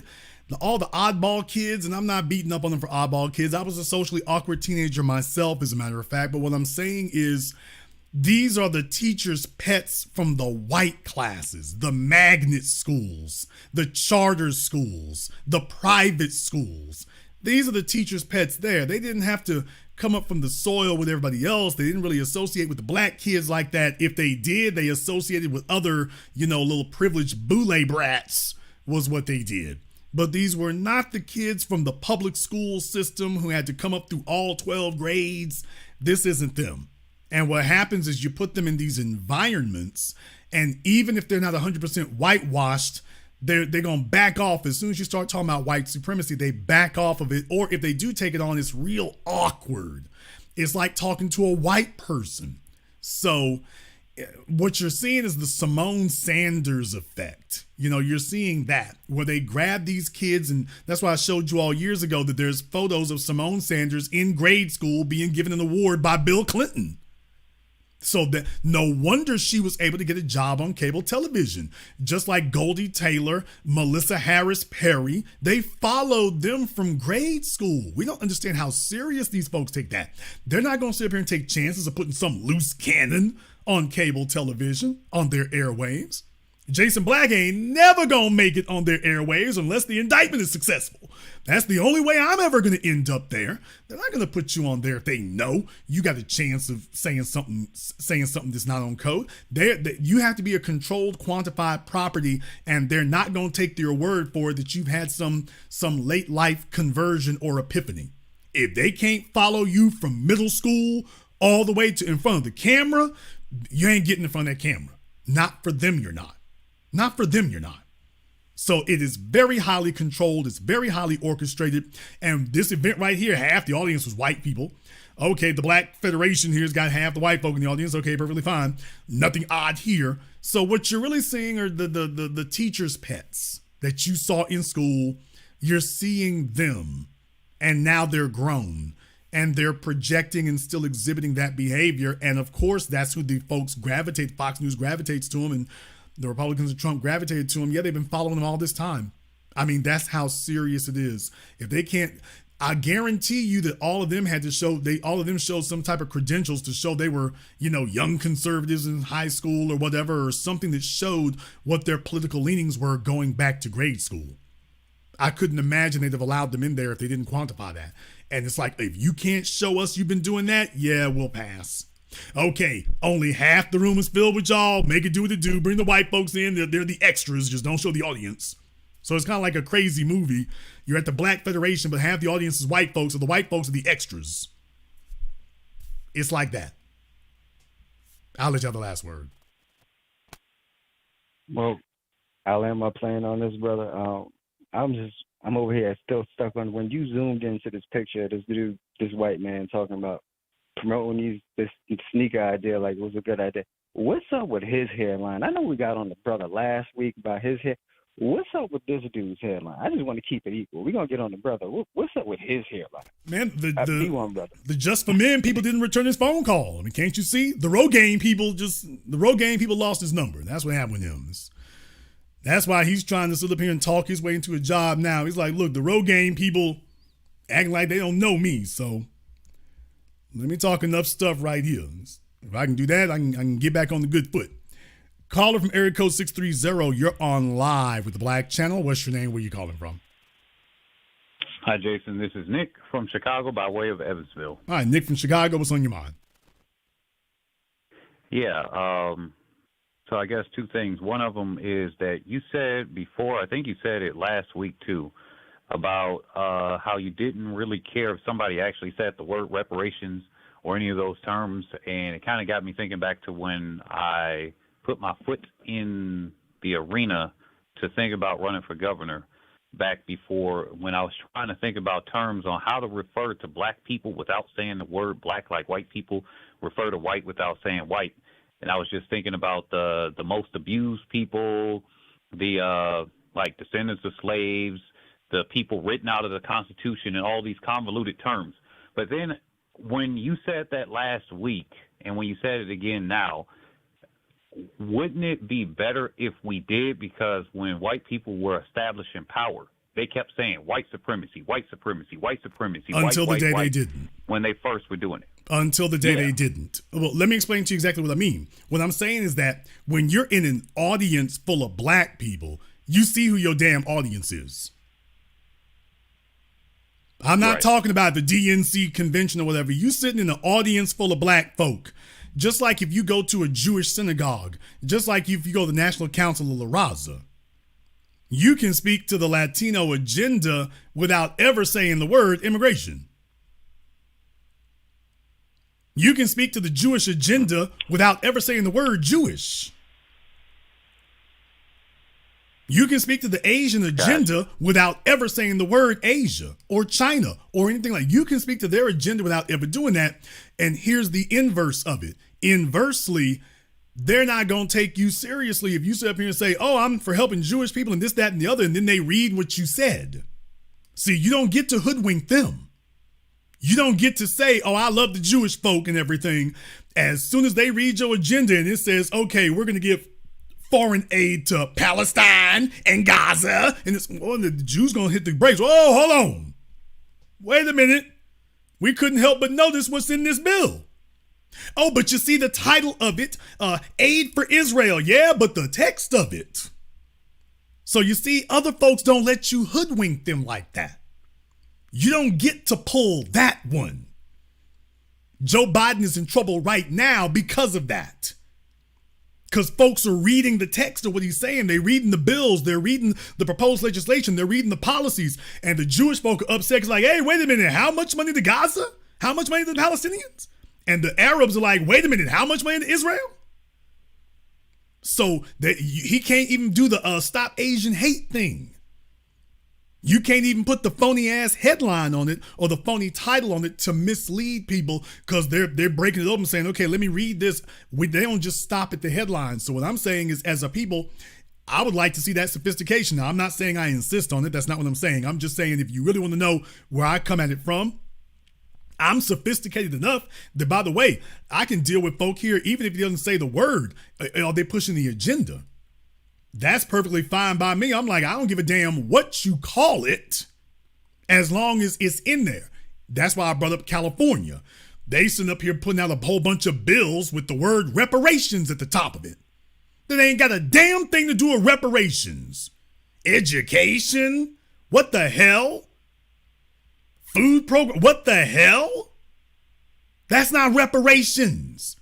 all the oddball kids, and I'm not beating up on them for oddball kids. I was a socially awkward teenager myself, as a matter of fact, but what I'm saying is these are the teachers' pets from the white classes, the magnet schools, the charter schools, the private schools. These are the teachers' pets there. They didn't have to come up from the soil with everybody else. They didn't really associate with the black kids like that. If they did, they associated with other, little privileged boule brats was what they did. But these were not the kids from the public school system who had to come up through all 12 grades. This isn't them. And what happens is you put them in these environments, and even if they're not 100% whitewashed, they're going to back off. As soon as you start talking about white supremacy, they back off of it. Or if they do take it on, it's real awkward. It's like talking to a white person. So what you're seeing is the Simone Sanders effect. You're seeing that where they grab these kids, and that's why I showed you all years ago that there's photos of Simone Sanders in grade school being given an award by Bill Clinton. So that no wonder she was able to get a job on cable television. Just like Goldie Taylor, Melissa Harris Perry, they followed them from grade school. We don't understand how serious these folks take that. They're not going to sit up here and take chances of putting some loose cannon on cable television, on their airwaves. Jason Black ain't never gonna make it on their airwaves unless the indictment is successful. That's the only way I'm ever gonna end up there. They're not gonna put you on there if they know you got a chance of saying something that's not on code. You have to be a controlled, quantified property, and they're not gonna take your word for it that you've had some late life conversion or epiphany. If they can't follow you from middle school all the way to in front of the camera, you ain't getting in front of that camera. Not for them, you're not. Not for them, you're not. So it is very highly controlled. It's very highly orchestrated. And this event right here, half the audience was white people. Okay, the Black Federation here's got half the white folk in the audience. Okay, perfectly fine. Nothing odd here. So what you're really seeing are the teachers' pets that you saw in school. You're seeing them, and now they're grown, and they're projecting and still exhibiting that behavior. And of course, that's who the folks gravitate. Fox News gravitates to them, and the Republicans of Trump gravitated to them. Yeah, they've been following them all this time. I mean, that's how serious it is. If they can't, I guarantee you that all of them had to show, all of them showed some type of credentials to show they were, young conservatives in high school or whatever, or something that showed what their political leanings were going back to grade school. I couldn't imagine they'd have allowed them in there if they didn't quantify that. And it's like, if you can't show us you've been doing that, yeah, we'll pass. Okay, only half the room is filled with y'all. Make it do what it do. Bring the white folks in. They're the extras. Just don't show the audience. So it's kind of like a crazy movie. You're at the Black Federation, but half the audience is white folks, so the white folks are the extras. It's like that. I'll let you have the last word. Well, I'll end my plan on this, brother. I'm over here still stuck on when you zoomed into this picture of this dude, this white man talking about promoting this sneaker idea like it was a good idea. What's up with his hairline? I know we got on the brother last week about his hair. What's up with this dude's hairline? I just want to keep it equal. We're going to get on the brother. What's up with his hairline? Man, the Just for Men people didn't return his phone call. I mean, can't you see? The Rogaine people lost his number. That's what happened with him. That's why he's trying to sit up here and talk his way into a job now. He's like, look, the Rogaine people acting like they don't know me. So let me talk enough stuff right here. If I can do that, I can get back on the good foot. Caller from area code 630, you're on live with the Black Channel. What's your name? Where you calling from? Hi, Jason. This is Nick from Chicago by way of Evansville. All right, Nick from Chicago. What's on your mind? Yeah. So I guess two things. One of them is that you said before, I think you said it last week too, about how you didn't really care if somebody actually said the word reparations or any of those terms. And it kind of got me thinking back to when I put my foot in the arena to think about running for governor back before, when I was trying to think about terms on how to refer to black people without saying the word black, like white people refer to white without saying white. And I was just thinking about the most abused people, the like descendants of slaves, the people written out of the Constitution, and all these convoluted terms. But then when you said that last week, and when you said it again now, wouldn't it be better if we did? Because when white people were establishing power, they kept saying white supremacy, white supremacy, white supremacy. Until the day they didn't. When they first were doing it. Until the day they didn't. Well, let me explain to you exactly what I mean. What I'm saying is that when you're in an audience full of black people, you see who your damn audience is. I'm not talking about the DNC convention or whatever. You sitting in an audience full of black folk. Just like if you go to a Jewish synagogue, just like if you go to the National Council of La Raza, you can speak to the Latino agenda without ever saying the word immigration. You can speak to the Jewish agenda without ever saying the word Jewish. You can speak to the Asian agenda without ever saying the word Asia or China or anything like that. You can speak to their agenda without ever doing that. And here's the inverse of it. Inversely, they're not going to take you seriously if you sit up here and say, oh, I'm for helping Jewish people and this, that, and the other. And then they read what you said. See, you don't get to hoodwink them. You don't get to say, oh, I love the Jewish folk and everything. As soon as they read your agenda and it says, okay, we're going to give foreign aid to Palestine and Gaza, and the Jews going to hit the brakes. Oh, hold on. Wait a minute. We couldn't help but notice what's in this bill. Oh, but you see the title of it, Aid for Israel. Yeah, but the text of it. So you see, other folks don't let you hoodwink them like that. You don't get to pull that one. Joe Biden is in trouble right now because of that. Because folks are reading the text of what he's saying. They're reading the bills. They're reading the proposed legislation. They're reading the policies. And the Jewish folk are upset. It's like, hey, wait a minute. How much money to Gaza? How much money to the Palestinians? And the Arabs are like, wait a minute. How much money to Israel? So that he can't even do the stop Asian hate thing. You can't even put the phony ass headline on it or the phony title on it to mislead people because they're breaking it open saying, okay, let me read this. They don't just stop at the headline. So what I'm saying is, as a people, I would like to see that sophistication. Now, I'm not saying I insist on it. That's not what I'm saying. I'm just saying if you really want to know where I come at it from, I'm sophisticated enough that, by the way, I can deal with folk here even if he doesn't say the word. Are they pushing the agenda? That's perfectly fine by me. I'm like, I don't give a damn what you call it as long as it's in there. That's why I brought up California. They sitting up here putting out a whole bunch of bills with the word reparations at the top of it. That ain't got a damn thing to do with reparations. Education? What the hell? Food program? What the hell? That's not reparations.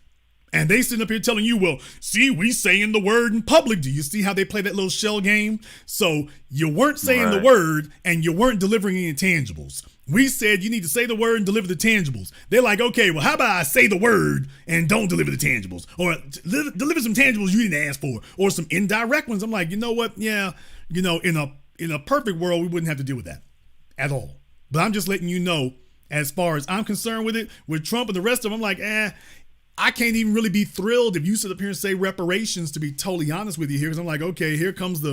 And they sitting up here telling you, well, see, we saying the word in public. Do you see how they play that little shell game? So you weren't saying the word and you weren't delivering any tangibles. We said you need to say the word and deliver the tangibles. They're like, okay, well, how about I say the word and don't deliver the tangibles? Or deliver some tangibles you didn't ask for, or some indirect ones. I'm like, you know what? Yeah, in a perfect world, we wouldn't have to deal with that at all. But I'm just letting you know, as far as I'm concerned with it, with Trump and the rest of them, I'm like, I can't even really be thrilled if you sit up here and say reparations, to be totally honest with you here. Because I'm like, okay, here comes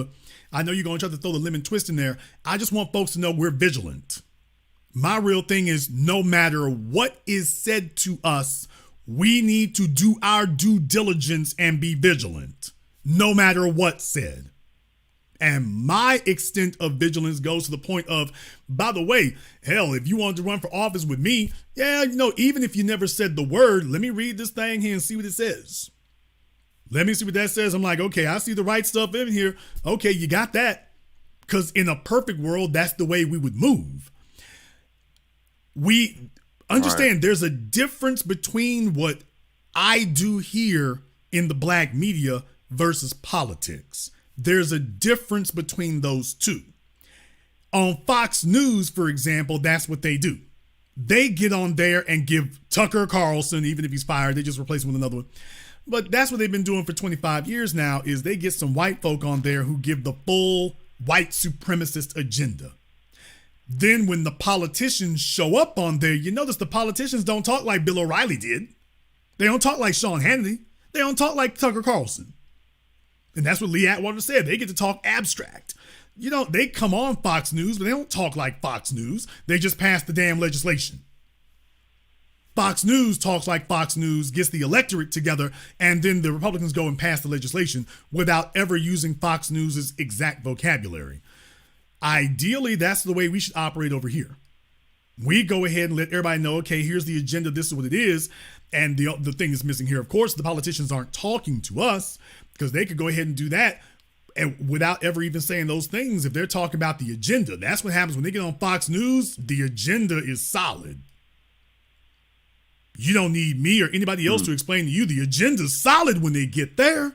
I know you're going to try to throw the lemon twist in there. I just want folks to know we're vigilant. My real thing is, no matter what is said to us, we need to do our due diligence and be vigilant, no matter what's said. And my extent of vigilance goes to the point of, by the way, hell, if you wanted to run for office with me, yeah, even if you never said the word, let me read this thing here and see what it says. Let me see what that says. I'm like, okay, I see the right stuff in here. Okay, you got that. Because in a perfect world, that's the way we would move. We understand there's a difference between what I do here in the black media versus politics. There's a difference between those two. On Fox News, for example, that's what they do. They get on there and give Tucker Carlson, even if he's fired, they just replace him with another one. But that's what they've been doing for 25 years now, is they get some white folk on there who give the full white supremacist agenda. Then when the politicians show up on there, you notice the politicians don't talk like Bill O'Reilly did. They don't talk like Sean Hannity. They don't talk like Tucker Carlson. And that's what Lee Atwater said. They get to talk abstract. They come on Fox News, but they don't talk like Fox News. They just pass the damn legislation. Fox News talks like Fox News, gets the electorate together, and then the Republicans go and pass the legislation without ever using Fox News' exact vocabulary. Ideally, that's the way we should operate over here. We go ahead and let everybody know, okay, here's the agenda, this is what it is. And the thing is missing here, of course, the politicians aren't talking to us, because they could go ahead and do that and without ever even saying those things. If they're talking about the agenda, that's what happens when they get on Fox News. The agenda is solid. You don't need me or anybody else to explain to you the agenda's solid when they get there.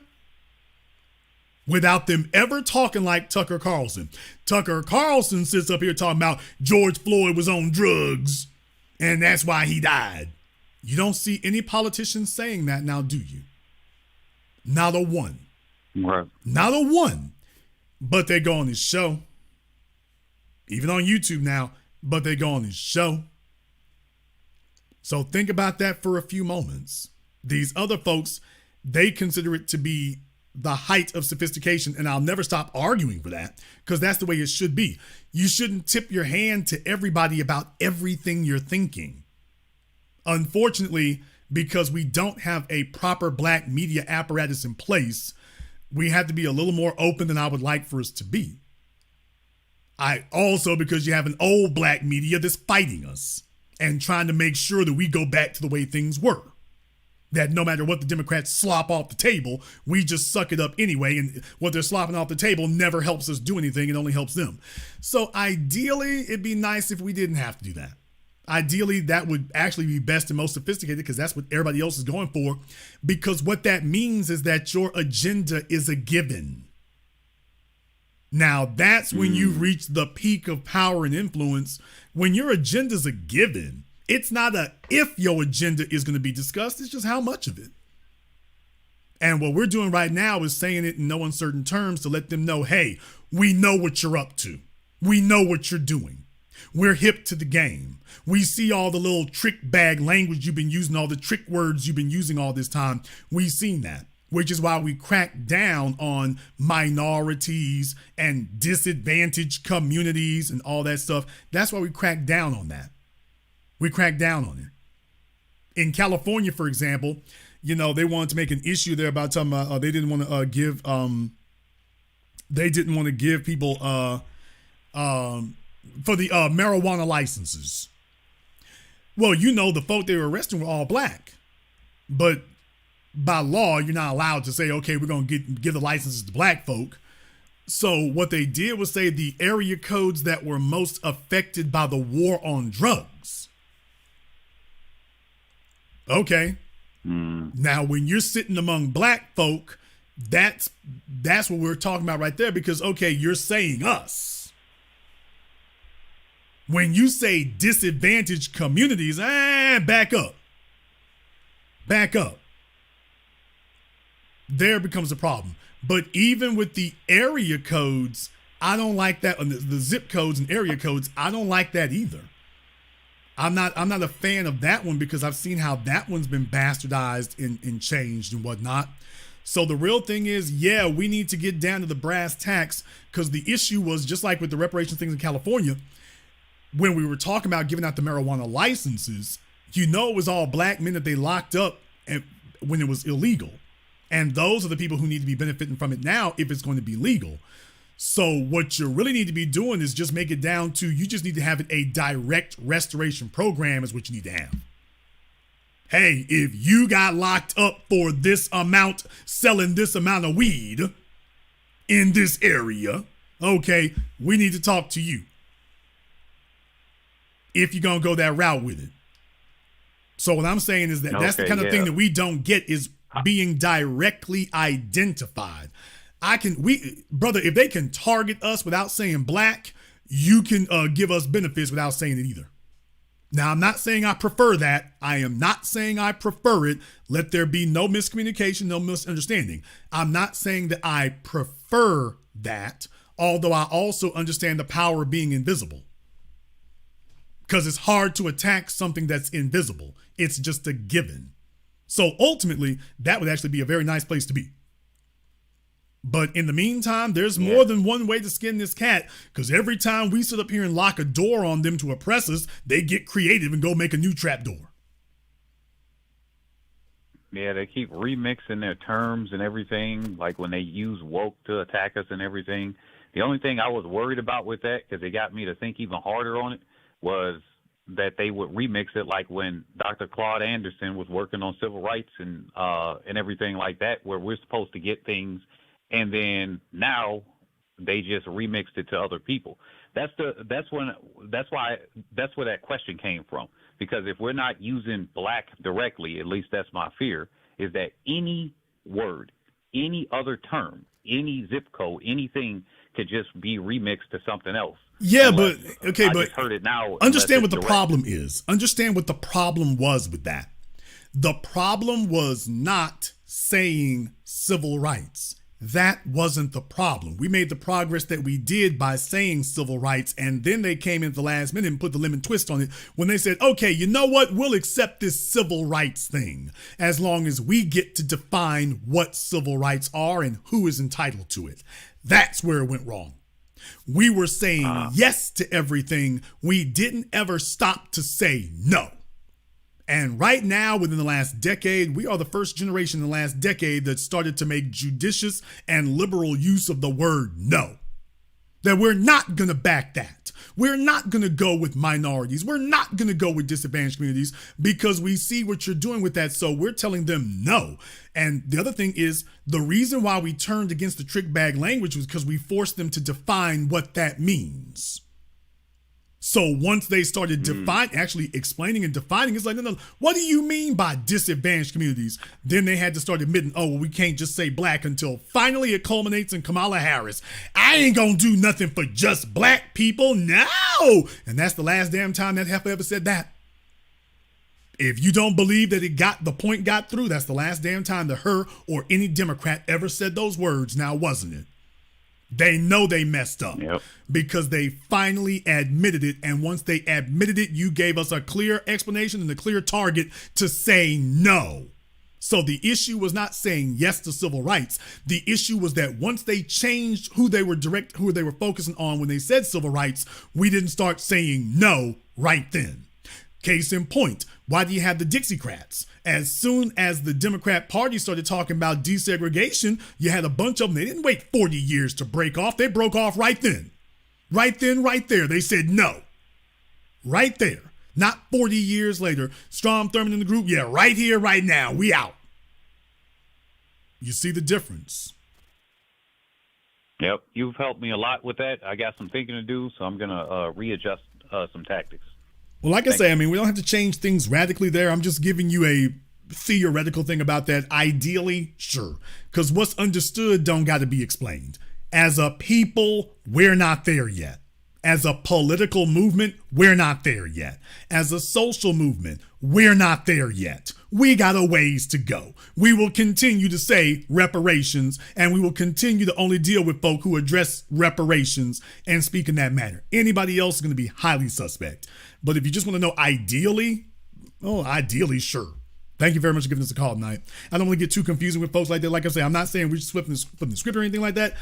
Without them ever talking like Tucker Carlson. Tucker Carlson sits up here talking about George Floyd was on drugs and that's why he died. You don't see any politicians saying that now, do you? Not a one. Right. Not a one. But they go on his show. Even on YouTube now, but they go on his show. So think about that for a few moments. These other folks, they consider it to be the height of sophistication, and I'll never stop arguing for that, because that's the way it should be. You shouldn't tip your hand to everybody about everything you're thinking. Unfortunately, because we don't have a proper black media apparatus in place, we have to be a little more open than I would like for us to be. Because you have an old black media that's fighting us and trying to make sure that we go back to the way things were. That no matter what the Democrats slop off the table, we just suck it up anyway. And what they're slopping off the table never helps us do anything. It only helps them. So ideally, it'd be nice if we didn't have to do that. Ideally, that would actually be best and most sophisticated, because that's what everybody else is going for. Because what that means is that your agenda is a given. Now, that's when you reach the peak of power and influence. When your agenda is a given, it's not a if your agenda is going to be discussed, it's just how much of it. And what we're doing right now is saying it in no uncertain terms to let them know, hey, we know what you're up to. We know what you're doing. We're hip to the game. We see all the little trick bag language you've been using, all the trick words you've been using all this time. We've seen that, which is why we crack down on minorities and disadvantaged communities and all that stuff. That's why we crack down on that. We crack down on it. In California, for example, you know, they wanted to make an issue there about talking about they didn't want to give people for the marijuana licenses. Well, you know, the folk they were arresting were all black, but by law, you're not allowed to say, okay, we're going to give the licenses to black folk. So what they did was say the area codes that were most affected by the war on drugs. Okay. Now, when you're sitting among black folk, that's what we're talking about right there, because, okay, you're saying us. When you say disadvantaged communities, back up. Back up. There becomes a problem. But even with the area codes, I don't like that. The zip codes and area codes, I don't like that either. I'm not a fan of that one because I've seen how that one's been bastardized and changed and whatnot. So the real thing is, yeah, we need to get down to the brass tacks, because the issue was just like with the reparations things in California, when we were talking about giving out the marijuana licenses, you know, it was all black men that they locked up when it was illegal. And those are the people who need to be benefiting from it now if it's going to be legal. So what you really need to be doing is just make it down to, you just need to have a direct restoration program is what you need to have. Hey, if you got locked up for this amount, selling this amount of weed in this area, okay, we need to talk to you. If you're going to go that route with it. So what I'm saying is that that's the kind of thing that we don't get, is being directly identified. Brother, if they can target us without saying black, you can give us benefits without saying it either. Now, I'm not saying I prefer that. I am not saying I prefer it. Let there be no miscommunication, no misunderstanding. I'm not saying that I prefer that, although I also understand the power of being invisible. Because it's hard to attack something that's invisible. It's just a given. So ultimately, that would actually be a very nice place to be. But in the meantime, there's more than one way to skin this cat, because every time we sit up here and lock a door on them to oppress us, they get creative and go make a new trap door. Yeah, they keep remixing their terms and everything, like when they use woke to attack us and everything. The only thing I was worried about with that, because it got me to think even harder on it, was that they would remix it like when Dr. Claude Anderson was working on civil rights and everything like that, where we're supposed to get things, and then now they just remixed it to other people. That's where that question came from. Because if we're not using black directly, at least that's my fear, is that any word, any other term, any zip code, anything could just be remixed to something else. Yeah, unless, but okay, I but just heard it now. Understand what the problem is. Understand what the problem was with that. The problem was not saying civil rights. That wasn't the problem. We made the progress that we did by saying civil rights, and then they came in at the last minute and put the lemon twist on it when they said, okay, you know what? We'll accept this civil rights thing as long as we get to define what civil rights are and who is entitled to it. That's where it went wrong. We were saying yes to everything. We didn't ever stop to say no. And right now, within the last decade, we are the first generation in the last decade that started to make judicious and liberal use of the word no. That we're not going to back that. We're not going to go with minorities. We're not going to go with disadvantaged communities because we see what you're doing with that. So we're telling them no. And the other thing is, the reason why we turned against the trick bag language was because we forced them to define what that means. So once they started actually explaining and defining, it's like, no, what do you mean by disadvantaged communities? Then they had to start admitting, oh, well, we can't just say black, until finally it culminates in Kamala Harris. I ain't gonna do nothing for just black people, no! And that's the last damn time that heifer ever said that. If you don't believe that the point got through, that's the last damn time that her or any Democrat ever said those words, now wasn't it? They know they messed up because they finally admitted it. And once they admitted it, you gave us a clear explanation and a clear target to say no. So the issue was not saying yes to civil rights. The issue was that once they changed who they were focusing on when they said civil rights, we didn't start saying no right then. Case in point, why do you have the Dixiecrats? As soon as the Democrat Party started talking about desegregation, you had a bunch of them. They didn't wait 40 years to break off. They broke off right then. Right then, right there. They said no. Right there. Not 40 years later. Strom Thurmond in the group, yeah, right here, right now. We out. You see the difference. Yep, you've helped me a lot with that. I got some thinking to do, so I'm going to readjust some tactics. Well, like I say, I mean, we don't have to change things radically there. I'm just giving you a theoretical thing about that. Ideally, sure. Because what's understood don't got to be explained. As a people, we're not there yet. As a political movement, we're not there yet. As a social movement, we're not there yet. We got a ways to go. We will continue to say reparations, and we will continue to only deal with folk who address reparations and speak in that manner. Anybody else is going to be highly suspect. But if you just want to know ideally, ideally, sure. Thank you very much for giving us a call tonight. I don't want to get too confusing with folks like that. Like I say, I'm not saying we're just flipping the script or anything like that.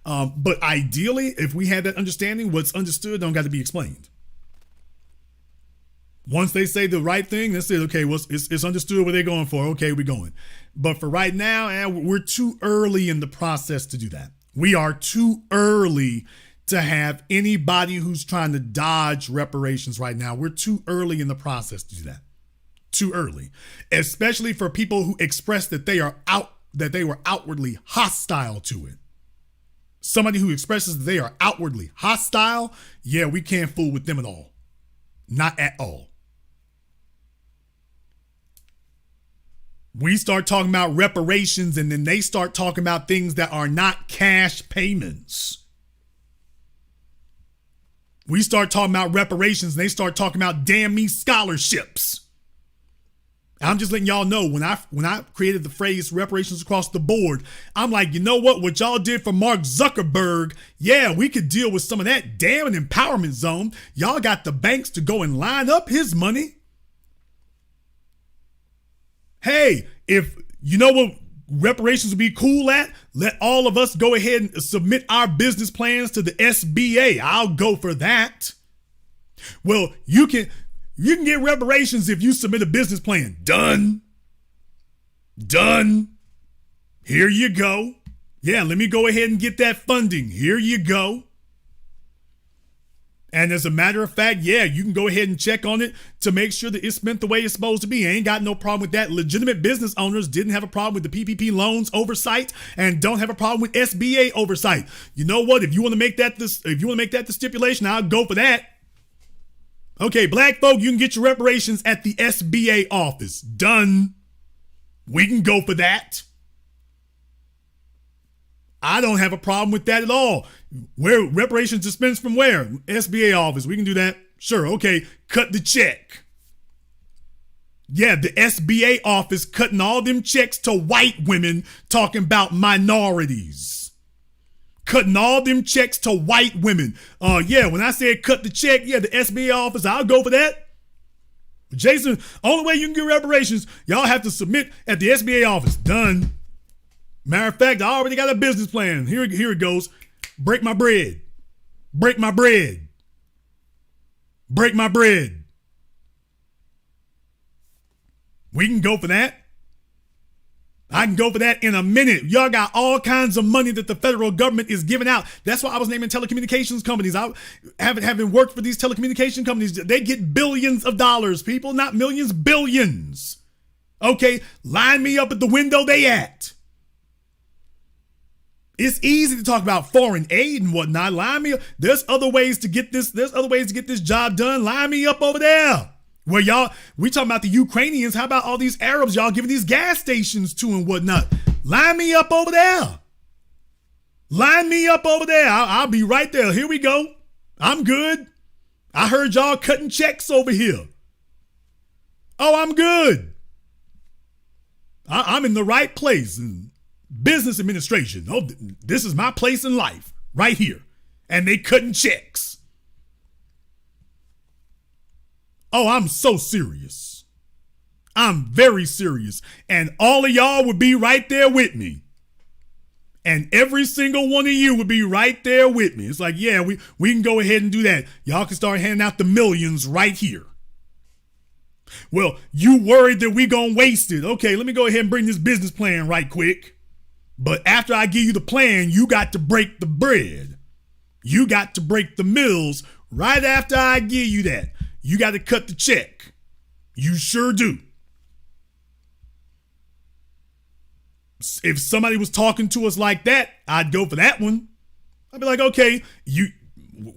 But ideally, if we had that understanding, what's understood don't got to be explained. Once they say the right thing, that's it. Okay, well, it's understood what they're going for. Okay, we're going. But for right now, we're too early in the process to do that. We are too early to have anybody who's trying to dodge reparations right now. We're too early in the process to do that. Too early, especially for people who express that they were outwardly hostile to it. Somebody who expresses that they are outwardly hostile, yeah, we can't fool with them at all. Not at all. We start talking about reparations and then they start talking about things that are not cash payments. We start talking about reparations and they start talking about damn me scholarships. I'm just letting y'all know when I created the phrase reparations across the board, I'm like, you know what y'all did for Mark Zuckerberg, yeah, we could deal with some of that damn an empowerment zone. Y'all got the banks to go and line up his money. Hey, if you know what reparations would be cool at, let all of us go ahead and submit our business plans to the SBA. I'll go for that. Well, you can get reparations if you submit a business plan. Done. Here you go. Yeah, let me go ahead and get that funding. Here you go. And as a matter of fact, yeah, you can go ahead and check on it to make sure that it's spent the way it's supposed to be. I ain't got no problem with that. Legitimate business owners didn't have a problem with the PPP loans oversight and don't have a problem with SBA oversight. You know what? If you want to make that the stipulation, I'll go for that. Okay, black folk, you can get your reparations at the SBA office. Done. We can go for that. I don't have a problem with that at all. Where reparations dispensed from where? SBA office. We can do that. Sure. Okay. Cut the check. Yeah, the SBA office cutting all them checks to white women talking about minorities. Cutting all them checks to white women. Yeah, when I said cut the check, yeah, the SBA office, I'll go for that. Jason, only way you can get reparations, y'all have to submit at the SBA office. Done. Matter of fact, I already got a business plan. Here it goes. Break my bread. Break my bread. Break my bread. We can go for that. I can go for that in a minute. Y'all got all kinds of money that the federal government is giving out. That's why I was naming telecommunications companies. I haven't worked for these telecommunication companies. They get billions of dollars, people, not millions, billions. Okay, line me up at the window they at. It's easy to talk about foreign aid and whatnot. Line me up. There's other ways to get this. There's other ways to get this job done. Line me up over there. Where we talking about the Ukrainians. How about all these Arabs y'all giving these gas stations to and whatnot? Line me up over there. Line me up over there. I'll be right there. Here we go. I'm good. I heard y'all cutting checks over here. Oh, I'm good. I'm in the right place. Business administration. Oh, this is my place in life. right here. And they cutting checks. Oh, I'm so serious. I'm very serious. And all of y'all would be right there with me. And every single one of you would be right there with me. It's like, yeah, we can go ahead and do that. Y'all can start handing out the millions right here. Well, you worried that we gonna waste it. Okay, let me go ahead and bring this business plan right quick. But after I give you the plan, you got to break the bread. You got to break the mills right after I give you that. You got to cut the check. You sure do. If somebody was talking to us like that, I'd go for that one. I'd be like, okay,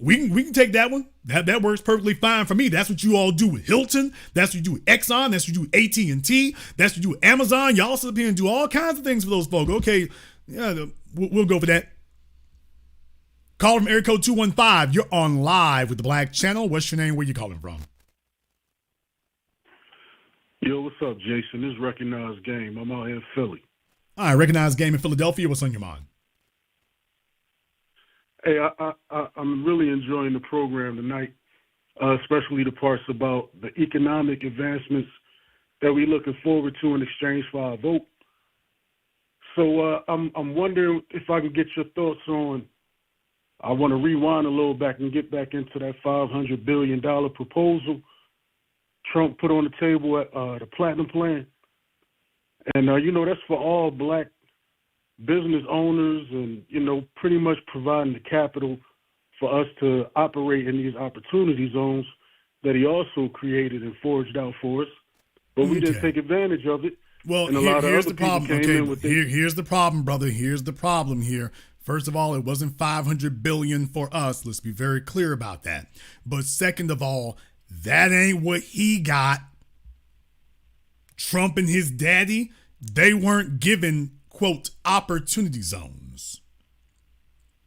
we can take that one. That works perfectly fine for me. That's what you all do with Hilton. That's what you do with Exxon. That's what you do with AT&T. That's what you do with Amazon. Y'all sit up here and do all kinds of things for those folks. Okay, yeah, we'll go for that. Call from area code 215. You're on live with the Black Channel. What's your name? Where you calling from? Yo, what's up, Jason? This is Recognized Game. I'm out here in Philly. All right, Recognized Game in Philadelphia. What's on your mind? Hey, I'm really enjoying the program tonight, especially the parts about the economic advancements that we're looking forward to in exchange for our vote. So I'm wondering if I can get your thoughts on, I want to rewind a little back and get back into that $500 billion proposal Trump put on the table at the Platinum Plan. And, that's for all black business owners and, pretty much providing the capital for us to operate in these opportunity zones that he also created and forged out for us. But we didn't take advantage of it. Well, and here's the problem. Okay, here's the problem, brother. Here's the problem here. First of all, it wasn't $500 billion for us. Let's be very clear about that. But second of all, that ain't what he got. Trump and his daddy, they weren't given, quote, opportunity zones.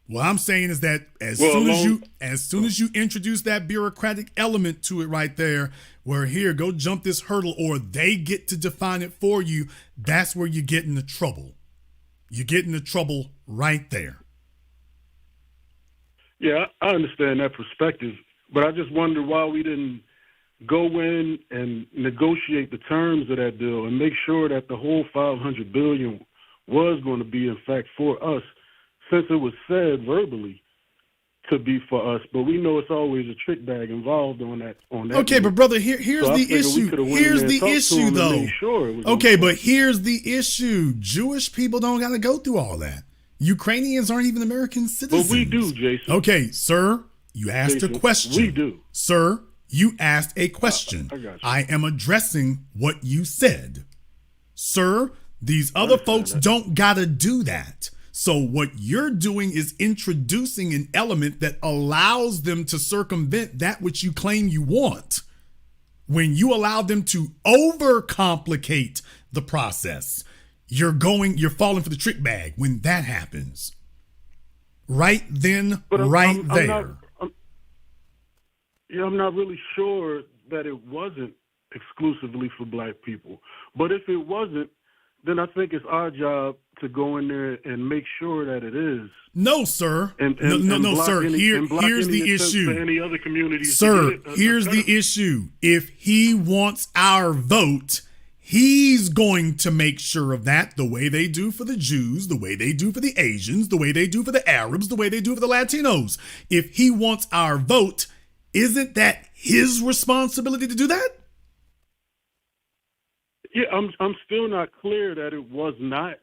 What I'm saying is that as soon as you introduce that bureaucratic element to it right there, where here, go jump this hurdle, or they get to define it for you, that's where you get into trouble. You get into trouble right there. Yeah, I understand that perspective, but I just wonder why we didn't go in and negotiate the terms of that deal and make sure that the whole $500 billion was going to be, in fact, for us, since it was said verbally to be for us. But we know it's always a trick bag involved on that. Okay, but brother, here's the issue. Here's the issue, though. Okay, but here's the issue. Jewish people don't got to go through all that. Ukrainians aren't even American citizens. But we do, Jason. Okay, sir, you asked a question. We do. Sir, you asked a question. I got you. I am addressing what you said. Sir, these other folks don't got to do that. So what you're doing is introducing an element that allows them to circumvent that which you claim you want. When you allow them to overcomplicate the process, you're falling for the trick bag when that happens. Right then, there. I'm not really sure that it wasn't exclusively for black people. But if it wasn't, then I think it's our job to go in there and make sure that it is. No, sir. No, sir. Here's the issue. Any other communities, sir, here's the issue. If he wants our vote, he's going to make sure of that the way they do for the Jews, the way they do for the Asians, the way they do for the Arabs, the way they do for the Latinos. If he wants our vote, isn't that his responsibility to do that? Yeah, I'm still not clear that it was not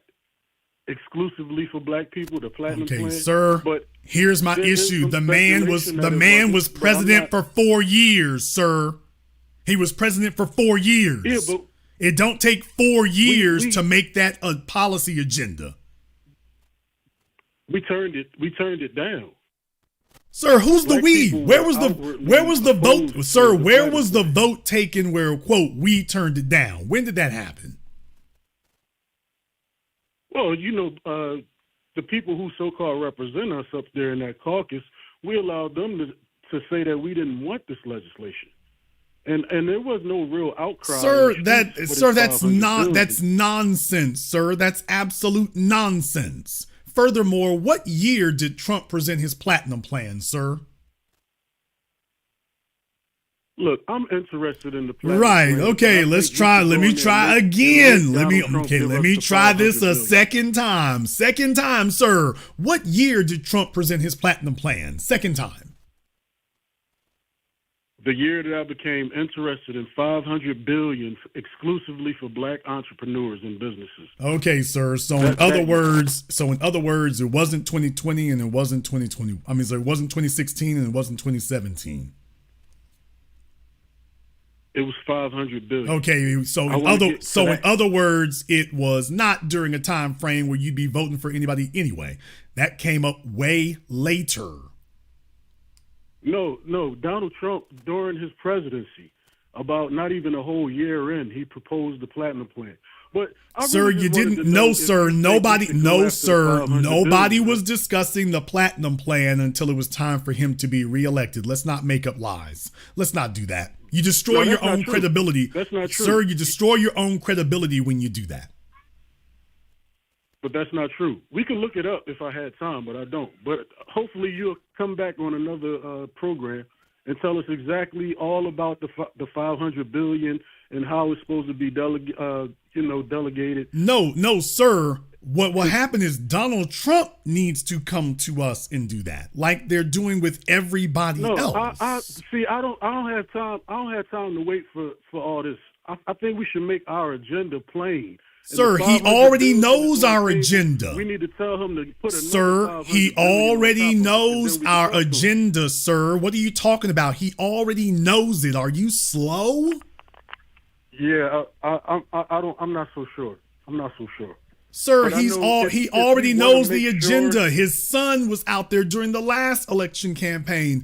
exclusively for black people, the Platinum Plan. Okay, sir, but here's my issue. The man was president for 4 years, sir. He was president for 4 years. Yeah, but it don't take 4 years to make that a policy agenda. We turned it down. Sir, who's the we? Where was the vote? Sir, where was the vote taken where, quote, we turned it down? When did that happen? Well, the people who so-called represent us up there in that caucus, we allowed them to say that we didn't want this legislation. And there was no real outcry. Sir, that's nonsense, sir. That's absolute nonsense. Furthermore, what year did Trump present his platinum plan, sir? Look, I'm interested in the platinum Right. plan. Okay, let's try. Let me try again. Let me try this a second time. Second time, sir. What year did Trump present his platinum plan? Second time. The year that I became interested in $500 billion exclusively for black entrepreneurs and businesses. Okay, sir. So in other words, it wasn't 2020 and it wasn't 2020. I mean, so it wasn't 2016 and it wasn't 2017. It was $500 billion. Okay, so in other words, it was not during a time frame where you'd be voting for anybody anyway. That came up way later. No, Donald Trump, during his presidency, about not even a whole year in, he proposed the platinum plan. But sir, you didn't. No, sir. Nobody was discussing the platinum plan until it was time for him to be reelected. Let's not make up lies. Let's not do that. You destroy your own credibility. That's not true. Sir, you destroy your own credibility when you do that. But that's not true. We can look it up if I had time, but I don't. But hopefully you'll come back on another program and tell us exactly all about the $500 billion and how it's supposed to be delegated. No, sir. What happened is Donald Trump needs to come to us and do that, like they're doing with everybody else. I don't have time. I don't have time to wait for all this. I think we should make our agenda plain. Sir, he already knows our agenda. We need to tell him to put another. Sir, he already knows our agenda, sir. What are you talking about? He already knows it. Are you slow? Yeah, I'm not so sure. Sir, he already knows the agenda. His son was out there during the last election campaign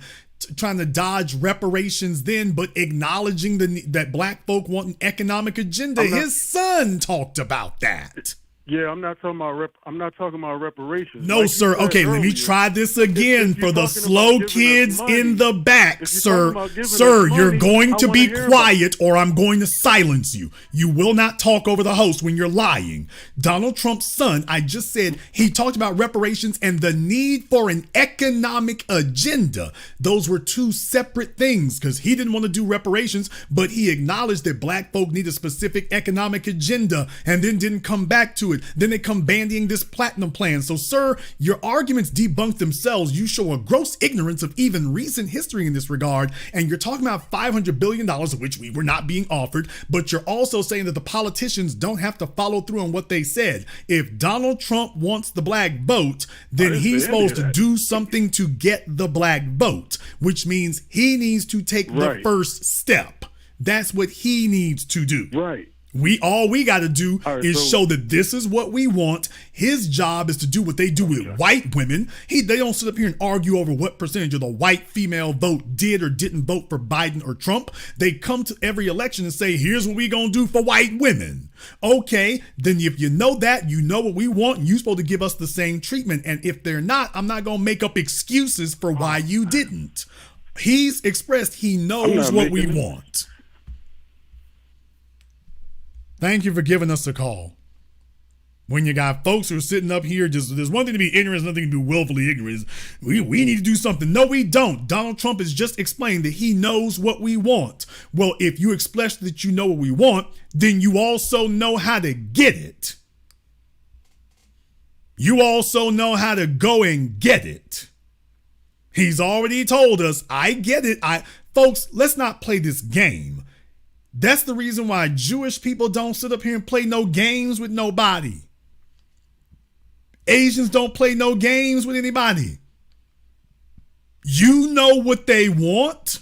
trying to dodge reparations then, but acknowledging that black folk want an economic agenda. His son talked about that. Yeah, I'm not talking about reparations. No, like sir. Okay, let me try this again for the slow kids in the back, sir. Sir, you're going to be quiet or I'm going to silence you. You will not talk over the host when you're lying. Donald Trump's son, I just said he talked about reparations and the need for an economic agenda. Those were two separate things because he didn't want to do reparations, but he acknowledged that black folk need a specific economic agenda and then didn't come back to it. Then they come bandying this platinum plan. So, sir, your arguments debunk themselves. You show a gross ignorance of even recent history in this regard. And you're talking about $500 billion, of which we were not being offered. But you're also saying that the politicians don't have to follow through on what they said. If Donald Trump wants the black vote, then he's supposed to do something to get the black vote, which means he needs to take the first step. That's what he needs to do. Right. All we got to do is show that this is what we want. His job is to do what they do with white women. They don't sit up here and argue over what percentage of the white female vote did or didn't vote for Biden or Trump. They come to every election and say, here's what we going to do for white women. Okay, then if you know that, you know what we want, and you're supposed to give us the same treatment. And if they're not, I'm not going to make up excuses for why you didn't. He's expressed he knows what we want. Thank you for giving us a call. When you got folks who are sitting up here, there's one thing to be ignorant, nothing to be willfully ignorant. We need to do something. No, we don't. Donald Trump has just explained that he knows what we want. Well, if you express that you know what we want, then you also know how to get it. You also know how to go and get it. He's already told us, I get it. Folks, let's not play this game. That's the reason why Jewish people don't sit up here and play no games with nobody. Asians don't play no games with anybody. You know what they want.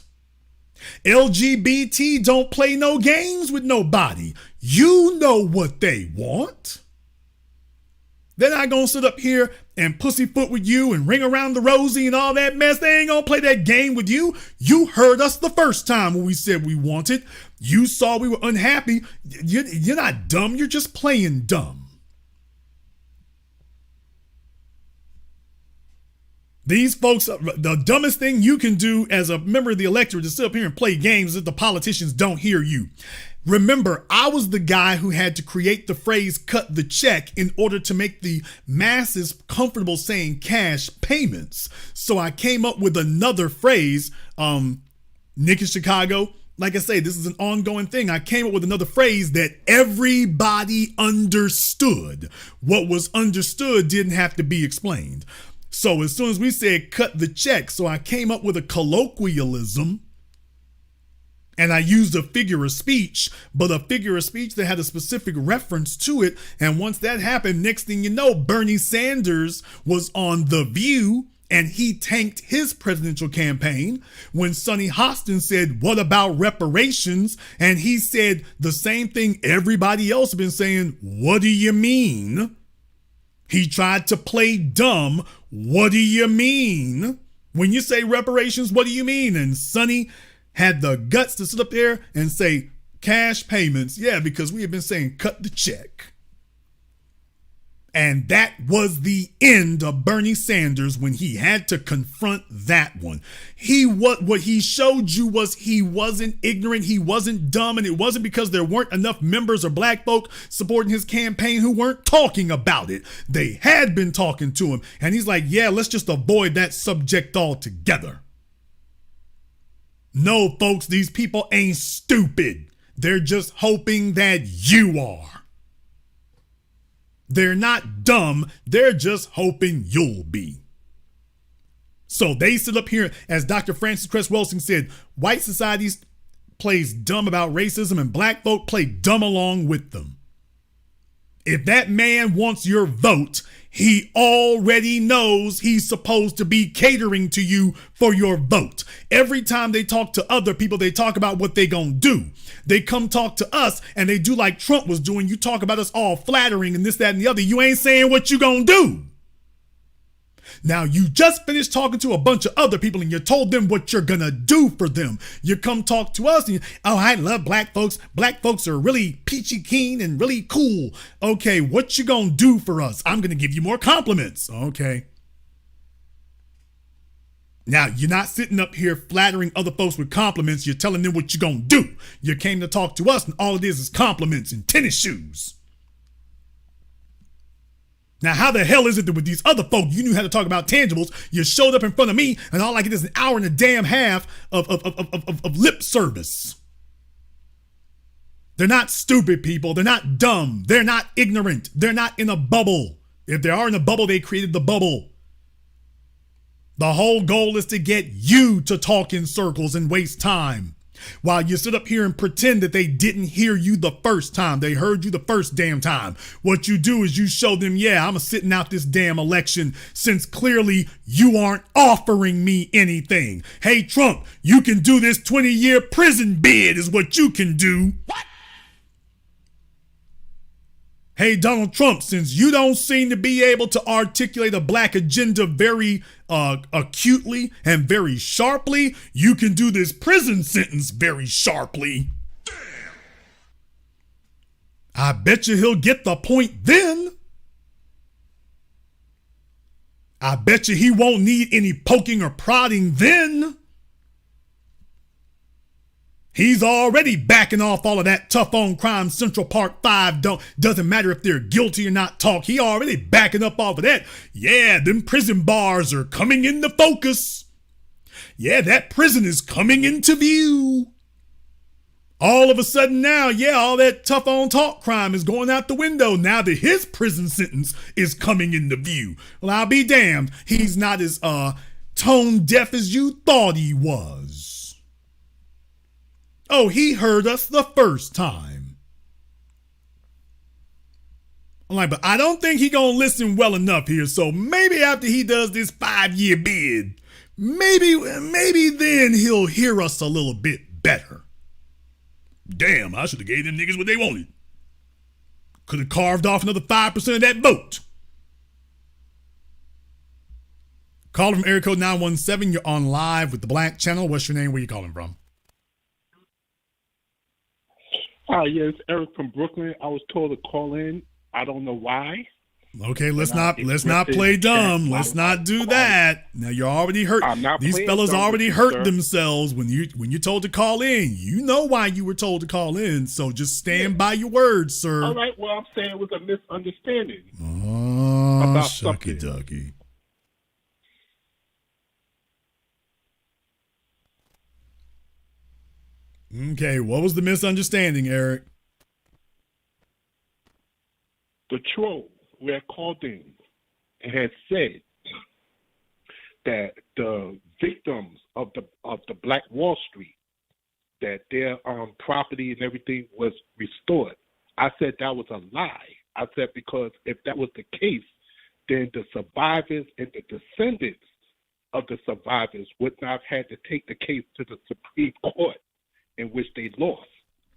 LGBT don't play no games with nobody. You know what they want. They're not going to sit up here and pussyfoot with you and ring around the rosy and all that mess. They ain't going to play that game with you. You heard us the first time when we said we wanted. You saw we were unhappy. You're not dumb. You're just playing dumb. These folks, the dumbest thing you can do as a member of the electorate is sit up here and play games if the politicians don't hear you. Remember, I was the guy who had to create the phrase cut the check in order to make the masses comfortable saying cash payments. So I came up with another phrase. Nick in Chicago, like I say, this is an ongoing thing. I came up with another phrase that everybody understood. What was understood didn't have to be explained. So as soon as we said cut the check, so I came up with a colloquialism. And I used a figure of speech, but a figure of speech that had a specific reference to it. And once that happened, next thing you know, Bernie Sanders was on The View and he tanked his presidential campaign when Sonny Hostin said, "What about reparations?" And he said the same thing everybody else has been saying, "What do you mean?" He tried to play dumb. What do you mean? When you say reparations, what do you mean? And Sonny had the guts to sit up there and say cash payments. Yeah, because we have been saying cut the check. And that was the end of Bernie Sanders when he had to confront that one. What he showed you was he wasn't ignorant, he wasn't dumb, and it wasn't because there weren't enough members or black folk supporting his campaign who weren't talking about it. They had been talking to him, and he's like, yeah, let's just avoid that subject altogether. No, folks, these people ain't stupid. They're just hoping that you are. They're not dumb. They're just hoping you'll be. So they sit up here, as Dr. Francis Cress Welsing said, white society plays dumb about racism and black folk play dumb along with them. If that man wants your vote, he already knows he's supposed to be catering to you for your vote. Every time they talk to other people, they talk about what they gonna do. They come talk to us and they do like Trump was doing. You talk about us all flattering and this, that, and the other. You ain't saying what you gonna do. Now, you just finished talking to a bunch of other people and you told them what you're gonna do for them. You come talk to us and I love black folks. Black folks are really peachy keen and really cool. Okay, what you gonna do for us? I'm gonna give you more compliments. Okay. Now, you're not sitting up here flattering other folks with compliments. You're telling them what you're gonna do. You came to talk to us and all it is compliments and tennis shoes. Now, how the hell is it that with these other folk, you knew how to talk about tangibles, you showed up in front of me, and all I get is an hour and a damn half of lip service? They're not stupid people. They're not dumb. They're not ignorant. They're not in a bubble. If they are in a bubble, they created the bubble. The whole goal is to get you to talk in circles and waste time. While you sit up here and pretend that they didn't hear you the first time. They heard you the first damn time. What you do is you show them, yeah, I'm sitting out this damn election since clearly you aren't offering me anything. Hey, Trump, you can do this 20-year prison bid is what you can do. What? Hey, Donald Trump, since you don't seem to be able to articulate a black agenda very acutely and very sharply, you can do this prison sentence very sharply. Damn. I bet you he'll get the point then. I bet you he won't need any poking or prodding then. He's already backing off all of that tough on crime Central Park 5 doesn't matter if they're guilty or not talk. He already backing up off of that. Yeah, them prison bars are coming into focus. Yeah, that prison is coming into view. All of a sudden now, yeah, all that tough on talk crime is going out the window now that his prison sentence is coming into view. Well, I'll be damned. He's not as tone deaf as you thought he was. Oh, he heard us the first time. I'm like, but I don't think he gonna listen well enough here. So maybe after he does this 5-year bid, maybe then he'll hear us a little bit better. Damn, I should have gave them niggas what they wanted. Could have carved off another 5% of that vote. Call from area code 917. You're on live with the Black Channel. What's your name? Where you calling from? Hi, yes, Eric from Brooklyn. I was told to call in. I don't know why. Okay, let's not play dumb. Let's not do that. Now you're already hurt. These fellas already hurt themselves when you're told to call in. You know why you were told to call in, so just stand by your words, sir. All right. Well, I'm saying it was a misunderstanding. Oh, about shucky something. ducky. Okay, what was the misunderstanding, Eric? The troll who had called in and had said that the victims of the Black Wall Street, that their property and everything was restored. I said that was a lie. I said because if that was the case, then the survivors and the descendants of the survivors would not have had to take the case to the Supreme Court, in which they lost.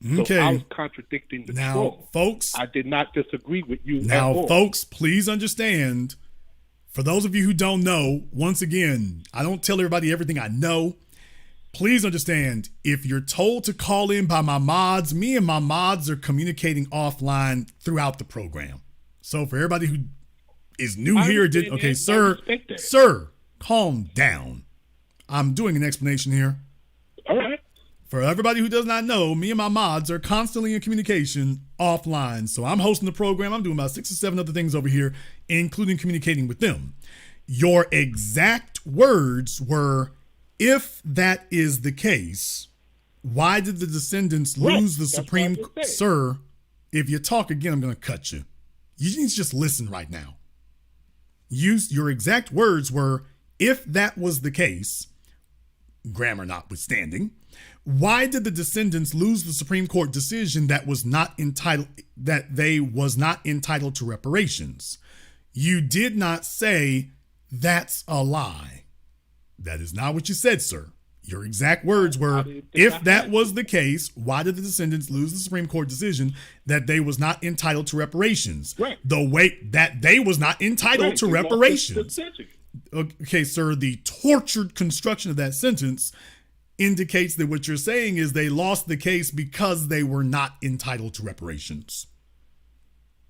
Okay. So I was contradicting the troll. Folks. I did not disagree with you Now, at all. folks, please understand, for those of you who don't know, once again, I don't tell everybody everything I know. Please understand, if you're told to call in by my mods, me and my mods are communicating offline throughout the program. So for everybody who is new here, okay, sir, calm down. I'm doing an explanation here. All right. For everybody who does not know, me and my mods are constantly in communication offline. So I'm hosting the program. I'm doing about 6 or 7 other things over here, including communicating with them. Your exact words were, if that is the case, why did the descendants lose the Supreme Court? Sir, if you talk again, I'm going to cut you. You need to just listen right now. Your exact words were, if that was the case, grammar notwithstanding, why did the descendants lose the Supreme Court decision that they was not entitled to reparations? You did not say that's a lie. That is not what you said, sir. Your exact words were, if that was the case, why did the descendants lose the Supreme Court decision that they was not entitled to reparations? Right. The way that they was not entitled to reparations. Okay, sir, the tortured construction of that sentence indicates that what you're saying is they lost the case because they were not entitled to reparations.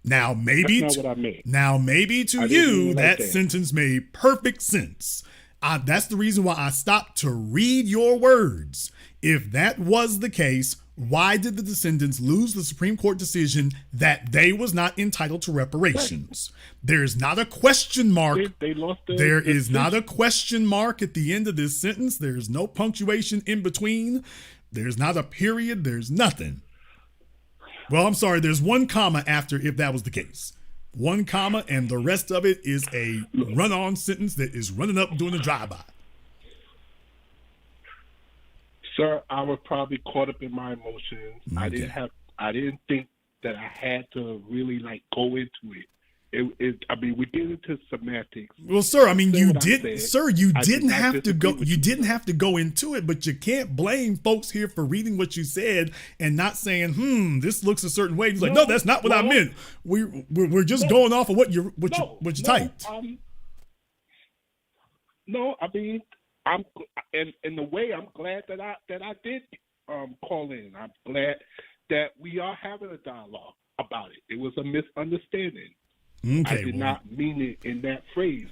Now, maybe That's not what I meant. Now, maybe to you, that sentence made perfect sense. That's the reason why I stopped to read your words. If that was the case, why did the descendants lose the Supreme Court decision that they was not entitled to reparations? There's not a question mark. They lost There is not a question mark at the end of this sentence. There's no punctuation in between. There's not a period. There's nothing. Well, I'm sorry. There's one comma after if that was the case. One comma, and the rest of it is a run-on sentence that is running up doing a drive-by. Sir, I was probably caught up in my emotions. Okay. I didn't think that I had to really go into it. I mean, we get into semantics. Well, sir, I mean, you didn't not have to go. disagree with You didn't have to go into it, but you can't blame folks here for reading what you said and not saying, this looks a certain way. He's like, no, that's not what I meant. We're just going off of what you typed. No, I mean, I'm in the way. I'm glad that I did call in. I'm glad that we are having a dialogue about it. It was a misunderstanding. Okay, I did not mean it in that phrase.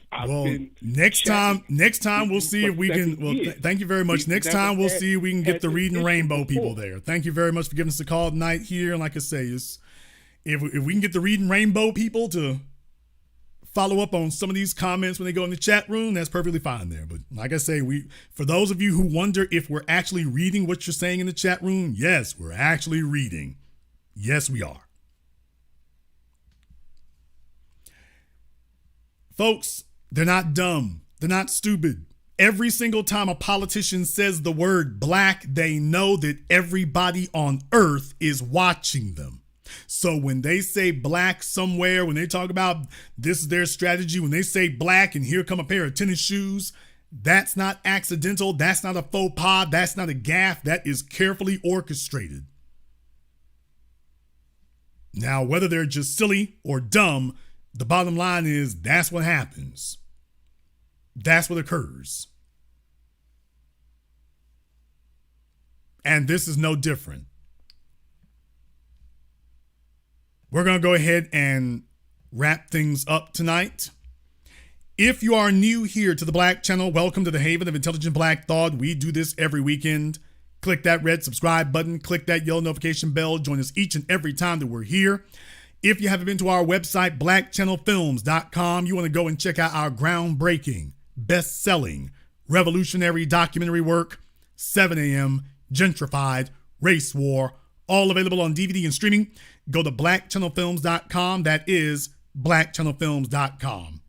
Next time we'll see if we can. Well, thank you very much. Next time we'll see if we can get the Reading Rainbow people there. Thank you very much for giving us a call tonight here. And like I say, if we can get the Reading Rainbow people to follow up on some of these comments when they go in the chat room, that's perfectly fine there. But like I say, for those of you who wonder if we're actually reading what you're saying in the chat room, yes, we're actually reading. Yes, we are. Folks, they're not dumb. They're not stupid. Every single time a politician says the word black, they know that everybody on earth is watching them. So when they say black somewhere, when they talk about this is their strategy, when they say black and here come a pair of tennis shoes, that's not accidental. That's not a faux pas. That's not a gaffe. That is carefully orchestrated. Now, whether they're just silly or dumb, the bottom line is that's what happens. That's what occurs. And this is no different. We're going to go ahead and wrap things up tonight. If you are new here to the Black Channel, welcome to the Haven of Intelligent Black Thought. We do this every weekend. Click that red subscribe button. Click that yellow notification bell. Join us each and every time that we're here. If you haven't been to our website, blackchannelfilms.com, you want to go and check out our groundbreaking, best-selling, revolutionary documentary work, 7 a.m., Gentrified, Race War, all available on DVD and streaming. Go to blackchannelfilms.com. That is blackchannelfilms.com.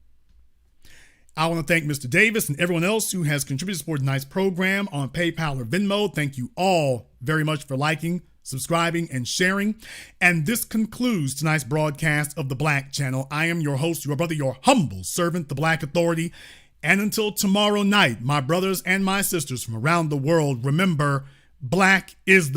I want to thank Mr. Davis and everyone else who has contributed to support tonight's program on PayPal or Venmo. Thank you all very much for liking, subscribing, and sharing. And this concludes tonight's broadcast of the Black Channel. I am your host, your brother, your humble servant, the Black Authority. And until tomorrow night, my brothers and my sisters from around the world, remember, Black is the